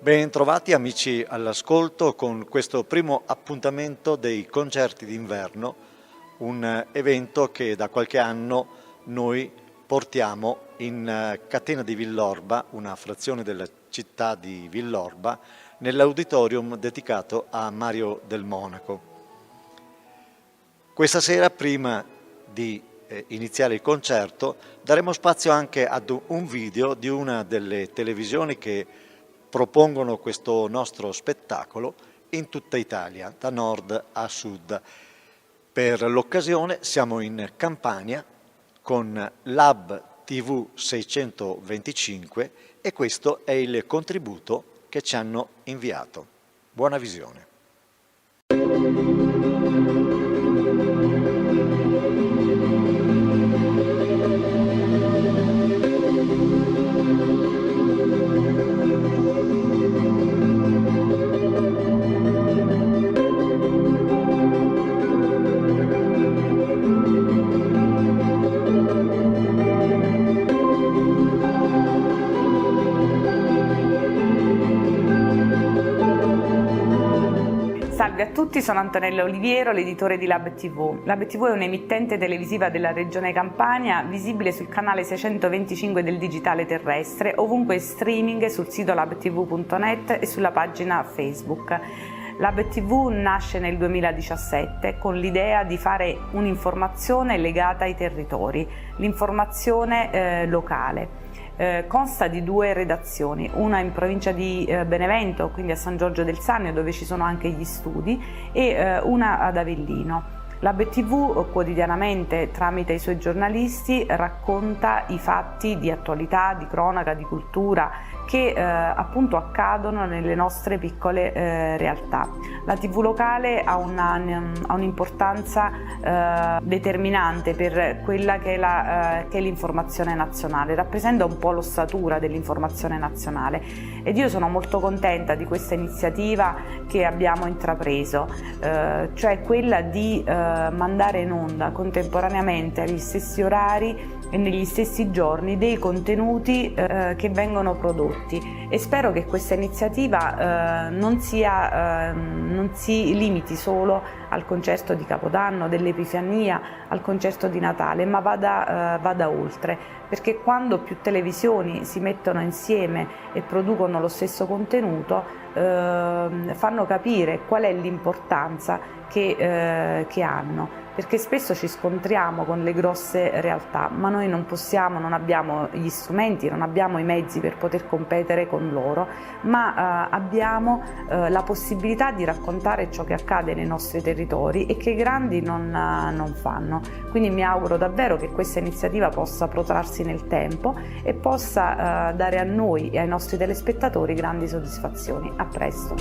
Ben trovati amici all'ascolto con questo primo appuntamento dei concerti d'inverno, un evento che da qualche anno noi portiamo in Catena di Villorba, una frazione della città di Villorba, nell'auditorium dedicato a Mario del Monaco. Questa sera, prima di iniziare il concerto, daremo spazio anche ad un video di una delle televisioni che propongono questo nostro spettacolo in tutta Italia, da nord a sud. Per l'occasione siamo in Campania con Lab TV 625 e questo è il contributo che ci hanno inviato. Buona visione. tutti, sono Antonella Oliviero, l'editore di Lab TV. Lab TV è un'emittente televisiva della Regione Campania, visibile sul canale 625 del digitale terrestre, ovunque in streaming sul sito labtv.net e sulla pagina Facebook. Lab TV nasce nel 2017 con l'idea di fare un'informazione legata ai territori, l'informazione locale. Consta di 2 redazioni, una in provincia di Benevento, quindi a San Giorgio del Sannio, dove ci sono anche gli studi, e una ad Avellino. Lab TV quotidianamente, tramite i suoi giornalisti, racconta i fatti di attualità, di cronaca, di cultura che appunto accadono nelle nostre piccole realtà. La TV locale ha un'importanza determinante per quella che è l'informazione nazionale, rappresenta un po' l'ossatura dell'informazione nazionale, ed io sono molto contenta di questa iniziativa che abbiamo intrapreso, cioè quella di mandare in onda contemporaneamente agli stessi orari e negli stessi giorni dei contenuti che vengono prodotti, e spero che questa iniziativa non si limiti solo al concerto di Capodanno, dell'Epifania, al concerto di Natale, ma vada oltre, perché quando più televisioni si mettono insieme e producono lo stesso contenuto, fanno capire qual è l'importanza che hanno, perché spesso ci scontriamo con le grosse realtà, ma noi non possiamo, non abbiamo gli strumenti, non abbiamo i mezzi per poter competere con loro, ma abbiamo la possibilità di raccontare ciò che accade nei nostri territori e che i grandi non fanno. Quindi mi auguro davvero che questa iniziativa possa protrarsi nel tempo e possa dare a noi e ai nostri telespettatori grandi soddisfazioni. A presto!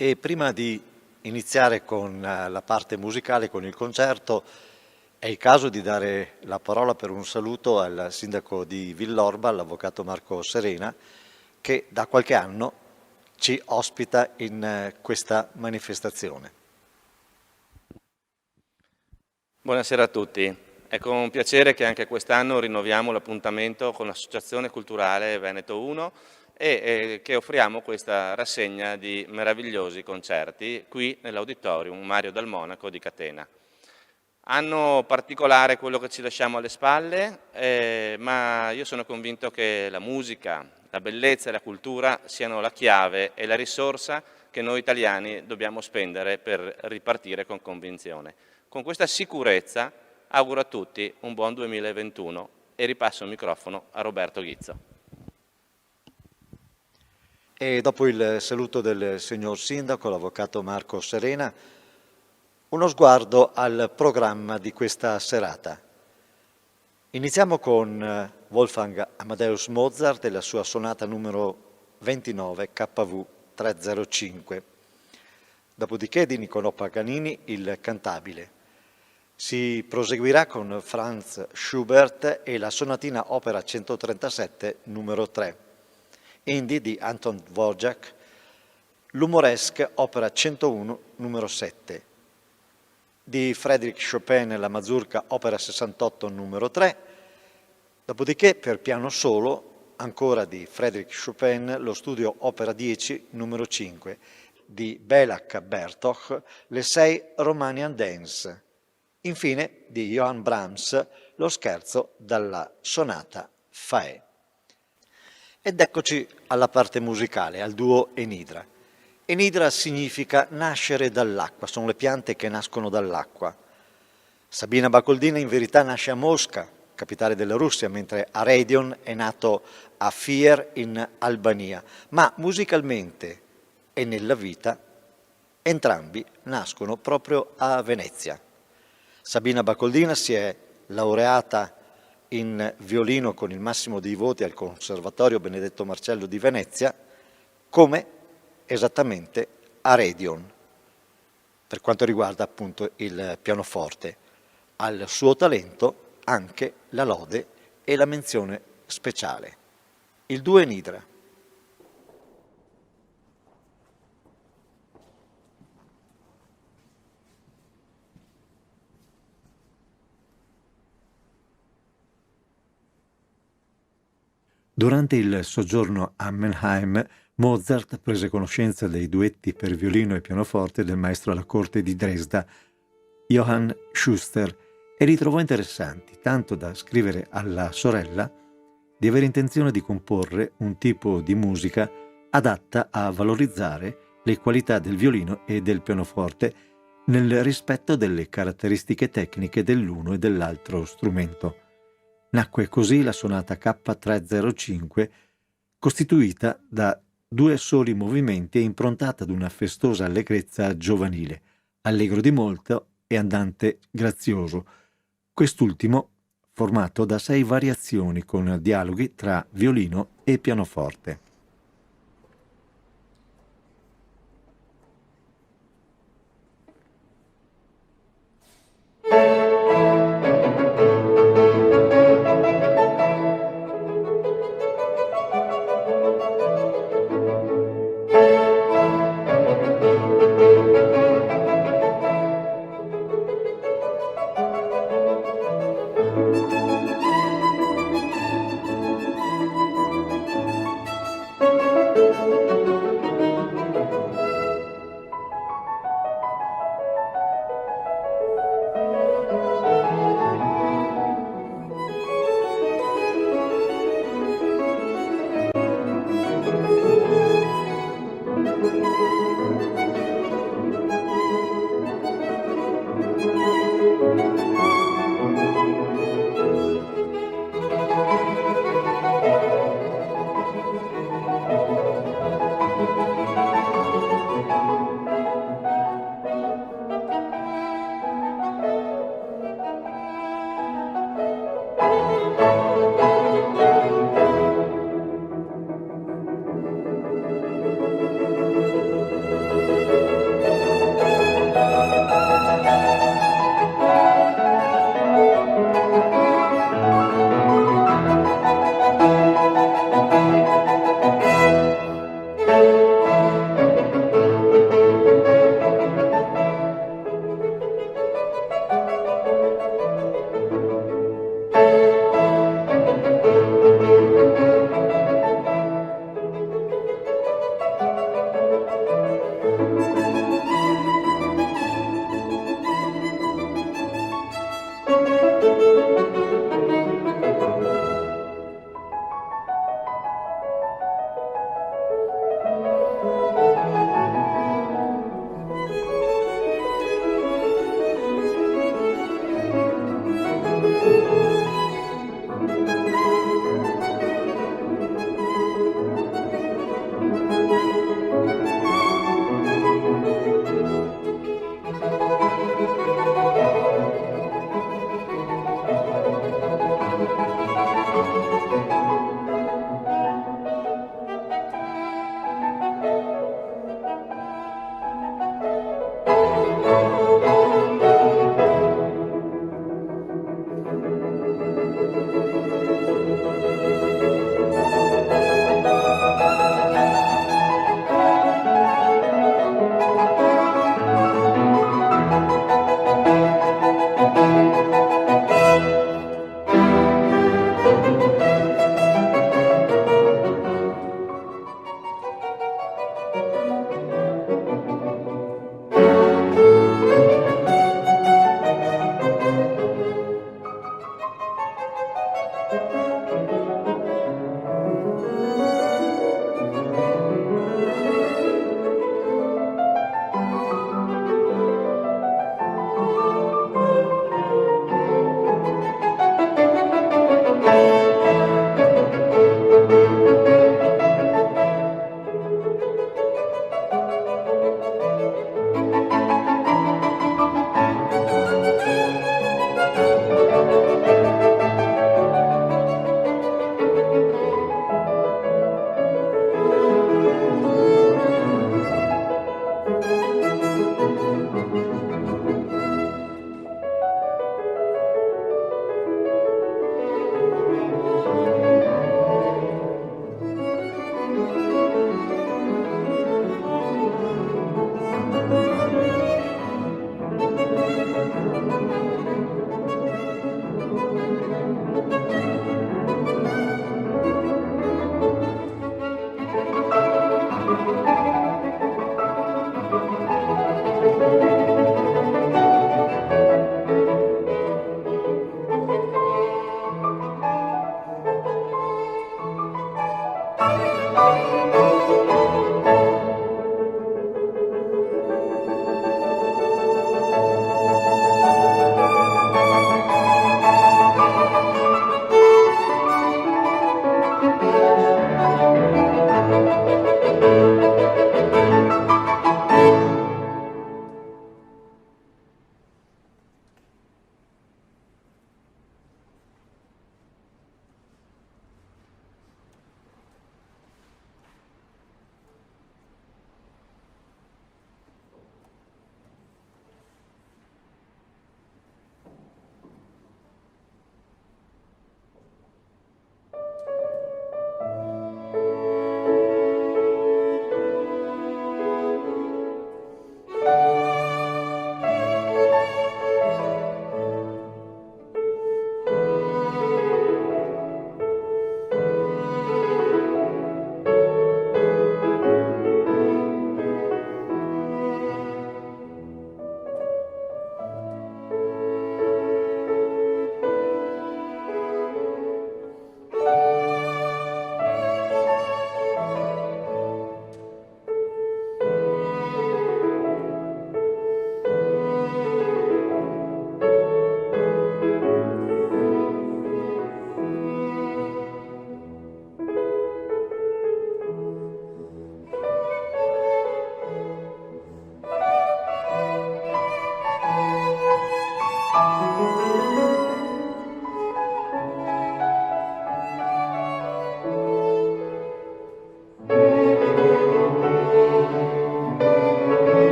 E prima di iniziare con la parte musicale, con il concerto, è il caso di dare la parola per un saluto al sindaco di Villorba, l'avvocato Marco Serena, che da qualche anno ci ospita in questa manifestazione. Buonasera a tutti. È con piacere che anche quest'anno rinnoviamo l'appuntamento con l'Associazione Culturale Veneto 1 e che offriamo questa rassegna di meravigliosi concerti qui nell'Auditorium Mario Dal Monaco di Catena. Anno particolare quello che ci lasciamo alle spalle, ma io sono convinto che la musica, la bellezza e la cultura siano la chiave e la risorsa che noi italiani dobbiamo spendere per ripartire con convinzione. Con questa sicurezza auguro a tutti un buon 2021 e ripasso il microfono a Roberto Ghizzo. E dopo il saluto del signor sindaco, l'avvocato Marco Serena, uno sguardo al programma di questa serata. Iniziamo con Wolfgang Amadeus Mozart e la sua sonata numero 29 KV 305. Dopodiché di Niccolò Paganini il Cantabile. Si proseguirà con Franz Schubert e la sonatina opera 137 numero 3. Indie di Anton Dvorak, l'Umoresque opera 101 numero 7. Di Frédéric Chopin la Mazurka opera 68 numero 3. Dopodiché per piano solo, ancora di Frédéric Chopin, lo studio opera 10 numero 5. Di Béla Bartók, le 6 Romanian Dance. Infine di Johann Brahms, lo scherzo dalla sonata Fae. Ed eccoci alla parte musicale, al duo Enidra. Enidra significa nascere dall'acqua, sono le piante che nascono dall'acqua. Sabina Bakoldina in verità nasce a Mosca, capitale della Russia, mentre Aredion è nato a Fier in Albania, ma musicalmente e nella vita entrambi nascono proprio a Venezia. Sabina Bakoldina si è laureata in violino con il massimo dei voti al Conservatorio Benedetto Marcello di Venezia, come esattamente Aredion, per quanto riguarda appunto il pianoforte. Al suo talento anche la lode e la menzione speciale. Il duo Enidra. Durante il soggiorno a Mannheim, Mozart prese conoscenza dei duetti per violino e pianoforte del maestro alla corte di Dresda, Johann Schuster, e li trovò interessanti, tanto da scrivere alla sorella di avere intenzione di comporre un tipo di musica adatta a valorizzare le qualità del violino e del pianoforte nel rispetto delle caratteristiche tecniche dell'uno e dell'altro strumento. Nacque così la sonata K305, costituita da 2 soli movimenti e improntata ad una festosa allegrezza giovanile, allegro di molto e andante grazioso, quest'ultimo formato da 6 variazioni con dialoghi tra violino e pianoforte.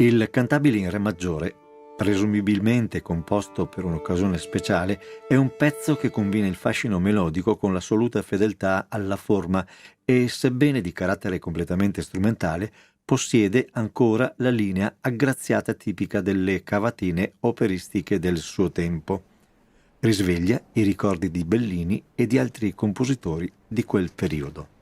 Il cantabile in re maggiore, presumibilmente composto per un'occasione speciale, è un pezzo che combina il fascino melodico con l'assoluta fedeltà alla forma e, sebbene di carattere completamente strumentale, possiede ancora la linea aggraziata tipica delle cavatine operistiche del suo tempo. Risveglia i ricordi di Bellini e di altri compositori di quel periodo.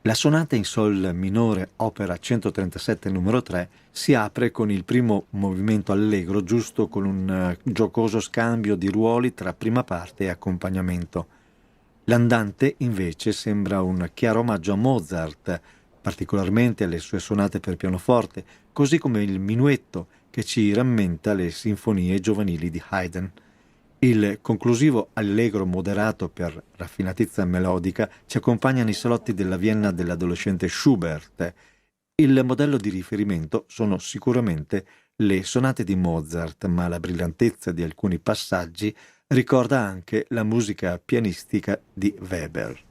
La sonata in sol minore, opera 137 numero 3, si apre con il primo movimento allegro, giusto con un giocoso scambio di ruoli tra prima parte e accompagnamento. L'andante, invece, sembra un chiaro omaggio a Mozart, particolarmente alle sue sonate per pianoforte, così come il minuetto che ci rammenta le sinfonie giovanili di Haydn. Il conclusivo allegro moderato per raffinatezza melodica ci accompagna nei salotti della Vienna dell'adolescente Schubert. Il modello di riferimento sono sicuramente le sonate di Mozart, ma la brillantezza di alcuni passaggi ricorda anche la musica pianistica di Weber.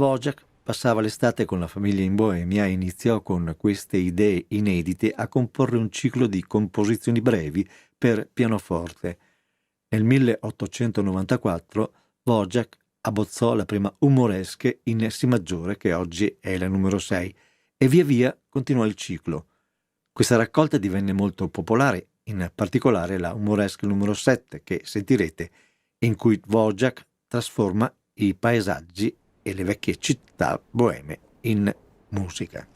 Dvořák passava l'estate con la famiglia in Boemia e iniziò con queste idee inedite a comporre un ciclo di composizioni brevi per pianoforte. Nel 1894 Dvořák abbozzò la prima Umoresque in Si maggiore, che oggi è la numero 6, e via via continuò il ciclo. Questa raccolta divenne molto popolare, in particolare la Umoresque numero 7, che sentirete, in cui Dvořák trasforma i paesaggi e le vecchie città boeme in musica.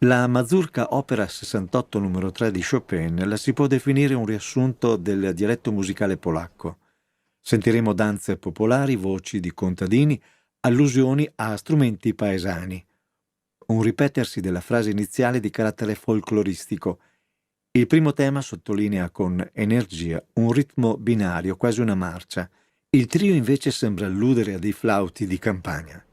La Mazurka Opera 68 numero 3 di Chopin la si può definire un riassunto del dialetto musicale polacco. Sentiremo danze popolari, voci di contadini, allusioni a strumenti paesani, un ripetersi della frase iniziale di carattere folcloristico. Il primo tema sottolinea con energia un ritmo binario, quasi una marcia. Il trio invece sembra alludere a dei flauti di campagna.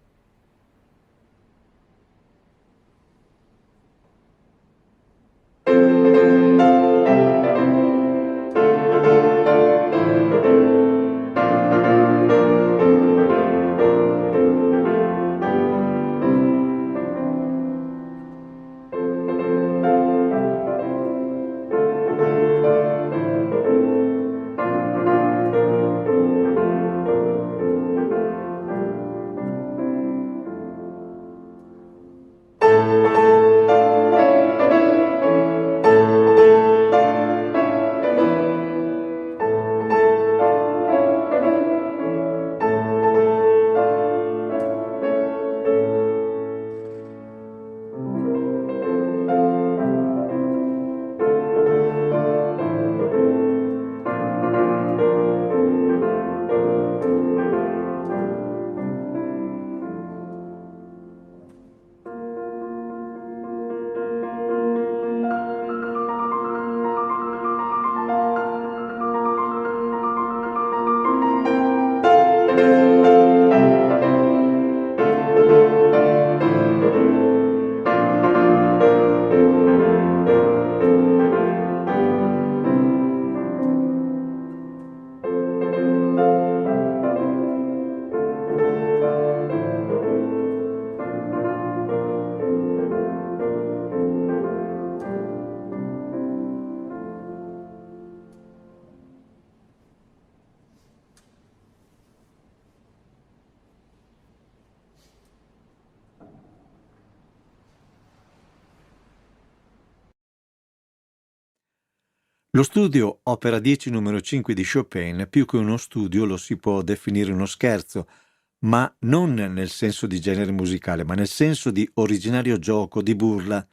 Lo studio Opera 10 numero 5 di Chopin, più che uno studio lo si può definire uno scherzo, ma non nel senso di genere musicale, ma nel senso di originario gioco, di burla.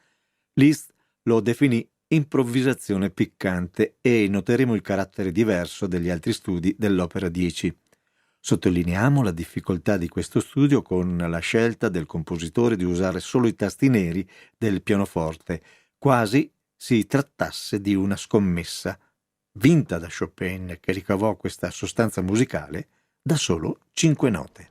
Liszt lo definì improvvisazione piccante e noteremo il carattere diverso degli altri studi dell'Opera 10. Sottolineiamo la difficoltà di questo studio con la scelta del compositore di usare solo i tasti neri del pianoforte, quasi si trattasse di una scommessa, vinta da Chopin, che ricavò questa sostanza musicale da solo 5 note.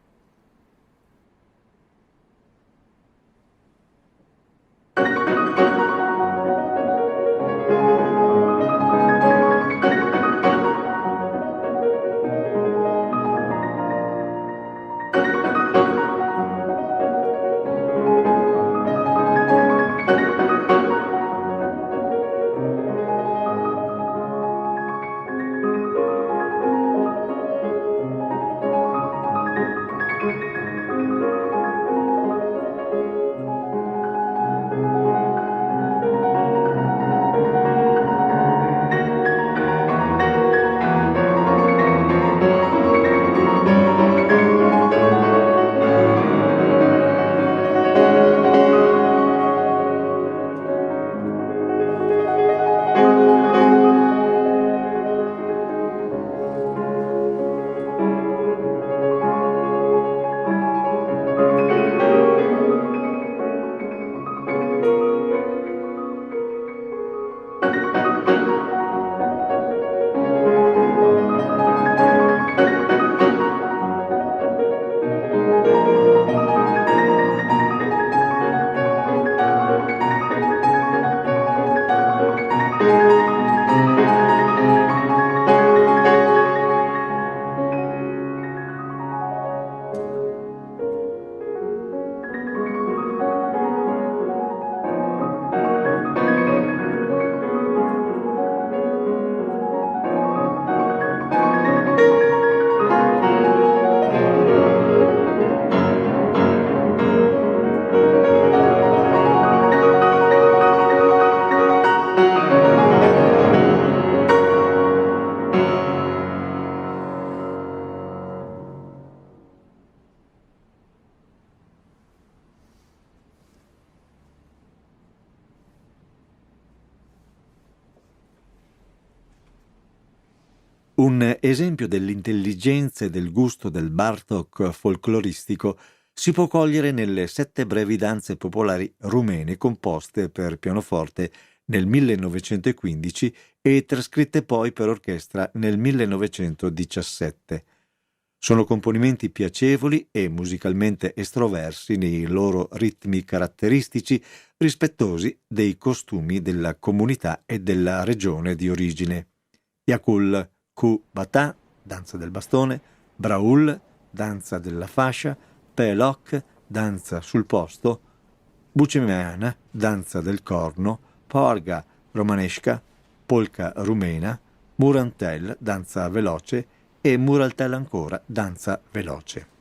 Un esempio dell'intelligenza e del gusto del Bartók folcloristico si può cogliere nelle 7 brevi danze popolari rumene composte per pianoforte nel 1915 e trascritte poi per orchestra nel 1917. Sono componimenti piacevoli e musicalmente estroversi nei loro ritmi caratteristici, rispettosi dei costumi della comunità e della regione di origine. Yakul Ku Bata, danza del bastone, Braul, danza della fascia, Pelok, danza sul posto, Bucemeana, danza del corno, Porga romanesca, polka rumena, Murantel, danza veloce e Muraltel ancora, danza veloce.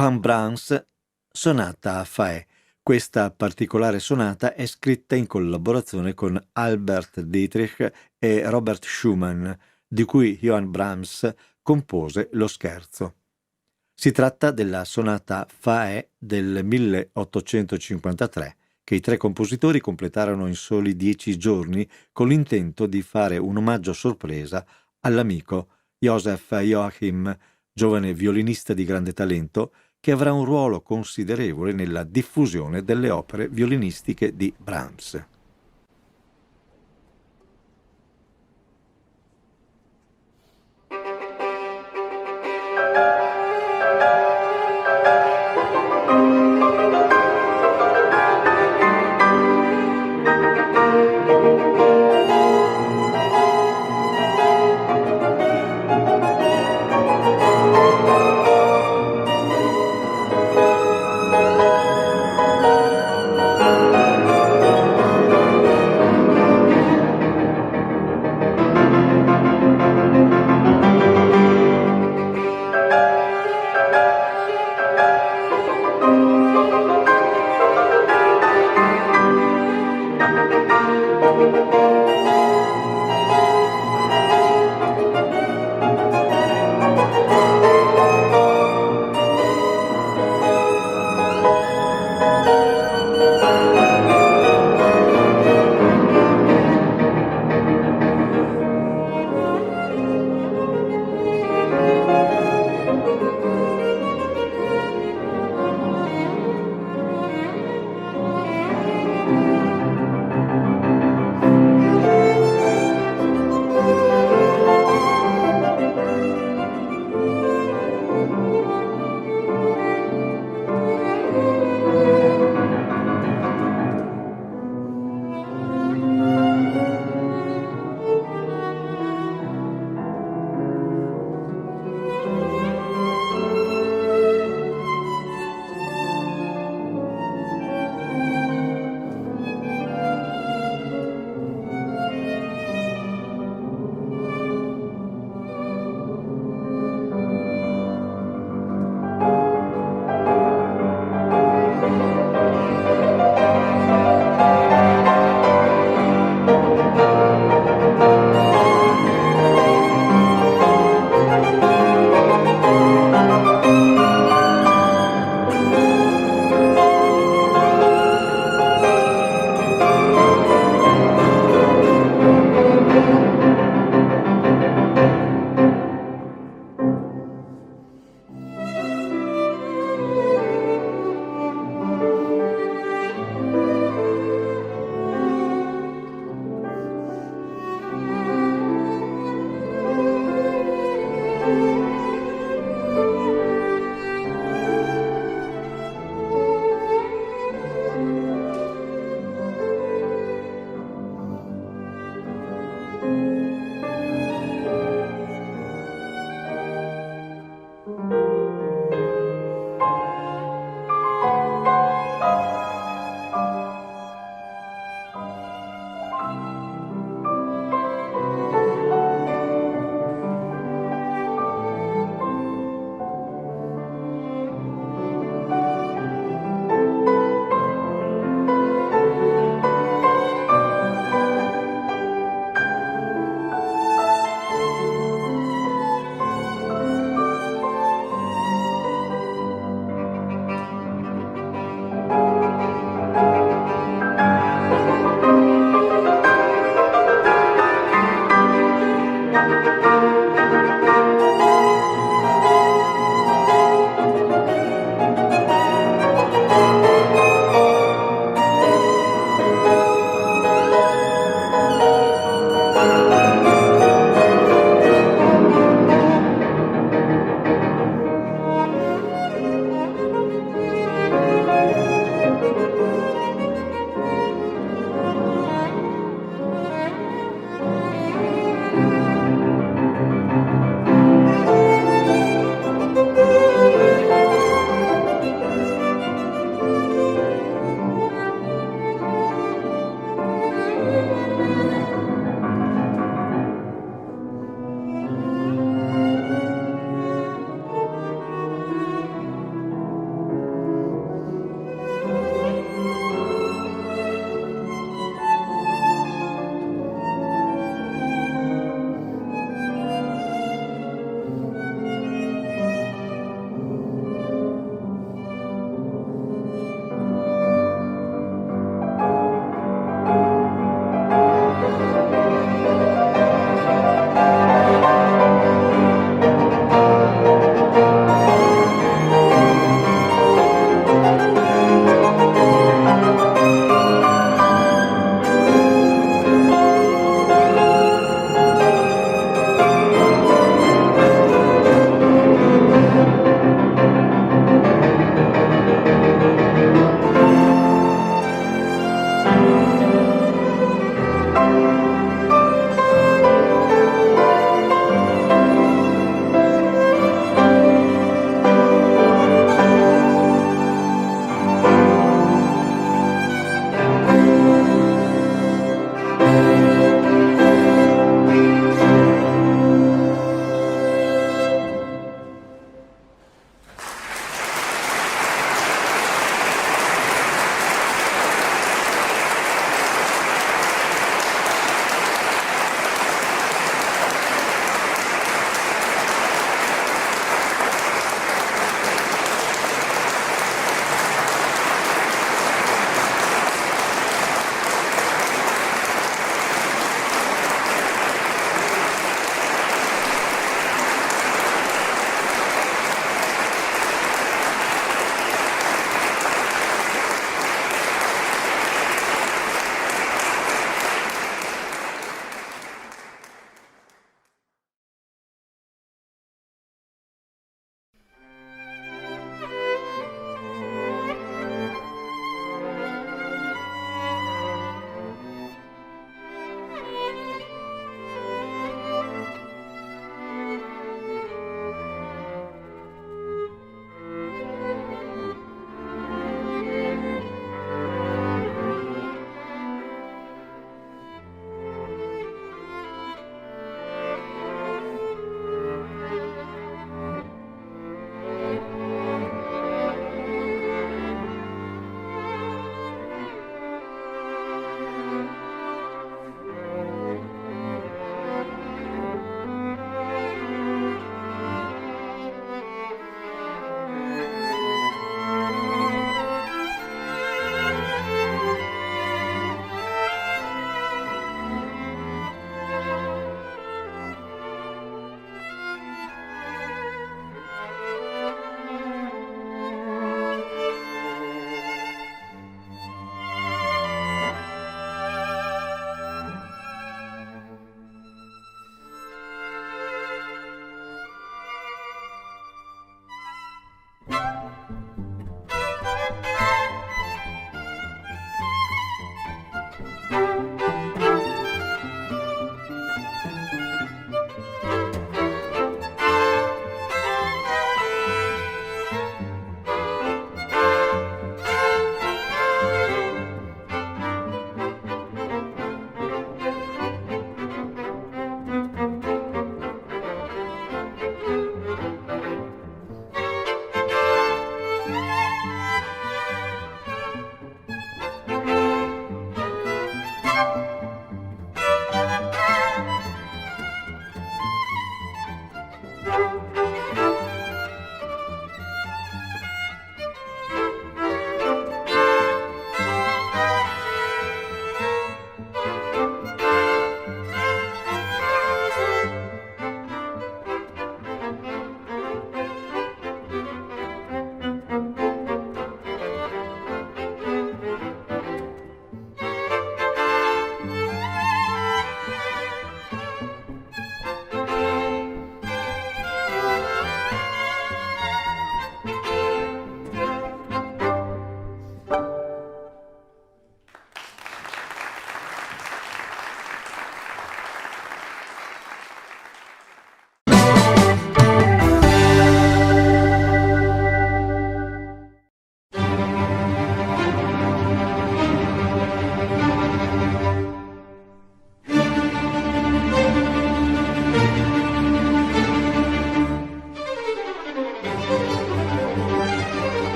Johann Brahms, sonata a Faè. Questa particolare sonata è scritta in collaborazione con Albert Dietrich e Robert Schumann, di cui Johann Brahms compose lo scherzo. Si tratta della sonata Faè del 1853, che i tre compositori completarono in soli 10 giorni con l'intento di fare un omaggio sorpresa all'amico Joseph Joachim, giovane violinista di grande talento, che avrà un ruolo considerevole nella diffusione delle opere violinistiche di Brahms.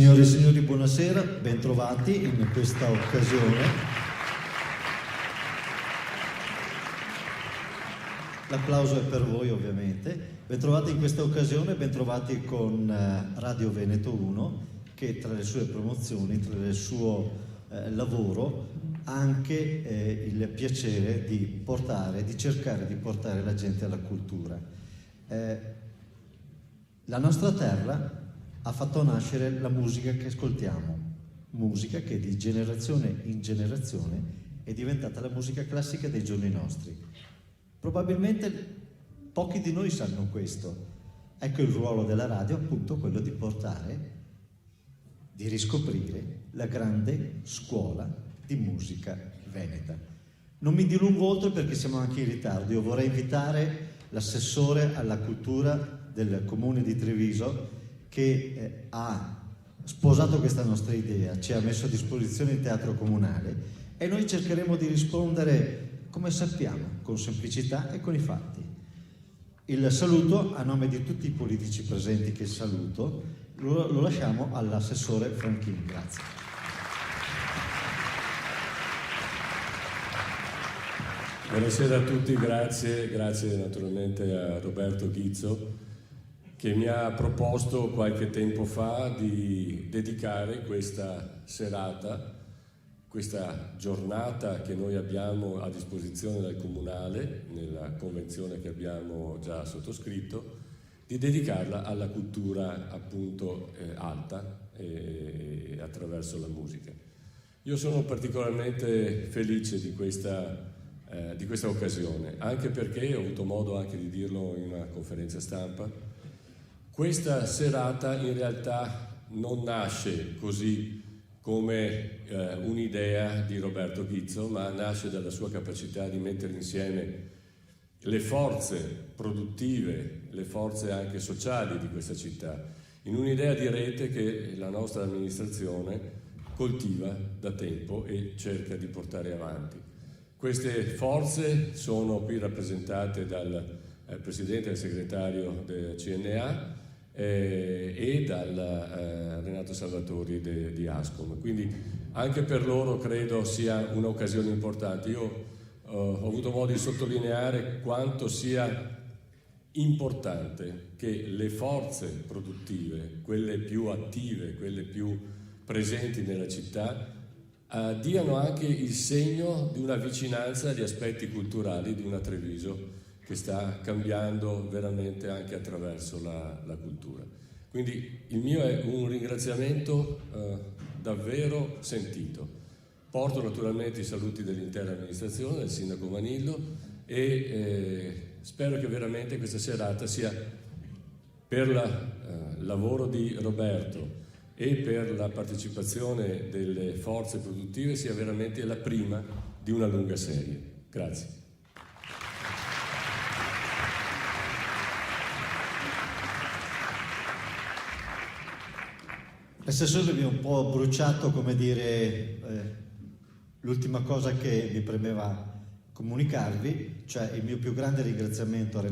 Signore e signori, buonasera, bentrovati in questa occasione. L'applauso è per voi, ovviamente. Bentrovati in questa occasione, bentrovati con Radio Veneto 1, che tra le sue promozioni, tra il suo lavoro, ha anche il piacere di cercare di portare la gente alla cultura. La nostra terra ha fatto nascere la musica che ascoltiamo, musica che di generazione in generazione è diventata la musica classica dei giorni nostri. Probabilmente pochi di noi sanno questo. Ecco il ruolo della radio, appunto quello di portare, di riscoprire la grande scuola di musica veneta. Non mi dilungo oltre perché siamo anche in ritardo. Io vorrei invitare l'assessore alla cultura del comune di Treviso, che ha sposato questa nostra idea, ci ha messo a disposizione il teatro comunale e noi cercheremo di rispondere come sappiamo, con semplicità e con i fatti. Il saluto, a nome di tutti i politici presenti che saluto, lo lasciamo all'assessore Franchini. Grazie. Buonasera a tutti, grazie naturalmente a Roberto Ghizzo, che mi ha proposto qualche tempo fa di dedicare questa serata, questa giornata che noi abbiamo a disposizione dal Comunale, nella convenzione che abbiamo già sottoscritto, di dedicarla alla cultura appunto alta attraverso la musica. Io sono particolarmente felice di questa occasione, anche perché ho avuto modo anche di dirlo in una conferenza stampa. Questa serata in realtà non nasce così come un'idea di Roberto Ghizzo, ma nasce dalla sua capacità di mettere insieme le forze produttive, le forze anche sociali di questa città, in un'idea di rete che la nostra amministrazione coltiva da tempo e cerca di portare avanti. Queste forze sono qui rappresentate dal Presidente e Segretario del CNA e dal Renato Salvatori di Ascom. Quindi anche per loro credo sia un'occasione importante. Io ho avuto modo di sottolineare quanto sia importante che le forze produttive, quelle più attive, quelle più presenti nella città, diano anche il segno di una vicinanza agli aspetti culturali di una Treviso che sta cambiando veramente anche attraverso la cultura. Quindi il mio è un ringraziamento davvero sentito. Porto naturalmente i saluti dell'intera amministrazione, del Sindaco Manillo e spero che veramente questa serata sia per il lavoro di Roberto e per la partecipazione delle forze produttive sia veramente la prima di una lunga serie. Grazie. L'assessore mi ha un po' bruciato, come dire, l'ultima cosa che mi premeva comunicarvi, cioè il mio più grande ringraziamento a Renato